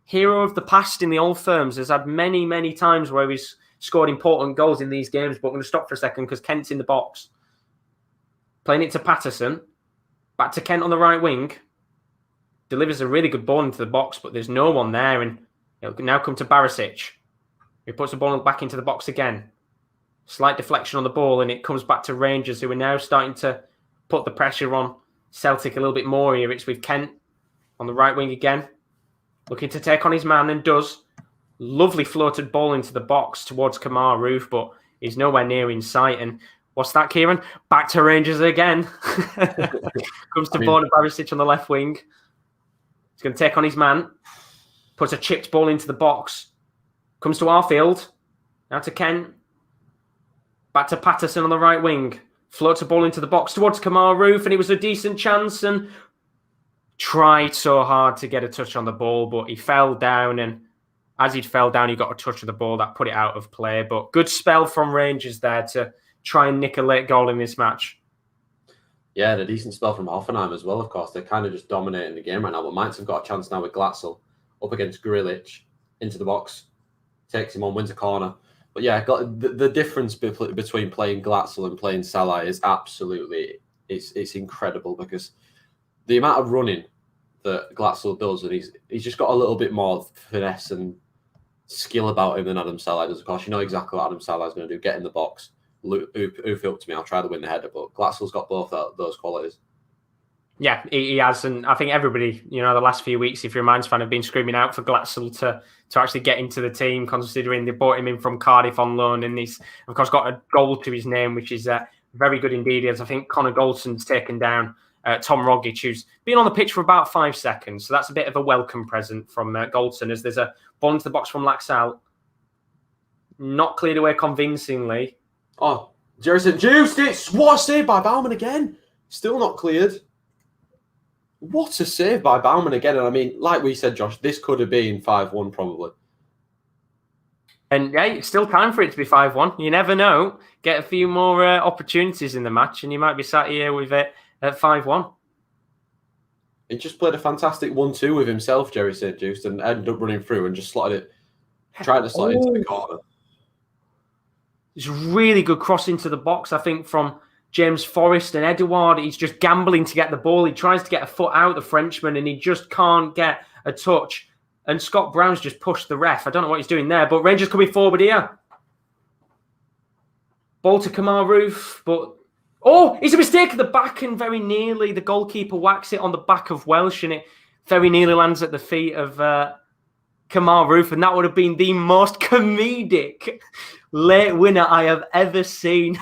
Hero of the past in the old firms, has had many, many times where he's scored important goals in these games. But I'm going to stop for a second because Kent's in the box. Playing it to Patterson. Back to Kent on the right wing. Delivers a really good ball into the box, but there's no one there. And it'll now come to Barisic. He puts the ball back into the box again. Slight deflection on the ball, and it comes back to Rangers, who are now starting to put the pressure on Celtic a little bit more here. It's with Kent on the right wing again. Looking to take on his man, and does. Lovely floated ball into the box towards Kamar Roof, but he's nowhere near in sight. And what's that, Kieren? Back to Rangers again. Comes to Borna Barisic on the left wing. He's going to take on his man. Puts a chipped ball into the box. Comes to Arfield. Now to Kent. Back to Patterson on the right wing. Floats a ball into the box towards Kamar Roof, and it was a decent chance, and tried so hard to get a touch on the ball, but he fell down, and as he fell down, he got a touch of the ball that put it out of play. But good spell from Rangers there to try and nick a late goal in this match. Yeah, and a decent spell from Hoffenheim as well, of course. They're kind of just dominating the game right now, but Mainz have got a chance now with Glatzel up against Grilic into the box. Takes him on, wins a corner. But yeah, the difference between playing Glatzel and playing Salah is absolutely, it's incredible, because the amount of running that Glatzel does, and he's just got a little bit more finesse and skill about him than Adam Saleh does. Of course, you know exactly what Adam Saleh is going to do. Get in the box, oof it up to me. I'll try to win the header. But Glatzel's got both those qualities. Yeah, he has, and I think everybody, the last few weeks, if you're a Mainz fan, have been screaming out for Glatzel to actually get into the team, considering they brought him in from Cardiff on loan, and he's, of course, got a goal to his name, which is very good indeed. As I think Connor Goldson's taken down Tom Rogic, who's been on the pitch for about 5 seconds, so that's a bit of a welcome present from Goldson, as there's a ball into the box from Laxalt, not cleared away convincingly. Oh, Jerison juiced it. What a save by Baumann again. Still not cleared. What a save by Baumann again. And I mean, like we said, Josh, this could have been 5-1 probably. And yeah, it's still time for it to be 5-1. You never know. Get a few more opportunities in the match and you might be sat here with it at 5-1. He just played a fantastic 1-2 with himself, Jerry St. Just, and ended up running through and just slotted it, tried to slot it into the corner. It's a really good cross into the box, I think, from James Forrest and Edouard. He's just gambling to get the ball. He tries to get a foot out, the Frenchman, and he just can't get a touch. And Scott Brown's just pushed the ref. I don't know what he's doing there, but Rangers coming forward here. Ball to Kamar Roof, but... Oh, it's a mistake at the back, and very nearly the goalkeeper whacks it on the back of Welsh, and it very nearly lands at the feet of Kamar Roof, and that would have been the most comedic late winner I have ever seen.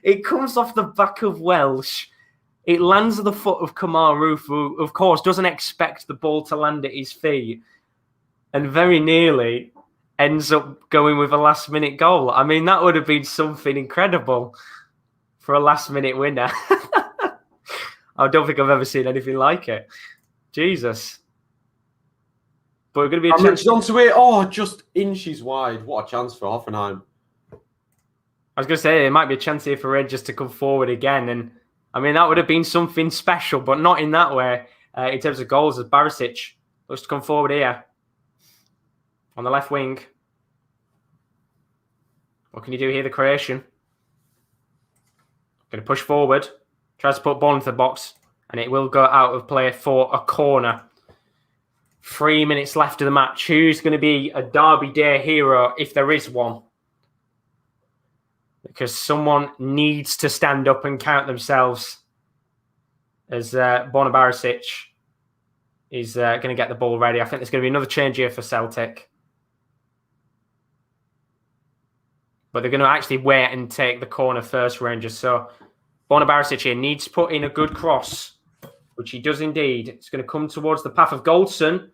It comes off the back of Welsh. It lands at the foot of Kamar Roof, who, of course, doesn't expect the ball to land at his feet, and very nearly ends up going with a last-minute goal. I mean, that would have been something incredible for a last-minute winner. I don't think I've ever seen anything like it. Jesus. But we're going to be a chance onto it. Oh, just inches wide. What a chance for Hoffenheim. I was going to say, it might be a chance here for Rangers to come forward again. And, I mean, that would have been something special, but not in that way in terms of goals, as Barisic looks to come forward here on the left wing. What can you do here, the Croatian? Going to push forward. Tries to put ball into the box, and it will go out of play for a corner. 3 minutes left of the match. Who's going to be a Derby Day hero, if there is one? Because someone needs to stand up and count themselves, as Borna Barisic is going to get the ball ready. I think there's going to be another change here for Celtic. But they're going to actually wait and take the corner first, Rangers. So Borna Barisic here needs to put in a good cross, which he does indeed. It's going to come towards the path of Goldson.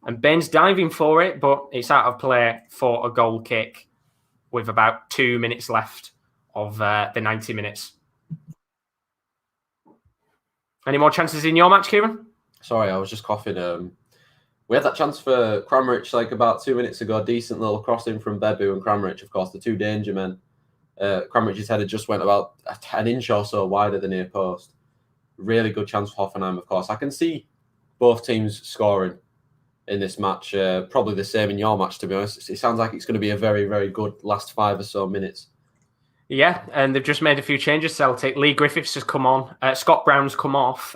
And Ben's diving for it, but it's out of play for a goal kick with about 2 minutes left of the 90 minutes. Any more chances in your match, Kieran? Sorry, I was just coughing. We had that chance for Kramaric like about 2 minutes ago. Decent little crossing from Bebu and Kramaric, of course, the two danger men. Kramaric's header just went about an inch or so wider than near post. Really good chance for Hoffenheim, of course. I can see both teams scoring in this match. Probably the same in your match, to be honest. It sounds like it's going to be a very, very good last 5 or so minutes. Yeah, and they've just made a few changes, Celtic. Lee Griffiths has come on. Scott Brown's come off.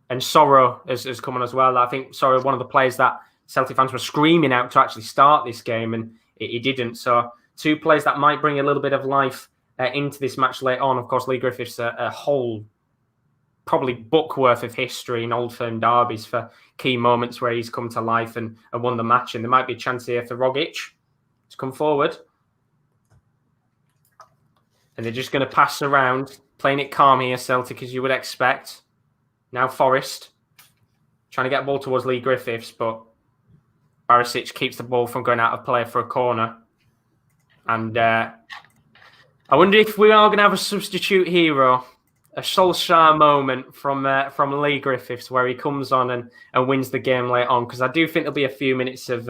And Sorrow has come on as well. I think Sorrow, one of the players that Celtic fans were screaming out to actually start this game, and he didn't. So 2 players that might bring a little bit of life into this match later on. Of course, Lee Griffiths, a whole probably book worth of history in Old Firm derbies for key moments where he's come to life and won the match. And there might be a chance here for Rogic to come forward. And they're just going to pass around, playing it calm here, Celtic, as you would expect. Now Forrest trying to get a ball towards Lee Griffiths, but Barisic keeps the ball from going out of play for a corner. And I wonder if we are going to have a substitute hero, a Solskjaer moment from Lee Griffiths, where he comes on and wins the game late on, because I do think there'll be a few minutes of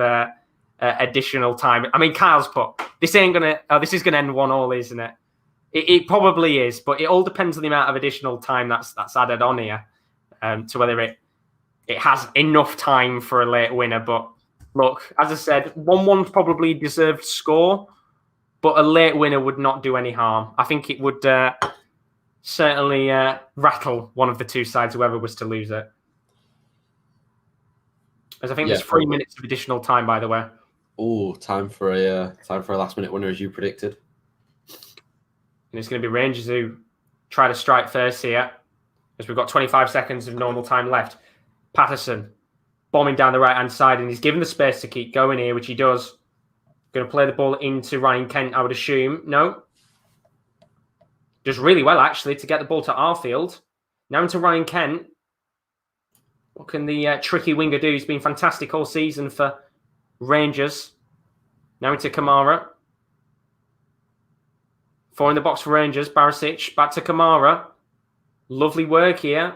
additional time. I mean, Kyle's put, this is going to end 1-1, isn't it? It probably is, but it all depends on the amount of additional time that's added on here, to whether it has enough time for a late winner. But look, as I said, 1-1's probably deserved score, but a late winner would not do any harm. I think it would certainly rattle one of the two sides, whoever was to lose it. As I think there's 3 minutes of additional time, by the way. Oh, time for a last minute winner as you predicted. And it's going to be Rangers who try to strike first here, as we've got 25 seconds of normal time left. Patterson bombing down the right-hand side, and he's given the space to keep going here, which he does. Going to play the ball into Ryan Kent, I would assume. No. Does really well, actually, to get the ball to Arfield. Now into Ryan Kent. What can the tricky winger do? He's been fantastic all season for Rangers. Now into Kamara. 4 in the box for Rangers. Barisic back to Kamara. Lovely work here.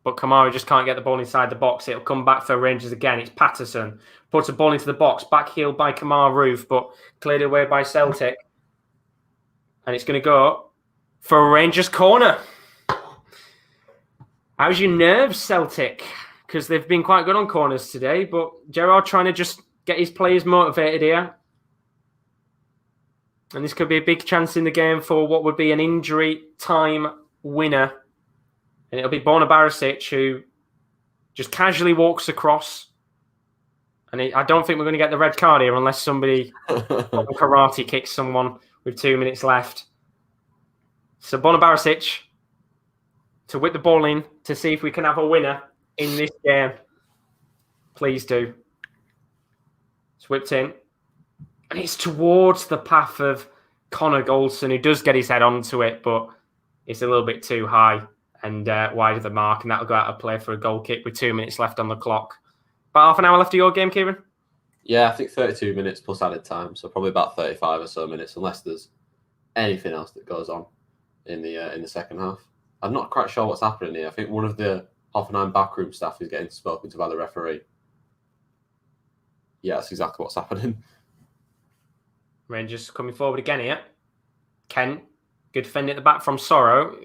But Kamara just can't get the ball inside the box. It'll come back for Rangers again. It's Patterson. Puts a ball into the box. Backheeled by Kamara Roof, but cleared away by Celtic. And it's going to go for a Rangers corner. How's your nerves, Celtic? Because they've been quite good on corners today, but Gerrard trying to just get his players motivated here. And this could be a big chance in the game for what would be an injury time winner. And it'll be Borna Barisic who just casually walks across. And I don't think we're going to get the red card here unless somebody karate kicks someone with 2 minutes left. So Borna Barisic to whip the ball in to see if we can have a winner in this game. Please do. It's whipped in. And it's towards the path of Connor Goldson, who does get his head onto it, but it's a little bit too high and wide of the mark, and that'll go out of play for a goal kick with 2 minutes left on the clock. About half an hour left of your game, Kieran? Yeah, I think 32 minutes plus added time, so probably about 35 or so minutes, unless there's anything else that goes on in the second half. I'm not quite sure what's happening here. I think one of the Hoffenheim backroom staff is getting spoken to by the referee. Yeah, that's exactly what's happening. Rangers coming forward again here. Kent, good defending at the back from Sorrow.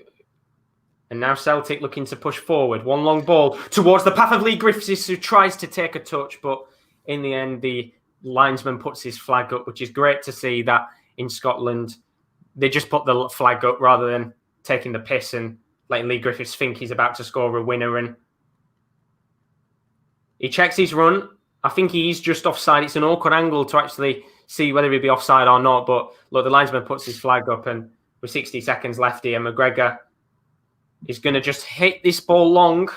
And now Celtic looking to push forward. One long ball towards the path of Lee Griffiths, who tries to take a touch, but in the end, the linesman puts his flag up, which is great to see that in Scotland. They just put the flag up rather than taking the piss and letting Lee Griffiths think he's about to score a winner. And he checks his run. I think he's just offside. It's an awkward angle to actually see whether he'd be offside or not. But look, the linesman puts his flag up, and with 60 seconds left here, McGregor is going to just hit this ball long.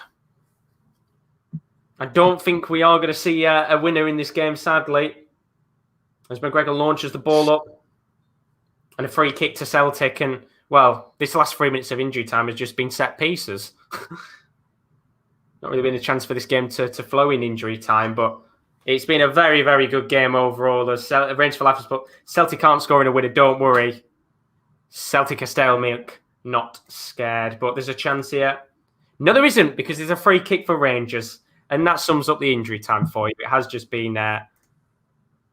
I don't think we are going to see a winner in this game, sadly, as McGregor launches the ball up. And a free kick to Celtic. And, well, this last 3 minutes of injury time has just been set pieces. Not really been a chance for this game to flow in injury time, but it's been a very, very good game overall. There's range for laughs, but Celtic can't score in a winner, don't worry. Celtic are stale milk, not scared. But there's a chance here. No, there isn't, because there's a free kick for Rangers, and that sums up the injury time for you. It has just been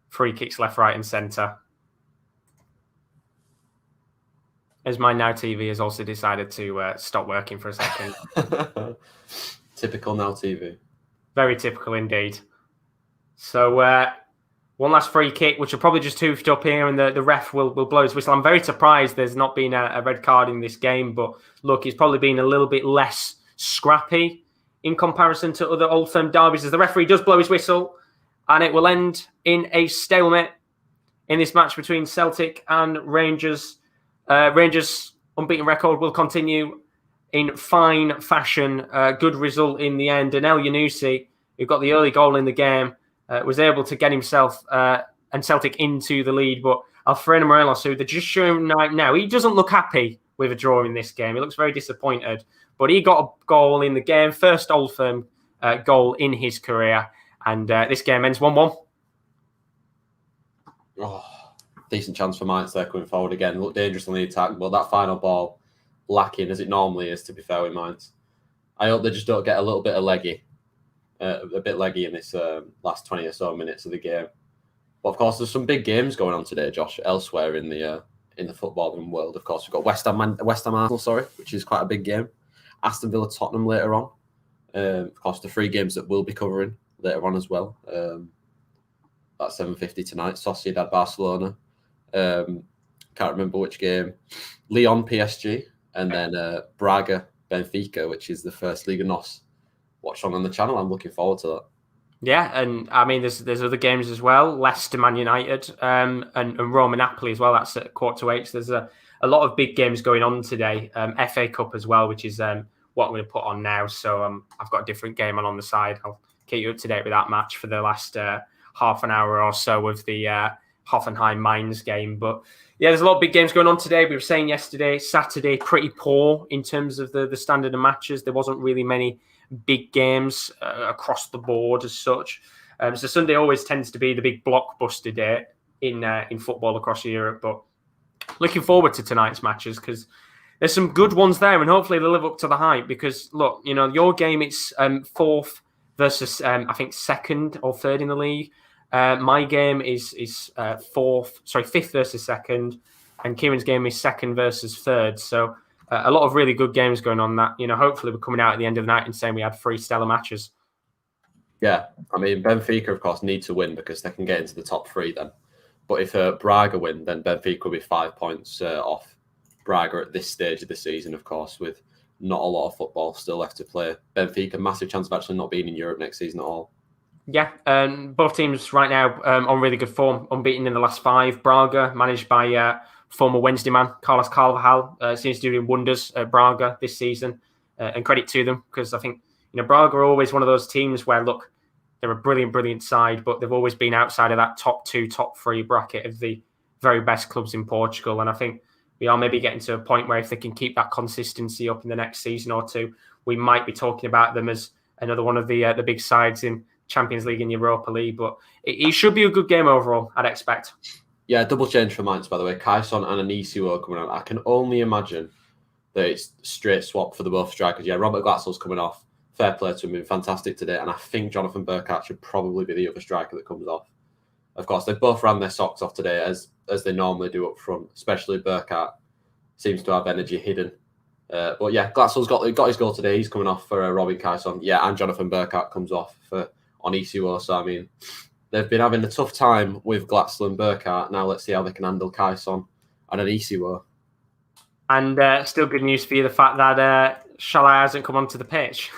free kicks left, right, and centre. As my Now TV has also decided to stop working for a second. Typical Now TV. Very typical indeed. So one last free kick, which will probably just hoofed up here, and the ref will blow his whistle. I'm very surprised there's not been a red card in this game, but look, it's probably been a little bit less scrappy in comparison to other Old Firm derbies, as the referee does blow his whistle, and it will end in a stalemate in this match between Celtic and Rangers. Rangers' unbeaten record will continue in fine fashion. Good result in the end. And El Yunusi, who got the early goal in the game, was able to get himself and Celtic into the lead. But Alfredo Morelos, who they're just showing right now, he doesn't look happy with a draw in this game. He looks very disappointed. But he got a goal in the game, first Old Firm goal in his career. And this game ends 1-1. Oh, decent chance for Mainz there coming forward again. Looked dangerous on the attack, but that final ball lacking, as it normally is, to be fair with Mainz. I hope they just don't get a little bit of leggy. A bit leggy in this last 20 or so minutes of the game. But of course, there's some big games going on today, Josh, elsewhere in the footballing world. Of course, we've got West Ham Arsenal, which is quite a big game. Aston Villa Tottenham later on. Of course, the 3 games that we'll be covering later on as well. At 7:50 tonight, Sociedad Barcelona. Can't remember which game. Lyon PSG, and then Braga Benfica, which is the first Liga NOS watch on the channel. I'm looking forward to that. Yeah, and I mean, there's other games as well. Leicester, Man United, and Roma, Napoli as well. That's at 7:45. So there's a lot of big games going on today. FA Cup as well, which is what I'm going to put on now. So I've got a different game on the side. I'll keep you up to date with that match for the last half an hour or so of the Hoffenheim Mainz game. But yeah, there's a lot of big games going on today. We were saying yesterday, Saturday, pretty poor in terms of the standard of matches. There wasn't really many big games across the board as such. So Sunday always tends to be the big blockbuster day in football across Europe. But looking forward to tonight's matches because there's some good ones there, and hopefully they'll live up to the hype. Because look, your game, it's fourth versus I think second or third in the league. My game is fifth versus second, and Kieran's game is second versus third. So a lot of really good games going on that, hopefully we're coming out at the end of the night and saying we had 3 stellar matches. Yeah, I mean, Benfica, of course, need to win because they can get into the top 3 then. But if Braga win, then Benfica will be 5 points off Braga at this stage of the season, of course, with not a lot of football still left to play. Benfica, massive chance of actually not being in Europe next season at all. Yeah, both teams right now on really good form, unbeaten in the last 5. Braga, managed by former Wednesday man, Carlos Carvajal, seems to be doing wonders at Braga this season. And credit to them, because I think, Braga are always one of those teams where, look, they're a brilliant, brilliant side, but they've always been outside of that top 2, top 3 bracket of the very best clubs in Portugal. And I think we are maybe getting to a point where if they can keep that consistency up in the next season or 2, we might be talking about them as another one of the big sides in Champions League and Europa League. But it should be a good game overall, I'd expect. Yeah, double change for Mainz, by the way. Kaison and Anisiwo coming on. I can only imagine that it's straight swap for the both strikers. Yeah, Robert Glatzel's coming off. Fair play to him, been fantastic today. And I think Jonathan Burkhardt should probably be the other striker that comes off. Of course, they both ran their socks off today, as they normally do up front, especially Burkhardt. Seems to have energy hidden. But yeah, Glatzel's got his goal today. He's coming off for Robin Kaison. Yeah, and Jonathan Burkhardt comes off for Anisiwo. So, I mean, they've been having a tough time with Glatzel and Burkhardt. Now let's see how they can handle Kaison and Anisiwo. And still good news for you, the fact that Shalai hasn't come onto the pitch.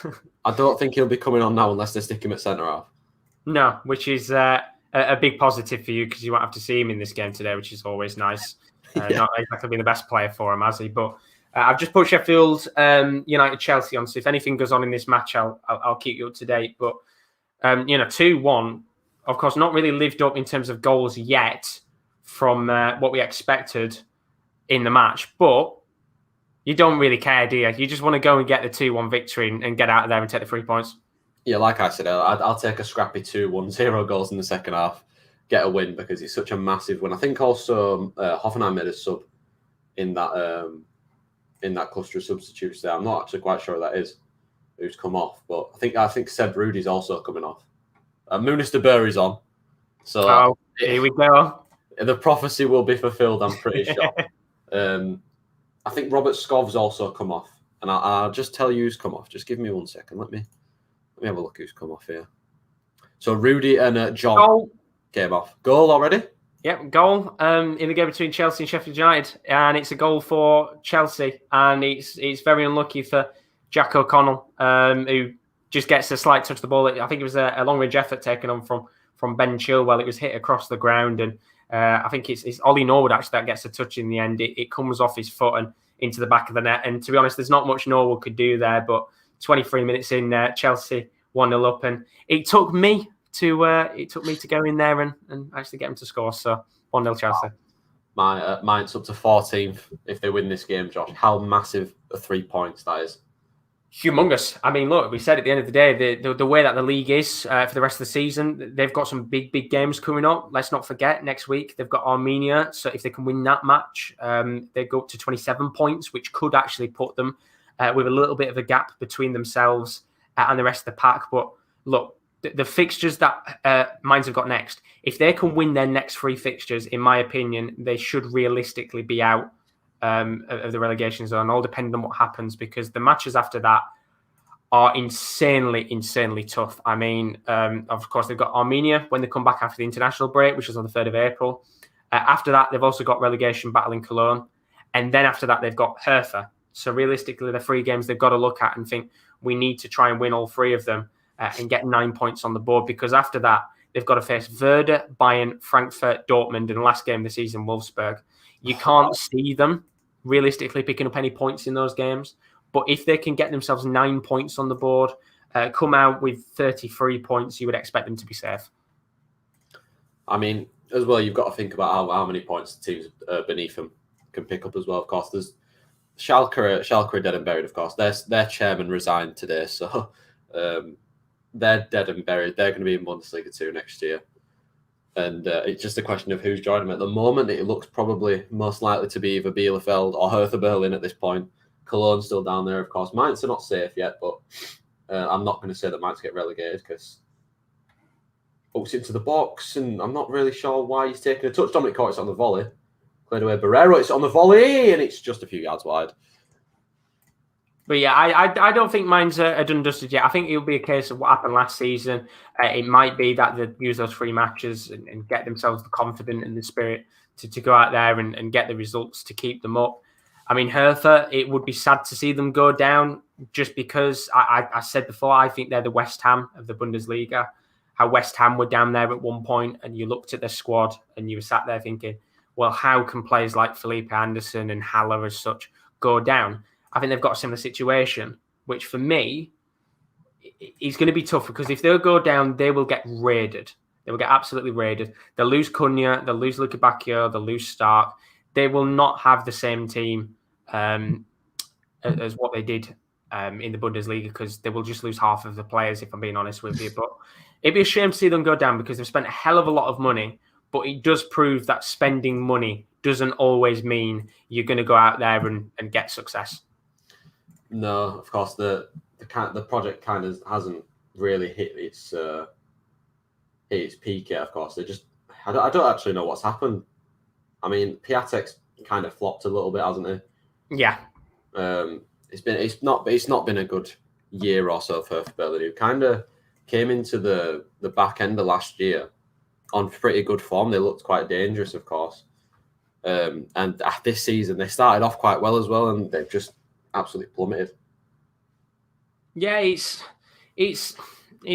I don't think he'll be coming on now unless they stick him at centre-half. No, which is a big positive for you because you won't have to see him in this game today, which is always nice. Not exactly being the best player for him, has he? But I've just put Sheffield United Chelsea on, so if anything goes on in this match, I'll keep you up to date. But 2-1, of course, not really lived up in terms of goals yet from what we expected in the match. But you don't really care, do you? You just want to go and get the 2-1 victory and get out of there and take the 3 points. Yeah, like I said, I'll take a scrappy 2-1, 0 goals in the second half, get a win because it's such a massive win. I think also Hoffenheim made a sub in that cluster of substitutes there. I'm not actually quite sure who that is, who's come off, but I think Seb Rudy's also coming off. Munis de Burry's on. So here we go. The prophecy will be fulfilled, I'm pretty sure. I think Robert Skov's also come off. And I'll just tell you who's come off. Just give me 1 second. Let me have a look who's come off here. So Rudy and John came off. Goal already? Yep, goal in the game between Chelsea and Sheffield United. And it's a goal for Chelsea. And it's very unlucky for Jack O'Connell, who just gets a slight touch of the ball. I think it was a long-range effort taken on from Ben Chilwell. It was hit across the ground. And I think it's Ollie Norwood actually that gets a touch in the end. It comes off his foot and into the back of the net. And to be honest, there's not much Norwood could do there. But 23 minutes in, Chelsea 1-0 up, and it took me to go in there and actually get him to score. So 1-0 Chelsea. Mine's up to 14th if they win this game, Josh. How massive are 3 points that is? Humongous. I mean, look, we said at the end of the day, the way that the league is for the rest of the season, they've got some big games coming up. Let's not forget, next week, they've got Armenia. So if they can win that match, they go up to 27 points, which could actually put them with a little bit of a gap between themselves and the rest of the pack. But look, the fixtures that Mainz have got next, if they can win their next 3 fixtures, in my opinion, they should realistically be out of the relegation zone, all depending on what happens, because the matches after that are insanely tough. I mean, of course, they've got Armenia when they come back after the international break, which is on the 3rd of April. After that, they've also got relegation battle in Cologne. And then after that, they've got Hertha. So realistically, the 3 games they've got to look at and think, we need to try and win all 3 of them. and get 9 points on the board, because after that, they've got to face Werder, Bayern, Frankfurt, Dortmund, and the last game of the season, Wolfsburg. You can't see them realistically picking up any points in those games. But if they can get themselves 9 points on the board, come out with 33 points, you would expect them to be safe. I mean, as well, you've got to think about how many points the teams beneath them can pick up as well. Of course, there's Schalke are dead and buried, of course. Their chairman resigned today, so they're dead and buried. They're going to be in Bundesliga 2 next year. And it's just a question of who's joining them. At the moment, it looks probably most likely to be either Bielefeld or Hertha Berlin at this point. Cologne's still down there, of course. Mainz are not safe yet, but I'm not going to say that Mainz get relegated because hooks into the box, and I'm not really sure why he's taking a touch. Dominic caught it on the volley. Played away Barrero, it's on the volley, and it's just a few yards wide. But yeah, I don't think Mainz are done dusted yet. I think it'll be a case of what happened last season. It might be that they use those 3 matches and get themselves the confidence and the spirit to go out there and get the results to keep them up. I mean, Hertha, it would be sad to see them go down just because I said before, I think they're the West Ham of the Bundesliga. How West Ham were down there at one point and you looked at their squad and you were sat there thinking, well, how can players like Felipe Anderson and Haller as such go down? I think they've got a similar situation, which for me is going to be tough because if they go down, they will get raided. They will get absolutely raided. They'll lose Cunha, they'll lose Luka Bacchio, they'll lose Stark. They will not have the same team as what they did in the Bundesliga because they will just lose half of the players, if I'm being honest with you. But it'd be a shame to see them go down because they've spent a hell of a lot of money, but it does prove that spending money doesn't always mean you're going to go out there and get success. No, of course, the project kind of hasn't really hit its peak yet, of course. I don't actually know what's happened. I mean, Piatek's kind of flopped a little bit, hasn't he? Yeah. It's not been a good year or so for Hertha Berlin, who kind of came into the back end of last year on pretty good form. They looked quite dangerous, of course. And this season, they started off quite well as well, and they've just absolutely plummeted. Yeah, it's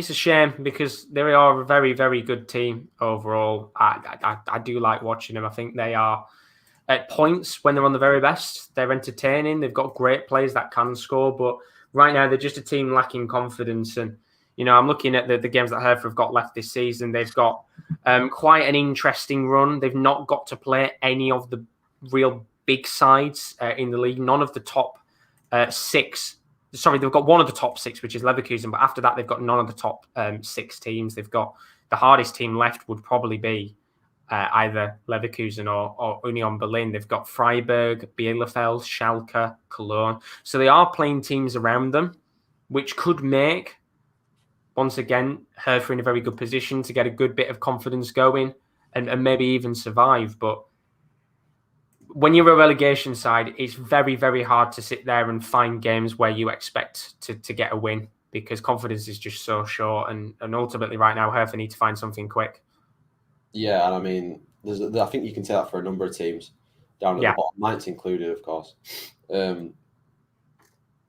a shame because they are a very, very good team overall. I do like watching them. I think they are, at points when they're on the very best, they're entertaining. They've got great players that can score, but right now they're just a team lacking confidence. And, I'm looking at the games that Hertha have got left this season. They've got quite an interesting run. They've not got to play any of the real big sides in the league. None of the top 6. Sorry, they've got one of the top 6, which is Leverkusen. But after that, they've got none of the top 6 teams. They've got the hardest team left would probably be either Leverkusen or Union Berlin. They've got Freiburg, Bielefeld, Schalke, Cologne. So they are playing teams around them, which could make, once again, Hertha in a very good position to get a good bit of confidence going and maybe even survive. But when you're a relegation side, it's very, very hard to sit there and find games where you expect to get a win because confidence is just so short. And ultimately right now, Hertha need to find something quick. Yeah, and I mean, I think you can say that for a number of teams down at the bottom, Mainz included, of course. There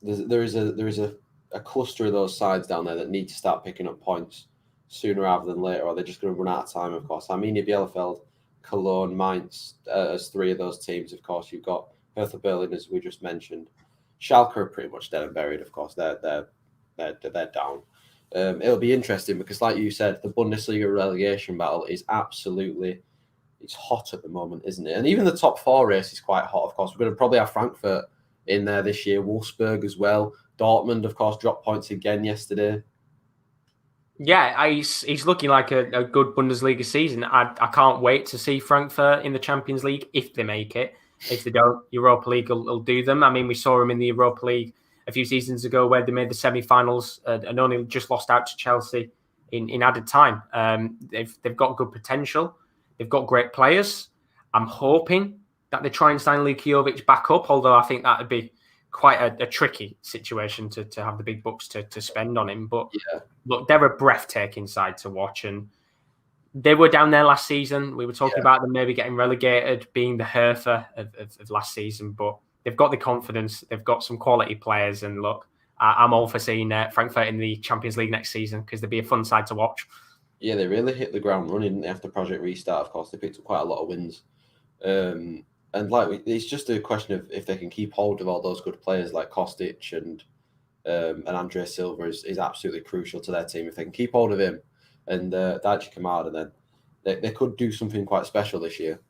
is a cluster of those sides down there that need to start picking up points sooner rather than later, or they're just going to run out of time, of course. Arminia Bielefeld, Cologne, Mainz, as 3 of those teams, of course. You've got Hertha Berlin, as we just mentioned. Schalke are pretty much dead and buried, of course. They're down. It'll be interesting because, like you said, the Bundesliga relegation battle is it's hot at the moment, isn't it? And even the top 4 race is quite hot, of course. We're going to probably have Frankfurt in there this year, Wolfsburg as well. Dortmund, of course, dropped points again yesterday. Yeah, he's looking like a good Bundesliga season. I can't wait to see Frankfurt in the Champions League if they make it. If they don't, Europa League will do them. I mean, we saw them in the Europa League a few seasons ago where they made the semi-finals and only just lost out to Chelsea in added time. They've got good potential. They've got great players. I'm hoping that they try and sign Lukijovic back up, although I think that would be quite a tricky situation to have the big bucks to spend on him. But look, they're a breathtaking side to watch. And they were down there last season. We were talking about them maybe getting relegated, being the Hertha of last season. But they've got the confidence. They've got some quality players. And look, I'm all for seeing Frankfurt in the Champions League next season because they'd be a fun side to watch. Yeah, they really hit the ground running after Project Restart. Of course, they picked up quite a lot of wins. And it's just a question of if they can keep hold of all those good players like Kostic and Andre Silva is absolutely crucial to their team. If they can keep hold of him and Daichi Kamada, then they could do something quite special this year.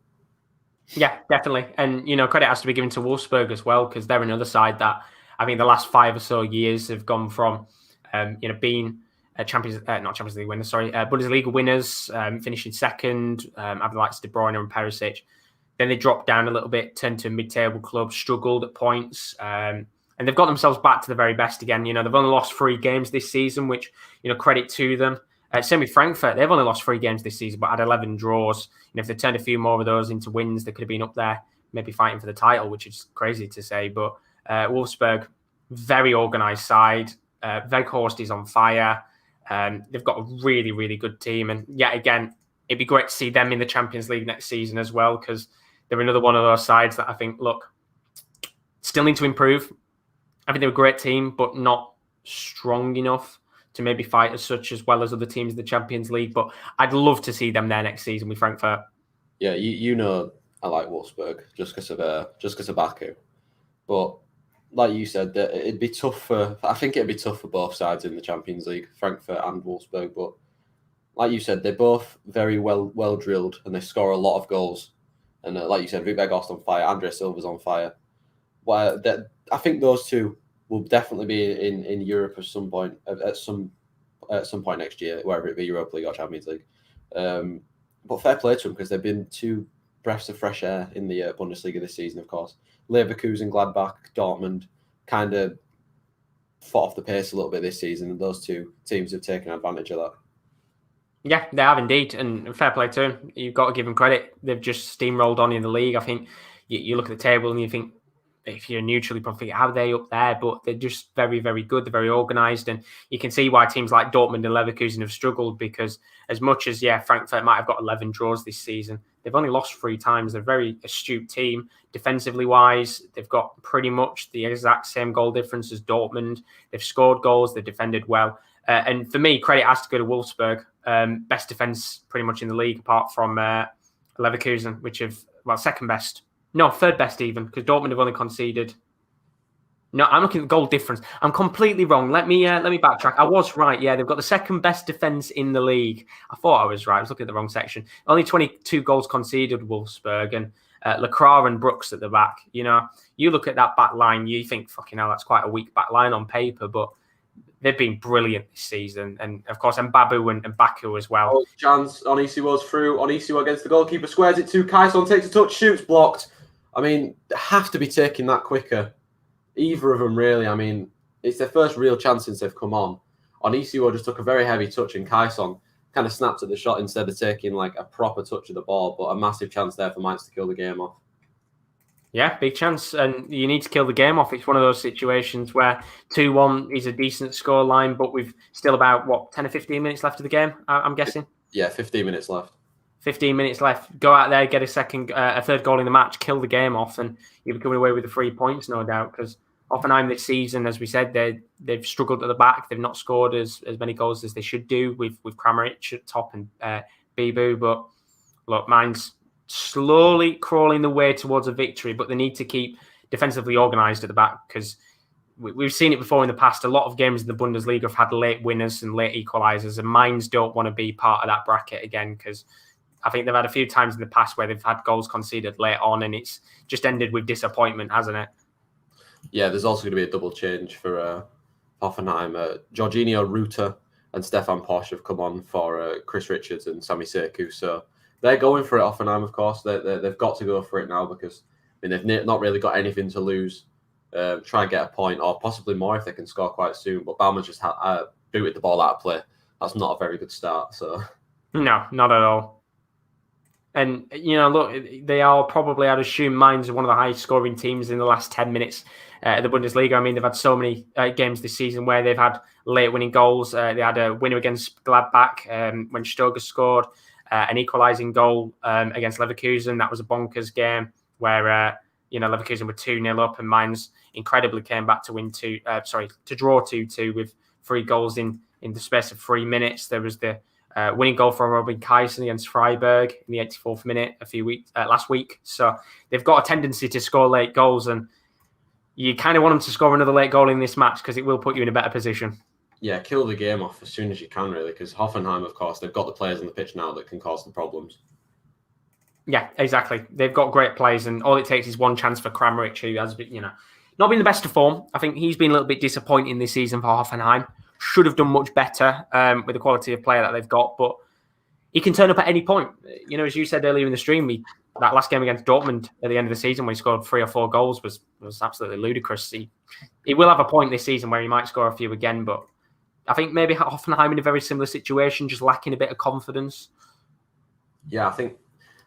Yeah, definitely. And, credit has to be given to Wolfsburg as well, because they're another side that I think the last 5 or so years have gone from, being not Champions League winners, Bundesliga winners, finishing second, having the likes of De Bruyne and Perisic. Then they dropped down a little bit, turned to a mid-table club, struggled at points, and they've got themselves back to the very best again. They've only lost 3 games this season, which, credit to them. Same with Frankfurt. They've only lost 3 games this season, but had 11 draws. If they turned a few more of those into wins, they could have been up there, maybe fighting for the title, which is crazy to say. But Wolfsburg, very organised side. Weghorst is on fire. They've got a really, really good team. And yet again, it'd be great to see them in the Champions League next season as well, because they're another one of those sides that I think, look, still need to improve. I think they're a great team, but not strong enough to maybe fight as such as well as other teams in the Champions League. But I'd love to see them there next season with Frankfurt. Yeah, I like Wolfsburg just because of Baku. But like you said, it'd be tough I think it'd be tough for both sides in the Champions League, Frankfurt and Wolfsburg. But like you said, they're both very well drilled and they score a lot of goals. And like you said, Weghorst on fire, Andre Silva's on fire. Well, I think those two will definitely be in Europe at some point next year, whether it be Europa League or Champions League. But fair play to them because they've been 2 breaths of fresh air in the Bundesliga this season. Of course, Leverkusen, Gladbach, Dortmund kind of fought off the pace a little bit this season, and those 2 teams have taken advantage of that. Yeah, they have indeed, and fair play to them. You've got to give them credit. They've just steamrolled on in the league. I think you look at the table and you think, if you're neutrally, probably how are they up there? But they're just very, very good. They're very organised, and you can see why teams like Dortmund and Leverkusen have struggled, because as much as Frankfurt might have got 11 draws this season, they've only lost 3 times. They're a very astute team defensively wise. They've got pretty much the exact same goal difference as Dortmund. They've scored goals. They've defended well. And for me, credit has to go to Wolfsburg. Best defence pretty much in the league, apart from Leverkusen, which have, second best. No, third best even, because Dortmund have only conceded. No, I'm looking at the goal difference. I'm completely wrong. Let me backtrack. I was right. Yeah, they've got the second best defence in the league. I thought I was right. I was looking at the wrong section. Only 22 goals conceded, Wolfsburg, and Lacroix and Brooks at the back. You look at that back line, you think, fucking hell, that's quite a weak back line on paper, but they've been brilliant this season. And, of course, Mbabu and Baku as well. Chance, Onisiwo's through. Onisiwo against the goalkeeper, squares it to Kaison, takes a touch, shoots, blocked. I mean, they have to be taking that quicker. Either of them, really. I mean, it's their first real chance since they've come on. Onisiwo just took a very heavy touch, and Kaison kind of snapped at the shot instead of taking like a proper touch of the ball. But a massive chance there for Mainz to kill the game off. Yeah, big chance. And you need to kill the game off. It's one of those situations where 2-1 is a decent scoreline, but we've still about, 10 or 15 minutes left of the game, I'm guessing? Yeah, 15 minutes left. 15 minutes left. Go out there, get a third goal in the match, kill the game off, and you'll be coming away with the 3 points, no doubt. Because Hoffenheim this season, as we said, they've struggled at the back. They've not scored as many goals as they should do with Kramaric at top and Bibu. But look, Mainz slowly crawling the way towards a victory, but they need to keep defensively organised at the back, because we've seen it before in the past. A lot of games in the Bundesliga have had late winners and late equalisers, and Mainz don't want to be part of that bracket again, because I think they've had a few times in the past where they've had goals conceded late on, and it's just ended with disappointment, hasn't it? Yeah, there's also going to be a double change for Hoffenheim. Jorginho Rutter and Stefan Posch have come on for Chris Richards and Sami Sekou. So they're going for it, Hoffenheim, of course. They've got to go for it now, because they've not really got anything to lose. Try and get a point, or possibly more if they can score quite soon. But Bauman's just booted the ball out of play. That's not a very good start. So no, not at all. And, look, they are probably, I'd assume, Mainz are one of the highest scoring teams in the last 10 minutes of the Bundesliga. I mean, they've had so many games this season where they've had late winning goals. They had a winner against Gladbach when Stoger scored, an equalising goal against Leverkusen. That was a bonkers game where Leverkusen were 2-0 up, and Mainz incredibly came back to draw 2-2 with 3 goals in the space of 3 minutes. There was the winning goal from Robin Keijsen against Freiburg in the 84th minute last week. So they've got a tendency to score late goals, and you kind of want them to score another late goal in this match because it will put you in a better position. Yeah, kill the game off as soon as you can, really, because Hoffenheim, of course, they've got the players on the pitch now that can cause the problems. Yeah, exactly. They've got great players, and all it takes is one chance for Kramaric, who has been, not been the best of form. I think he's been a little bit disappointing this season for Hoffenheim. Should have done much better with the quality of player that they've got, but he can turn up at any point. As you said earlier in the stream, that last game against Dortmund at the end of the season when he scored 3 or 4 goals was absolutely ludicrous. He will have a point this season where he might score a few again, but I think maybe Hoffenheim in a very similar situation, just lacking a bit of confidence. Yeah, I think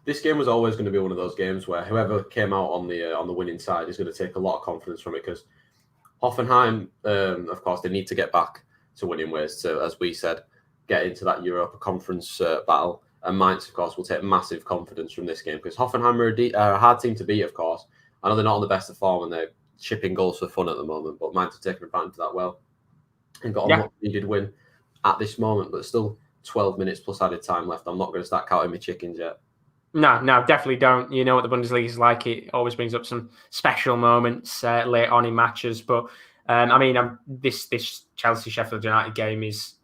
this game was always going to be one of those games where whoever came out on the winning side is going to take a lot of confidence from it, because Hoffenheim, of course, they need to get back to winning ways to, as we said, get into that Europa Conference battle. And Mainz, of course, will take massive confidence from this game, because Hoffenheim are a hard team to beat, of course. I know they're not on the best of form and they're chipping goals for fun at the moment, but Mainz have taken advantage of that well and got a much needed win at this moment. But still 12 minutes plus added time left. I'm not going to start counting my chickens yet. No, definitely don't. You know what the Bundesliga is like. It always brings up some special moments late on in matches. But, this Chelsea-Sheffield United game is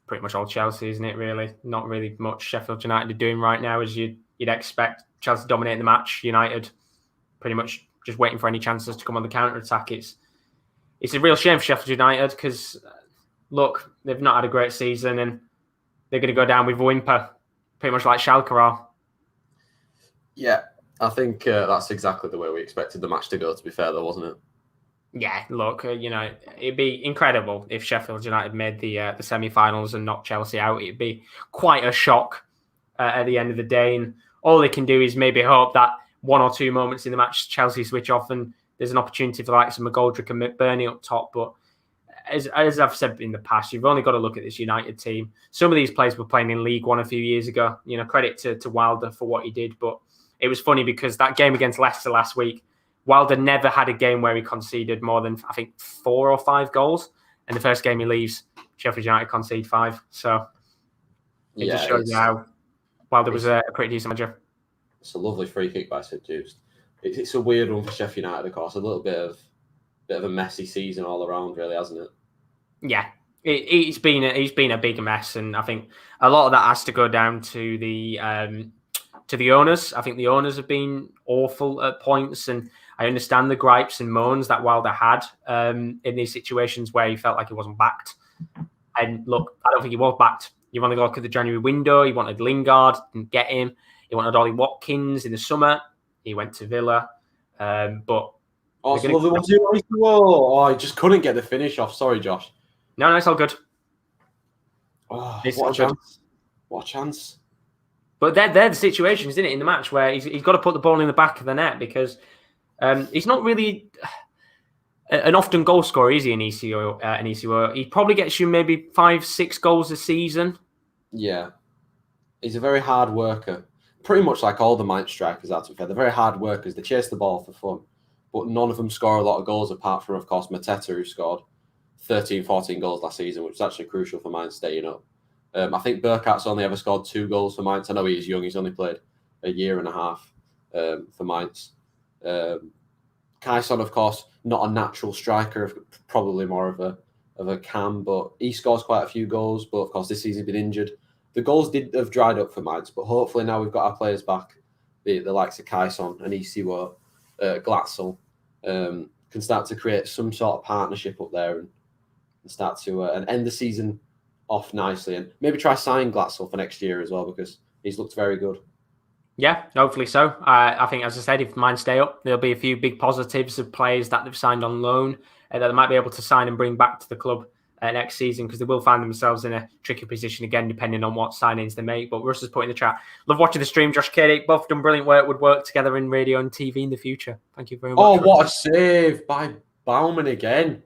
pretty much all Chelsea, isn't it, really? Not really much Sheffield United are doing right now, as you'd expect. Chelsea dominating the match. United pretty much just waiting for any chances to come on the counter-attack. It's a real shame for Sheffield United because, look, they've not had a great season and they're going to go down with a whimper, pretty much like Schalke are. Yeah, I think that's exactly the way we expected the match to go, to be fair, though, wasn't it? Yeah, look, it'd be incredible if Sheffield United made the semi-finals and knocked Chelsea out. It'd be quite a shock at the end of the day. And all they can do is maybe hope that 1 or 2 moments in the match, Chelsea switch off and there's an opportunity for like some McGoldrick and McBurney up top. But as I've said in the past, you've only got to look at this United team. Some of these players were playing in League One a few years ago. Credit to Wilder for what he did. But it was funny because that game against Leicester last week, Wilder never had a game where he conceded more than, I think, 4 or 5 goals. And the first game he leaves, Sheffield United concede 5. So it just shows you how Wilder was a pretty decent manager. It's a lovely free kick by St. Just. It's a weird one for Sheffield United, of course. A little bit of a messy season all around, really, hasn't it? Yeah, he's been a big mess, and I think a lot of that has to go down to the owners. I think the owners have been awful at points, and I understand the gripes and moans that Wilder had in these situations where he felt like he wasn't backed. And look, I don't think he was backed. You want to look at the January window. He wanted Lingard, didn't get him. He wanted Ollie Watkins in the summer. He went to Villa, but it's lovely one too. Whoa! I just couldn't get the finish off. Sorry, Josh. No, it's all good. Oh, what a chance! What a chance! But they're the situations, isn't it, in the match where he's got to put the ball in the back of the net because he's not really an often goal scorer, is he, in ECO? He probably gets you maybe 5-6 goals a season. Yeah. He's a very hard worker. Pretty much like all the Mainz strikers are, to be fair. They're very hard workers. They chase the ball for fun. But none of them score a lot of goals apart from, of course, Mateta, who scored 13, 14 goals last season, which is actually crucial for Mainz staying up. I think Burkhardt's only ever scored 2 goals for Mainz. I know he's young. He's only played a year and a half for Mainz. Keijsen, of course, not a natural striker, probably more of a cam, but he scores quite a few goals. But, of course, this season he's been injured. The goals did have dried up for Mainz, but hopefully now we've got our players back, the likes of Keijsen and Isiwo, Glatzel, can start to create some sort of partnership up there and start to and end the season off nicely, and maybe try sign Glatzel for next year as well, because he's looked very good. Yeah, hopefully so. I think, as I said, if Mainz stay up, there'll be a few big positives of players that they've signed on loan that they might be able to sign and bring back to the club next season, because they will find themselves in a tricky position again, depending on what signings they make. But Russ has put in the chat, love watching the stream. Josh Kieren D, both done brilliant work, would work together in radio and TV in the future. Thank you very much. Oh, what a save by Baumann again.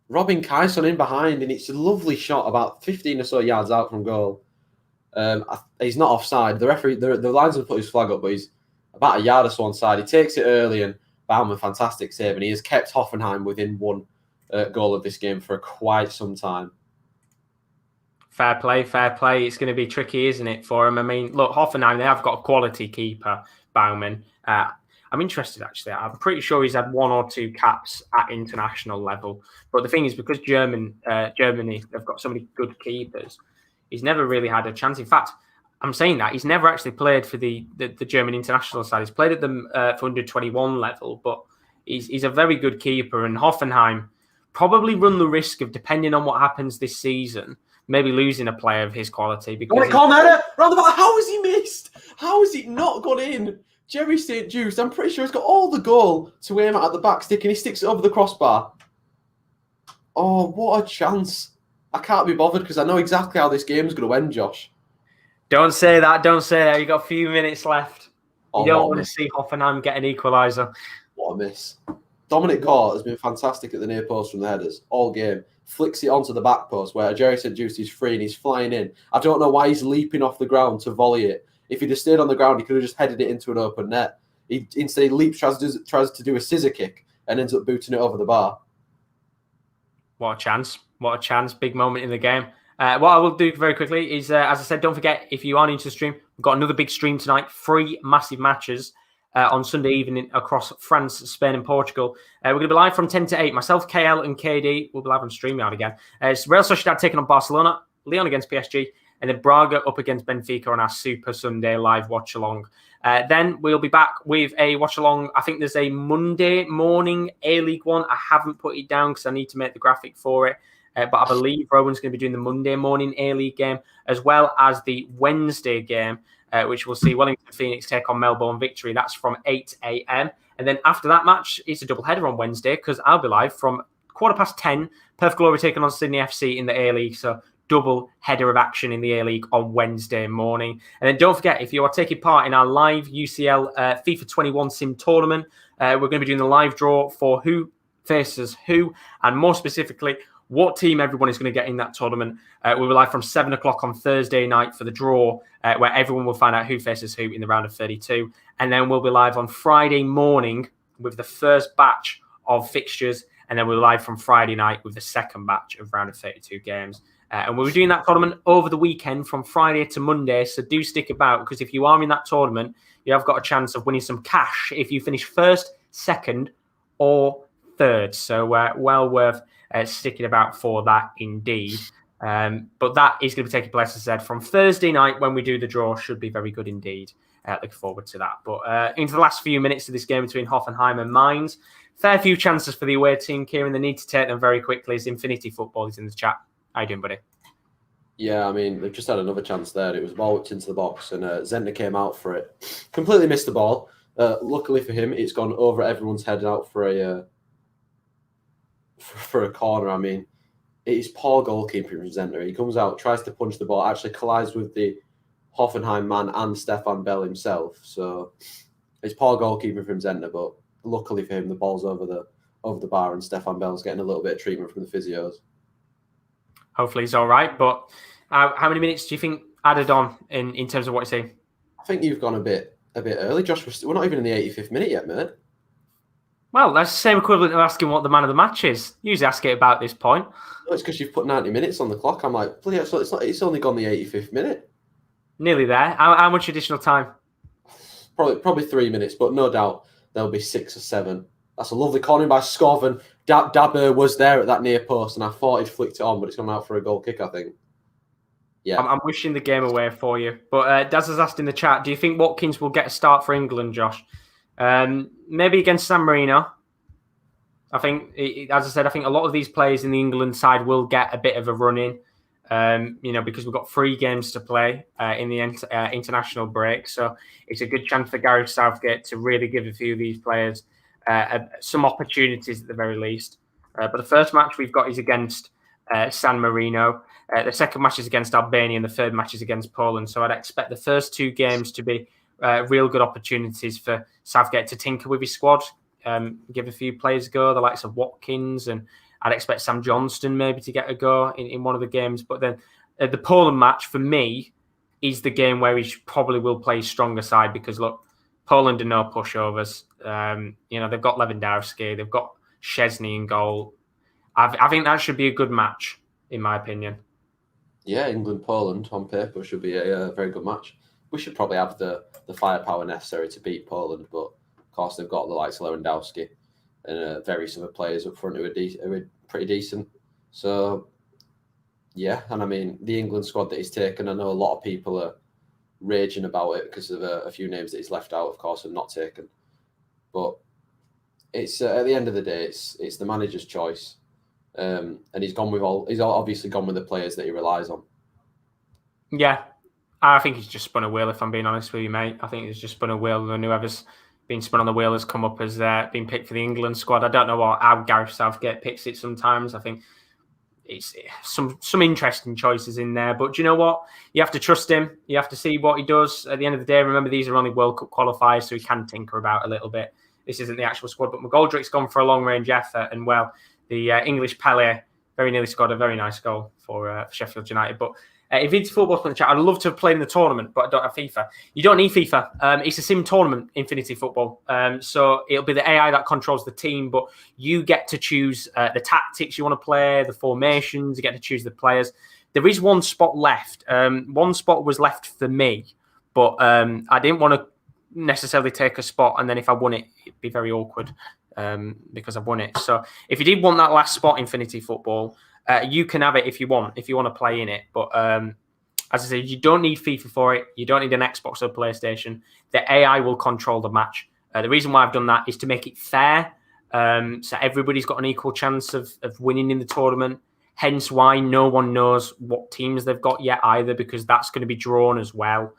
Robin Keijsen in behind, and it's a lovely shot about 15 or so yards out from goal. He's not offside. The referee, the linesman put his flag up, but I about a yard or so onside. He takes it early and Baumann, fantastic save. And he has kept Hoffenheim within one goal of this game for quite some time. Fair play, fair play. It's going to be tricky, isn't it, for him? I mean, look, Hoffenheim, they have got a quality keeper, Baumann. I'm interested, actually. I'm pretty sure he's had 1 or 2 caps at international level. But the thing is, because Germany, they've got so many good keepers, he's never really had a chance. In fact, I'm saying that he's never actually played for the German international side. He's played at them for under 21 level, but he's a very good keeper. And Hoffenheim probably run the risk of, depending on what happens this season, maybe losing a player of his quality. Because round about. How has he missed? How has it not gone in? Jerry St. Just, I'm pretty sure he's got all the goal to aim at the back stick, and he sticks it over the crossbar. Oh, what a chance. I can't be bothered because I know exactly how this game's going to end, Josh. Don't say that. Don't say that. You've got a few minutes left. You don't want to see Hoffenheim get an equaliser. What a miss. Dominic Cort has been fantastic at the near post from the headers all game. Flicks it onto the back post where Jerry St. Just is free and he's flying in. I don't know why he's leaping off the ground to volley it. If he'd have stayed on the ground, he could have just headed it into an open net. Instead, he leaps, tries to do a scissor kick and ends up booting it over the bar. What a chance. What a chance. Big moment in the game. What I will do very quickly is, as I said, don't forget, if you are into the stream, we've got another big stream tonight. 3 massive matches on Sunday evening across France, Spain and Portugal. We're going to be live from 10 to 8. Myself, KL and KD will be live on StreamYard again. It's Real Sociedad taking on Barcelona, Lyon against PSG, and then Braga up against Benfica on our Super Sunday live watch-along. Then we'll be back with a watch-along. I think there's a Monday morning A-League one. I haven't put it down because I need to make the graphic for it. But I believe Rowan's going to be doing the Monday morning A-League game as well as the Wednesday game, which we'll see Wellington Phoenix take on Melbourne Victory. That's from 8 a.m. And then after that match, it's a double header on Wednesday because I'll be live from 10:15. Perth Glory taking on Sydney FC in the A-League. So double header of action in the A-League on Wednesday morning. And then don't forget, if you are taking part in our live UCL FIFA 21 Sim tournament, we're going to be doing the live draw for who faces who, and more specifically, what team everyone is going to get in that tournament. We'll be live from 7 o'clock on Thursday night for the draw, where everyone will find out who faces who in the round of 32. And then we'll be live on Friday morning with the first batch of fixtures. And then we're live from Friday night with the second batch of round of 32 games. And we'll be doing that tournament over the weekend from Friday to Monday. So do stick about, because if you are in that tournament, you have got a chance of winning some cash if you finish first, second, or third. So well worth sticking about for that indeed. But that is going to be taking place, as I said, from Thursday night when we do the draw. Should be very good indeed. Looking forward to that. But into the last few minutes of this game between Hoffenheim and Mainz, fair few chances for the away team, Kieran. They need to take them very quickly. As Infinity Football is in the chat. How you doing, buddy? Yeah, I mean, they've just had another chance there. It was a ball whipped into the box, and Zentner came out for it. Completely missed the ball. Luckily for him, it's gone over everyone's head out for a corner. I mean, it is poor goalkeeping from Zentner. He comes out, tries to punch the ball, actually collides with the Hoffenheim man and Stefan Bell himself. So it's poor goalkeeping from Zentner, but luckily for him, the ball's over the bar, and Stefan Bell's getting a little bit of treatment from the physios. Hopefully he's all right. But how many minutes do you think added on in terms of what you're saying? I think you've gone a bit early, Josh. We're not even in the 85th minute yet, mate. Well, that's the same equivalent of asking what the man of the match is. Usually ask it about this point. No, it's because you've put 90 minutes on the clock. I'm like, bloody hell, it's only gone the 85th minute. Nearly there. How much additional time? Probably 3 minutes, but no doubt there'll be 6 or 7. That's a lovely corner by Skov, and Dabber was there at that near post, and I thought he'd flicked it on, but it's gone out for a goal kick, I think. Yeah. I'm wishing the game away for you. But Daz has asked in the chat, do you think Watkins will get a start for England, Josh? Maybe against San Marino. I think, as I said, I think a lot of these players in the England side will get a bit of a run in, because we've got 3 games to play in the international break. So it's a good chance for Gareth Southgate to really give a few of these players some opportunities at the very least. But the first match we've got is against San Marino. The second match is against Albania, and the third match is against Poland. So I'd expect the first 2 games to be real good opportunities for Southgate to tinker with his squad, give a few players a go, the likes of Watkins, and I'd expect Sam Johnston maybe to get a go in one of the games. But then the Poland match, for me, is the game where he probably will play his stronger side because, look, Poland are no pushovers. They've got Lewandowski, they've got Szczesny in goal. I think that should be a good match, in my opinion. Yeah, England-Poland on paper should be a very good match. We should probably have the firepower necessary to beat Poland, but of course they've got the likes of Lewandowski and various other players up front who are pretty decent. So, yeah, and I mean, the England squad that he's taken, I know a lot of people are raging about it because of a few names that he's left out, of course, and not taken. But it's at the end of the day, it's the manager's choice. And he's obviously gone with the players that he relies on. Yeah, I think he's just spun a wheel, if I'm being honest with you, mate. I think he's just spun a wheel, and whoever's been spun on the wheel has come up as been picked for the England squad. I don't know how Gareth Southgate picks it sometimes. I think it's some interesting choices in there. But do you know what? You have to trust him. You have to see what he does. At the end of the day, remember, these are only World Cup qualifiers, so he can tinker about a little bit. This isn't the actual squad. But McGoldrick's gone for a long-range effort, and, well, the English Pele very nearly scored a very nice goal for Sheffield United. But if it's football in the chat, I'd love to have played in the tournament, but I don't have FIFA. You don't need FIFA. It's a sim tournament, Infinity Football. So it'll be the AI that controls the team, but you get to choose the tactics you want to play, the formations, you get to choose the players. There is one spot left. One spot was left for me, but I didn't want to necessarily take a spot, and then if I won it, it'd be very awkward. Because I've won it. So if you did want that last spot, Infinity Football, you can have it if you want to play in it. But as I said, you don't need FIFA for it. You don't need an Xbox or PlayStation. The AI will control the match. The reason why I've done that is to make it fair. So everybody's got an equal chance of winning in the tournament. Hence why no one knows what teams they've got yet either, because that's going to be drawn as well.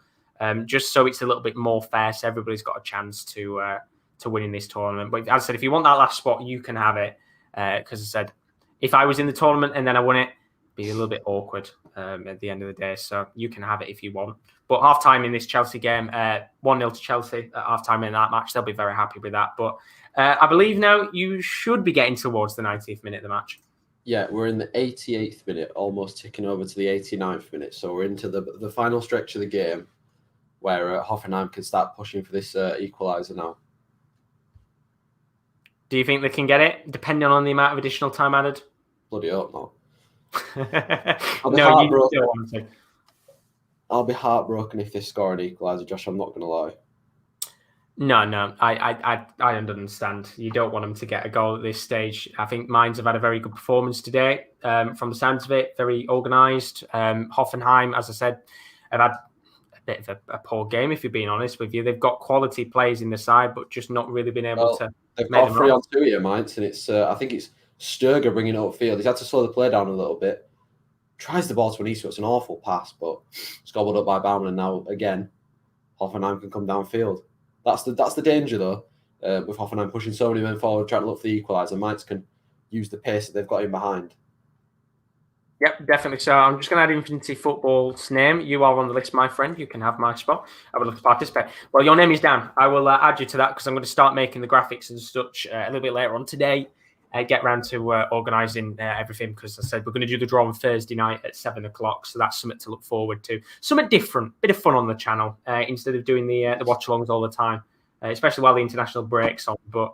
Just so it's a little bit more fair, so everybody's got a chance to win in this tournament. But as I said, if you want that last spot, you can have it. Because I said, if I was in the tournament and then I won it, it'd be a little bit awkward at the end of the day. So you can have it if you want. But half-time in this Chelsea game, 1-0 to Chelsea at half-time in that match. They'll be very happy with that. But I believe now you should be getting towards the 90th minute of the match. Yeah, we're in the 88th minute, almost ticking over to the 89th minute. So we're into the final stretch of the game where Hoffenheim can start pushing for this equaliser now. Do you think they can get it, depending on the amount of additional time added? Bloody hope not. No, you don't want to. I'll be heartbroken if they score an equaliser, Josh. I'm not going to lie. No, I understand. You don't want them to get a goal at this stage. I think Mainz have had a very good performance today. From the sounds of it, very organised. Hoffenheim, as I said, have had a bit of a poor game, if you're being honest with you. They've got quality players in the side, but just not really been able to. They've got 3-on-2 here, Mainz, and it's I think it's Sturger bringing it upfield. He's had to slow the play down a little bit. Tries the ball to Aniso. It's an awful pass, but it's gobbled up by Baumann, and now again, Hoffenheim can come downfield. That's the danger though, with Hoffenheim pushing so many men forward, trying to look for the equaliser. Mainz can use the pace that they've got in behind. Yep, definitely. So I'm just going to add Infinity Football's name. You are on the list, my friend. You can have my spot. I would love to participate. Well, your name is Dan. I will add you to that because I'm going to start making the graphics and such a little bit later on today. Get round to organising everything because I said we're going to do the draw on Thursday night at 7 o'clock. So that's something to look forward to. Something different, bit of fun on the channel instead of doing the watch-alongs all the time, especially while the international break's on. But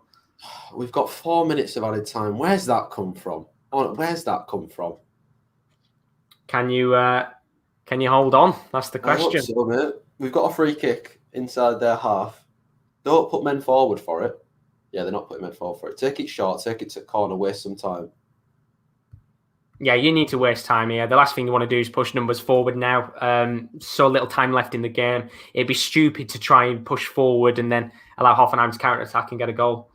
we've got 4 minutes of added time. Where's that come from? Where's that come from? Can you hold on? That's the question. So, mate. We've got a free kick inside their half. Don't put men forward for it. Yeah, they're not putting men forward for it. Take it short, take it to corner, waste some time. Yeah, you need to waste time here. The last thing you want to do is push numbers forward now. So little time left in the game. It'd be stupid to try and push forward and then allow Hoffenheim to counter-attack and get a goal.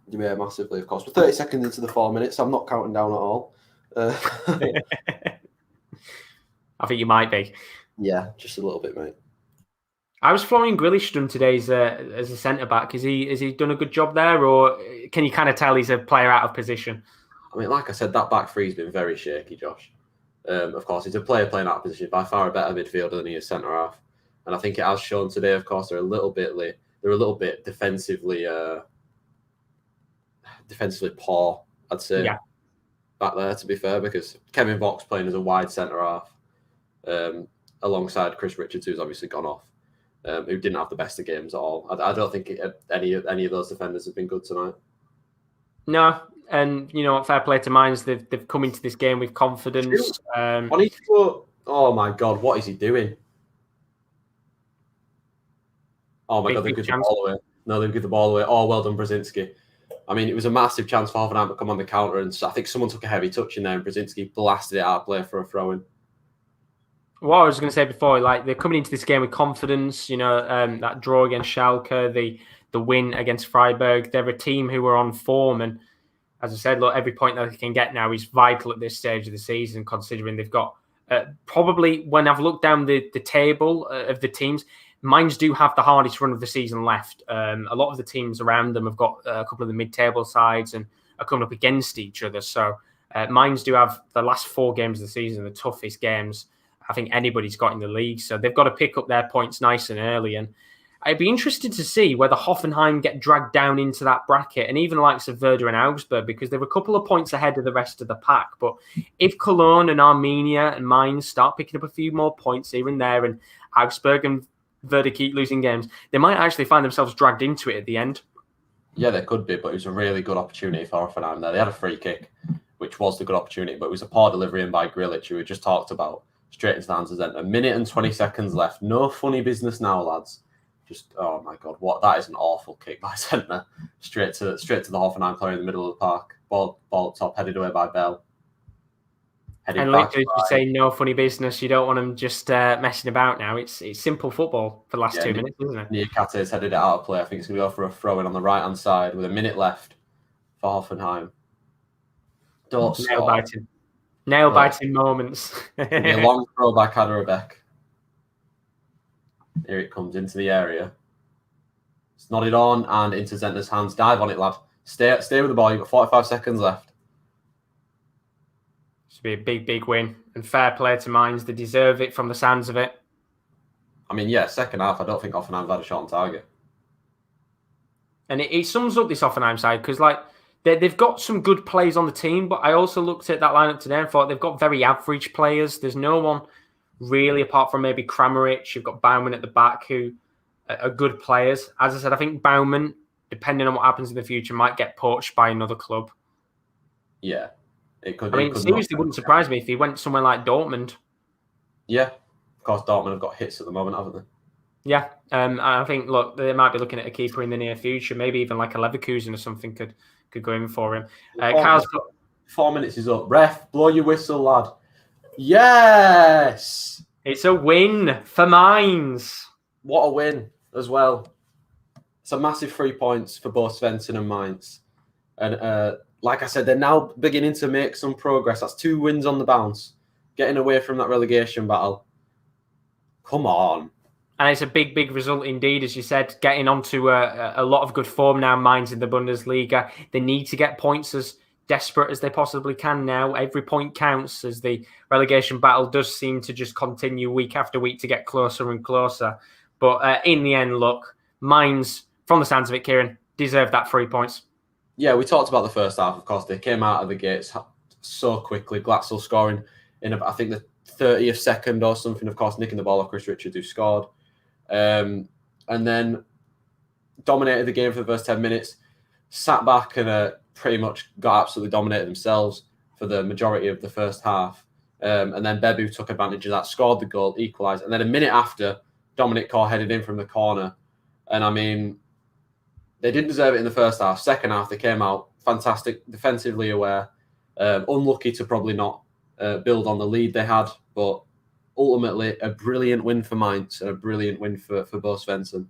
Yeah, massively, of course. We're 30 seconds into the 4 minutes. I'm not counting down at all. I think you might be. Yeah, just a little bit, mate. I was Florian Grealish done today as a centre-back. Has he done a good job there, or can you kind of tell he's a player out of position? I mean, like I said, that back three's been very shaky, Josh. Of course, he's a player playing out of position, by far a better midfielder than he is centre-half. And I think it has shown today, of course, they're a little bit defensively poor, I'd say. Yeah. Back there, to be fair, because Kevin Vox playing as a wide centre-half alongside Chris Richards, who's obviously gone off. who didn't have the best of games at all. I don't think any of those defenders have been good tonight. No, and fair play to Mainz. They've come into this game with confidence. Oh my God, what is he doing? Oh my God, they've given the ball away. No, they've given the ball away. Oh, well done, Brzezinski. I mean, it was a massive chance for Hoffenheim to come on the counter, and I think someone took a heavy touch in there, and Brzezinski blasted it out of play for a throw-in. What I was going to say before, like, they're coming into this game with confidence. That draw against Schalke, the win against Freiburg. They're a team who are on form, and as I said, look, every point that they can get now is vital at this stage of the season, considering they've got probably, when I've looked down the table of the teams, Mainz do have the hardest run of the season left. A lot of the teams around them have got a couple of the mid-table sides and are coming up against each other. So Mainz do have the last 4 games of the season, the toughest games I think anybody's got in the league. So they've got to pick up their points nice and early. And I'd be interested to see whether Hoffenheim get dragged down into that bracket, and even likes of Werder and Augsburg, because they're a couple of points ahead of the rest of the pack. But if Cologne and Arminia and Mainz start picking up a few more points here and there, and Augsburg and Werder keep losing games, they might actually find themselves dragged into it at the end. Yeah, they could be, but it was a really good opportunity for Hoffenheim there. They had a free kick, which was the good opportunity, but it was a poor delivery in by Grilic, who we just talked about, straight into the hands of Zenta. 1 minute and 20 seconds left. No funny business now, lads. Just, oh my God, that is an awful kick by Zenta. Straight to the Hoffenheim player in the middle of the park. Ball up top, headed away by Bell. And like you say, no funny business. You don't want them just messing about now. It's simple football for the last 2 minutes, isn't it? Niakate's headed it out of play. I think it's going to go for a throw-in on the right-hand side with 1 minute left for Hoffenheim. Nail-biting moments. A long throw by Kaderabek. Here it comes into the area. It's nodded on and into Zenta's hands. Dive on it, lad. Stay with the ball. You've got 45 seconds left. Should be a big win. And fair play to Mainz. They deserve it from the sounds of it. I mean, yeah, second half, I don't think Hoffenheim had a shot on target. And it sums up this Hoffenheim side, because they've got some good players on the team, but I also looked at that lineup today and thought they've got very average players. There's no one really, apart from maybe Kramaric. You've got Baumann at the back, who are good players. As I said, I think Baumann, depending on what happens in the future, might get poached by another club. Yeah, it could. Seriously, wouldn't surprise me if he went somewhere like Dortmund. Yeah, of course, Dortmund have got hits at the moment, haven't they? Yeah, I think, look, they might be looking at a keeper in the near future. Maybe even like a Leverkusen or something could go in for him. Kyle's got 4 minutes is up. Ref, blow your whistle, lad. Yes! It's a win for Mainz. What a win as well. It's a massive 3 points for both Svensson and Mainz. And like I said, they're now beginning to make some progress. That's 2 wins on the bounce. Getting away from that relegation battle. Come on. And it's a big result indeed, as you said, getting onto a lot of good form now, Mainz in the Bundesliga. They need to get points as desperate as they possibly can now. Every point counts, as the relegation battle does seem to just continue week after week to get closer and closer. But in the end, look, Mainz, from the sounds of it, Kieren, deserve that 3 points. Yeah, we talked about the first half, of course. They came out of the gates so quickly. Glatzel scoring in, I think, the 30th second or something, of course, nicking the ball off Chris Richards, who scored. And then dominated the game for the first 10 minutes, sat back and pretty much got absolutely dominated themselves for the majority of the first half. And then Bebu took advantage of that, scored the goal, equalised. And then a minute after, Dominic Kor headed in from the corner. And I mean, they didn't deserve it in the first half. Second half, they came out fantastic, defensively aware. Unlucky to probably not build on the lead they had, but ultimately a brilliant win for Mainz and a brilliant win for Bo Svensson.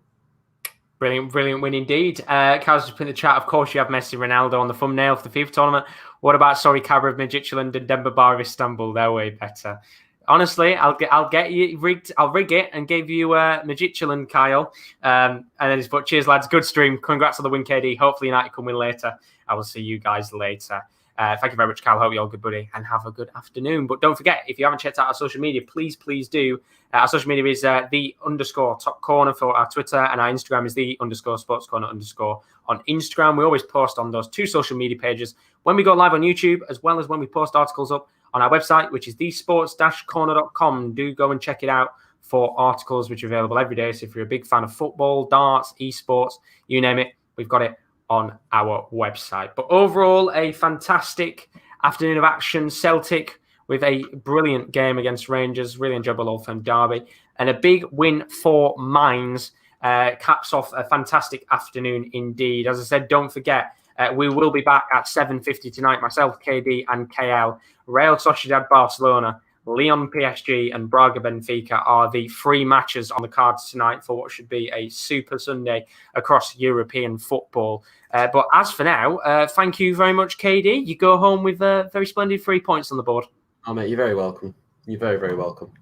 Brilliant win indeed. Carl's just put in the chat, of course, you have Messi Ronaldo on the thumbnail for the FIFA tournament. What about Sorry Cabra of Midtjylland and Denver Bar of Istanbul? They're way better. Honestly, I'll get you rigged. I'll rig it and give you Midtjylland, Kyle. And then he's put, cheers, lads. Good stream. Congrats on the win, KD. Hopefully United can win later. I will see you guys later. Thank you very much, Kyle. Hope you're all good, buddy, and have a good afternoon. But don't forget, if you haven't checked out our social media, please do. Our social media is _top corner for our Twitter, and our Instagram is _sportscorner_ on Instagram. We always post on those 2 social media pages when we go live on YouTube, as well as when we post articles up on our website, which is thesports-corner.com. Do go and check it out for articles which are available every day. So if you're a big fan of football, darts, esports, you name it, we've got it on our website. But overall, a fantastic afternoon of action. Celtic with a brilliant game against Rangers, really enjoyable Old Firm derby, and a big win for Mainz. Caps off a fantastic afternoon indeed. As I said, don't forget, we will be back at 7:50 tonight. Myself, KD and KL. Real Sociedad Barcelona, Lyon PSG and Braga Benfica are the three matches on the cards tonight for what should be a super Sunday across European football. But as for now, thank you very much, KD. You go home with very splendid 3 points on the board. Oh, mate, you're very welcome. You're very, very welcome.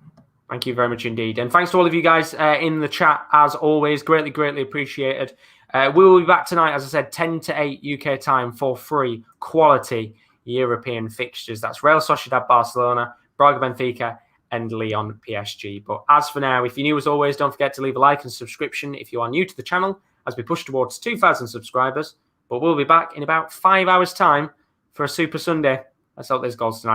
Thank you very much indeed. And thanks to all of you guys in the chat, as always. Greatly, greatly appreciated. We will be back tonight, as I said, 10 to 8 UK time for free quality European fixtures. That's Real Sociedad Barcelona, Braga Benfica, and Lyon PSG. But as for now, if you're new as always, don't forget to leave a like and subscription if you are new to the channel as we push towards 2,000 subscribers. But we'll be back in about 5 hours' time for a Super Sunday. Let's hope there's goals tonight.